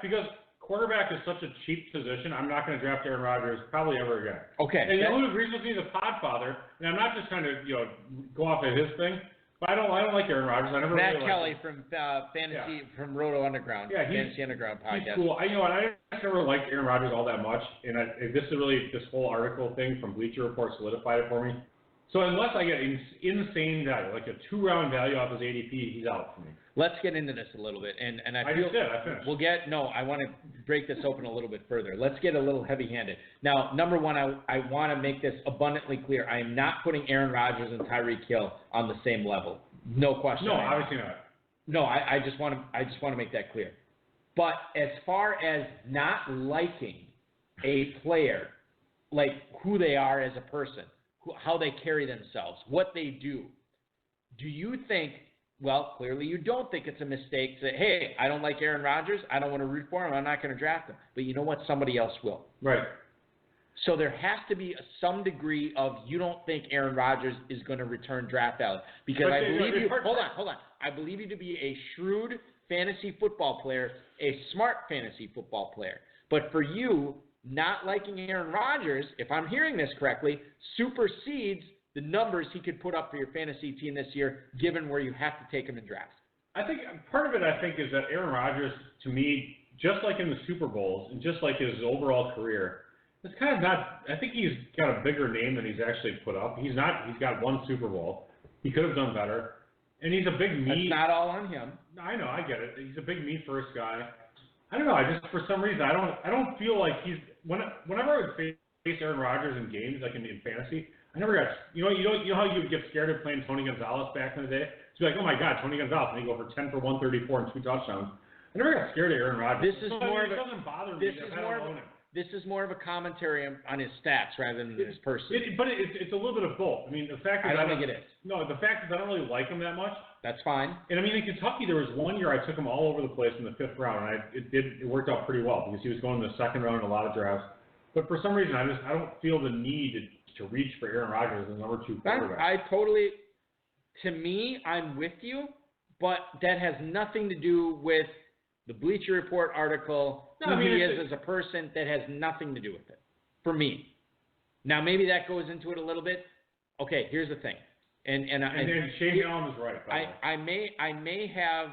is such a cheap position, I'm not going to draft Aaron Rodgers probably ever again. Okay. And who agrees with me is a Podfather, and I'm not just trying to go off of his thing. But I don't like Aaron Rodgers. I never Matt really Kelly from Fantasy from Roto Underground. Yeah, Fantasy Underground podcast. He's cool. I never liked Aaron Rodgers all that much, and this whole article thing from Bleacher Report solidified it for me. So unless I get insane value, like a 2-round value off his ADP, he's out for me. let's get into this a little bit. And I feel just did. I finished. I want to break this open a little bit further. Let's get a little heavy-handed. Now, number one, I want to make this abundantly clear. I am not putting Aaron Rodgers and Tyreek Hill on the same level. No question. No, obviously not. No, I just want to make that clear. But as far as not liking a player, like who they are as a person, how they carry themselves, what they do you think, well, clearly you don't think it's a mistake to say, hey, I don't like Aaron Rodgers, I don't want to root for him, I'm not going to draft him. But you know what? Somebody else will. Right. So there has to be some degree of you don't think Aaron Rodgers is going to return draft value. Because I believe you, hold on. I believe you to be a shrewd fantasy football player, a smart fantasy football player. But for you, not liking Aaron Rodgers, if I'm hearing this correctly, supersedes the numbers he could put up for your fantasy team this year, given where you have to take him in drafts. I think part of it, is that Aaron Rodgers, to me, just like in the Super Bowls and just like his overall career, it's kind of not. I think he's got a bigger name than he's actually put up. He's got one Super Bowl. He could have done better, and he's a big meat. That's not all on him. I know, I get it. He's a big meat first guy. I don't know. I just, for some reason, I don't feel like he's. Whenever I would face Aaron Rodgers in games, like in fantasy, I never got. You know how you would get scared of playing Tony Gonzalez back in the day? So you're like, oh my God, Tony Gonzalez, and he go for 10 for 134 and 2 touchdowns. I never got scared of Aaron Rodgers. This is more of a. It doesn't bother me. This is more of a commentary on his stats rather than his person. But it's a little bit of both. I mean, the fact is I don't think it is. No, the fact is I don't really like him that much. That's fine. And I mean, in Kentucky, there was one year I took him all over the place in the 5th round, and it worked out pretty well because he was going in the 2nd round in a lot of drafts. But for some reason, I don't feel the need to reach for Aaron Rodgers as the number 2 quarterback. To me, I'm with you, but that has nothing to do with the Bleacher Report article, who he is as a person. That has nothing to do with it, for me. Now, maybe that goes into it a little bit. Okay, here's the thing. And then Shane Helm is right. I may have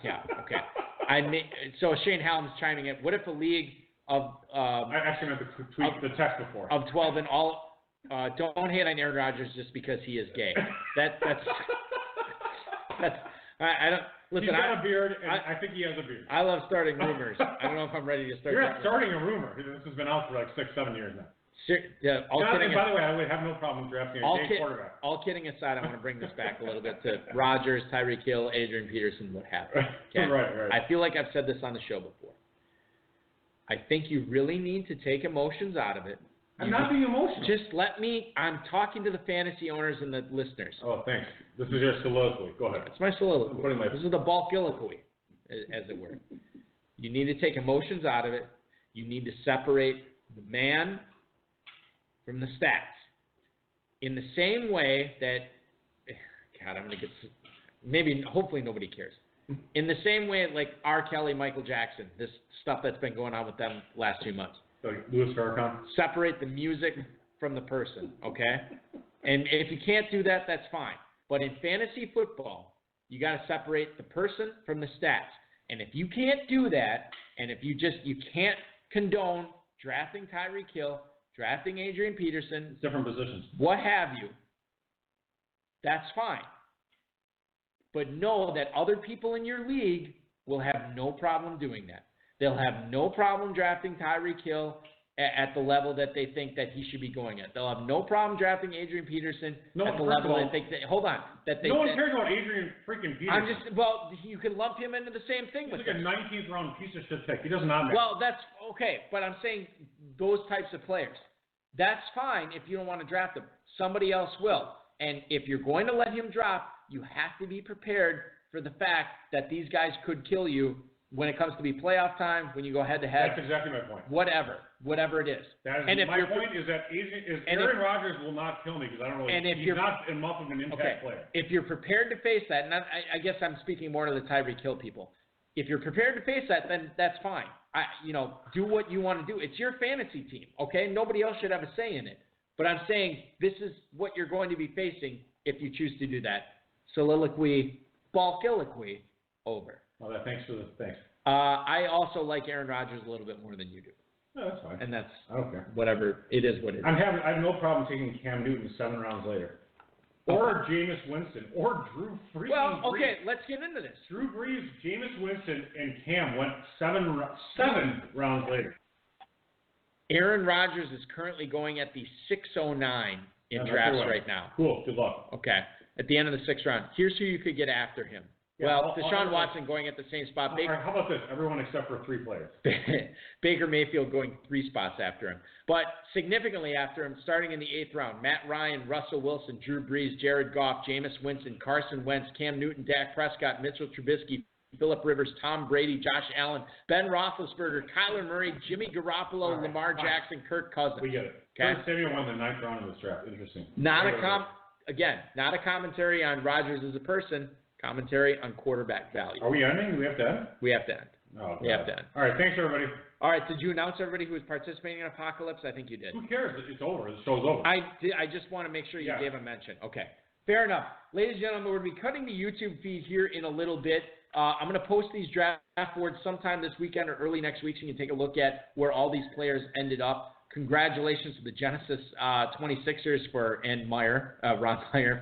yeah, okay. So Shane Helm's chiming in. What if a league of I actually meant to tweet the text before. Of 12 and all don't hate on Aaron Rodgers just because he is gay. That's I don't listen. He's got a beard, and I think he has a beard. I love starting rumors. I don't know if I'm ready to start. You're not starting a rumor. This has been out for like 6-7 years now. Yeah, by the way, I would have no problem drafting a gay quarterback. All kidding aside, I want to bring this back a little bit to Rodgers, Tyreek Hill, Adrian Peterson, what have you. Okay? Right. I feel like I've said this on the show before. I think you really need to take emotions out of it. I'm not being emotional. Just I'm talking to the fantasy owners and the listeners. Oh, thanks. This is your soliloquy. Go ahead. It's my soliloquy. This is the bulkiloquy, as it were. You need to take emotions out of it. You need to separate the man from the stats. In the same way that, God, I'm going to get, hopefully nobody cares. In the same way, like R. Kelly, Michael Jackson, this stuff that's been going on with them last 2 months. Louis Farrakhan. Separate the music from the person, okay? And if you can't do that, that's fine. But in fantasy football, you got to separate the person from the stats. And if you can't do that, and if you can't condone drafting Tyreek Hill, drafting Adrian Peterson, different positions, what have you, that's fine. But know that other people in your league will have no problem doing that. They'll have no problem drafting Tyreek Hill at the level that they think that he should be going at. They'll have no problem drafting Adrian Peterson at the level they think that. Hold on, that they. No one cares about Adrian freaking Peterson. You can lump him into the same thing. He's like a 19th round piece of shit pick. He does not matter. Well, that's okay, but I'm saying those types of players. That's fine if you don't want to draft them. Somebody else will. And if you're going to let him drop, you have to be prepared for the fact that these guys could kill you when it comes to be playoff time, when you go head-to-head. That's exactly my point. Whatever it is. My point is that Aaron Rodgers will not kill me because I don't really. He's not enough of an impact player. If you're prepared to face that, and I guess I'm speaking more to the Tyreek Hill people. If you're prepared to face that, then that's fine. Do what you want to do. It's your fantasy team, okay? Nobody else should have a say in it. But I'm saying this is what you're going to be facing if you choose to do that. Soliloquy, bulkiloquy, over. Well, thanks. I also like Aaron Rodgers a little bit more than you do. No, that's fine. And whatever. It is what it is. I have no problem taking Cam Newton 7 rounds later. or Jameis Winston, or Drew Brees. Well, okay, let's get into this. Drew Brees, Jameis Winston, and Cam went seven rounds later. Aaron Rodgers is currently going at the 609 in drafts right now. Cool, good luck. Okay, at the end of the 6th round. Here's who you could get after him. Well, Deshaun Watson going at the same spot. All right, how about this? Everyone except for 3 players. Baker Mayfield going 3 spots after him. But significantly after him, starting in the 8th round, Matt Ryan, Russell Wilson, Drew Brees, Jared Goff, Jameis Winston, Carson Wentz, Cam Newton, Dak Prescott, Mitchell Trubisky, Phillip Rivers, Tom Brady, Josh Allen, Ben Roethlisberger, Kyler Murray, Jimmy Garoppolo, Lamar Jackson, Kirk Cousins. We get it. Okay? Kurt Samuel won the 9th round of this draft. Interesting. Not a commentary on Rodgers as a person. Commentary on quarterback value. Are we ending? Do we have to end? We have to end. Oh, we have to end. All right, thanks, everybody. All right, did you announce everybody who was participating in Apocalypse? I think you did. Who cares? It's over. The show's over. I just want to make sure you gave a mention. Okay, fair enough. Ladies and gentlemen, we're going to be cutting the YouTube feed here in a little bit. I'm going to post these draft boards sometime this weekend or early next week so you can take a look at where all these players ended up. Congratulations to the Genesis 26ers and Ron Meyer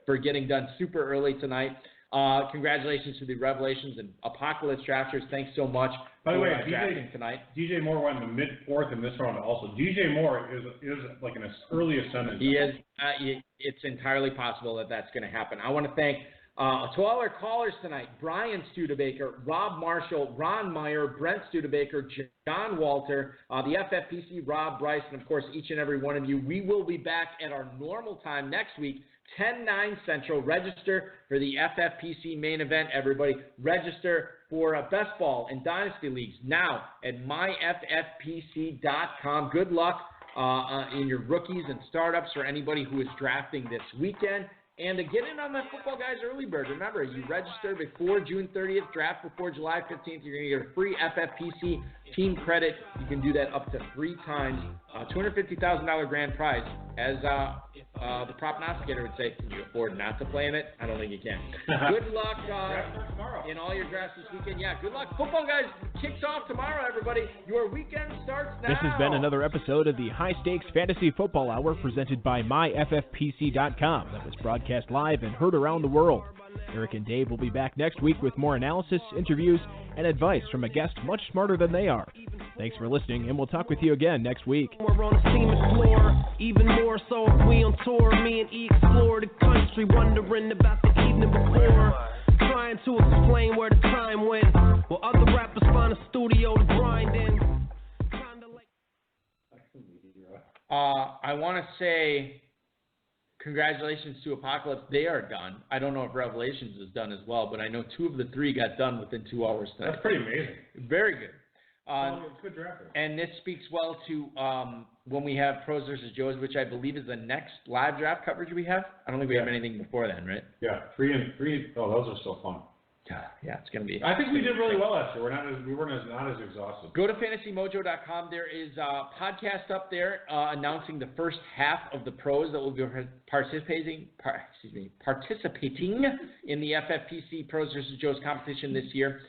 for getting done super early tonight. Congratulations to the Revelations and Apocalypse Drafters. Thanks so much. By the way, DJ Moore went in the mid-4th in this round also. DJ Moore is like an early ascendant. He is. It's entirely possible that that's going to happen. I want to thank to all our callers tonight: Brian Studebaker, Rob Marshall, Ron Meyer, Brent Studebaker, John Walter, the FFPC, Rob Bryce, and of course each and every one of you. We will be back at our normal time next week, 10/9 Central. Register for the FFPC main event, everybody. Register for best ball and dynasty leagues now at myffpc.com. Good luck in your rookies and startups for anybody who is drafting this weekend. And to get in on the Football Guys early bird, remember, you register before June 30th, draft before July 15th, you're going to get a free FFPC team credit. You can do that up to 3 times. $250,000 grand prize. As the prognosticator would say, can you afford not to play in it? I don't think you can. Good luck in all your drafts this weekend. Yeah, good luck. Football Guys kicks off tomorrow, everybody. Your weekend starts now. This has been another episode of the High Stakes Fantasy Football Hour presented by myffpc.com. That was broadcast live and heard around the world. Eric and Dave will be back next week with more analysis, interviews, and advice from a guest much smarter than they are. Thanks for listening, and we'll talk with you again next week. We're on the cement floor, even more so if we on tour. Me and E explore the country, wondering about the evening before. Trying to explain where the time went, while other rappers find a studio to grind in. I want to say congratulations to Apocalypse. They are done. I don't know if Revelations is done as well, but I know 2 of the 3 got done within 2 hours tonight. That's pretty amazing. Very good. It's good draft. And this speaks well to when we have Pros versus Joes, which I believe is the next live draft coverage we have. I don't think we have anything before then, right? Yeah, 3 and 3. Oh, those are still fun. Yeah, it's going to be. I think we did really well last year. We weren't not as exhausted. Go to fantasymojo.com. There is a podcast up there announcing the first half of the pros that will be participating in the FFPC Pros versus Joes competition this year.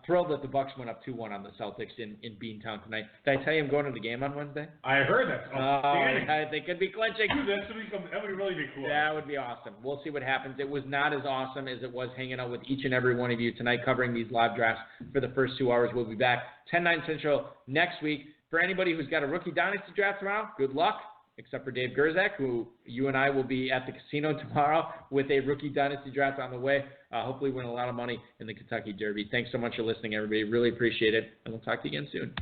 Thrilled that the Bucks went up 2-1 on the Celtics in Beantown tonight. Did I tell you I'm going to the game on Wednesday? I heard that. They could be clinching. Dude, that would really be cool. That would be awesome. We'll see what happens. It was not as awesome as it was hanging out with each and every one of you tonight covering these live drafts for the first 2 hours. We'll be back 10/9 Central next week. For anybody who's got a rookie dynasty draft tomorrow, good luck. Except for Dave Gerzak, who you and I will be at the casino tomorrow with a rookie dynasty draft on the way. Hopefully win a lot of money in the Kentucky Derby. Thanks so much for listening, everybody. Really appreciate it, and we'll talk to you again soon.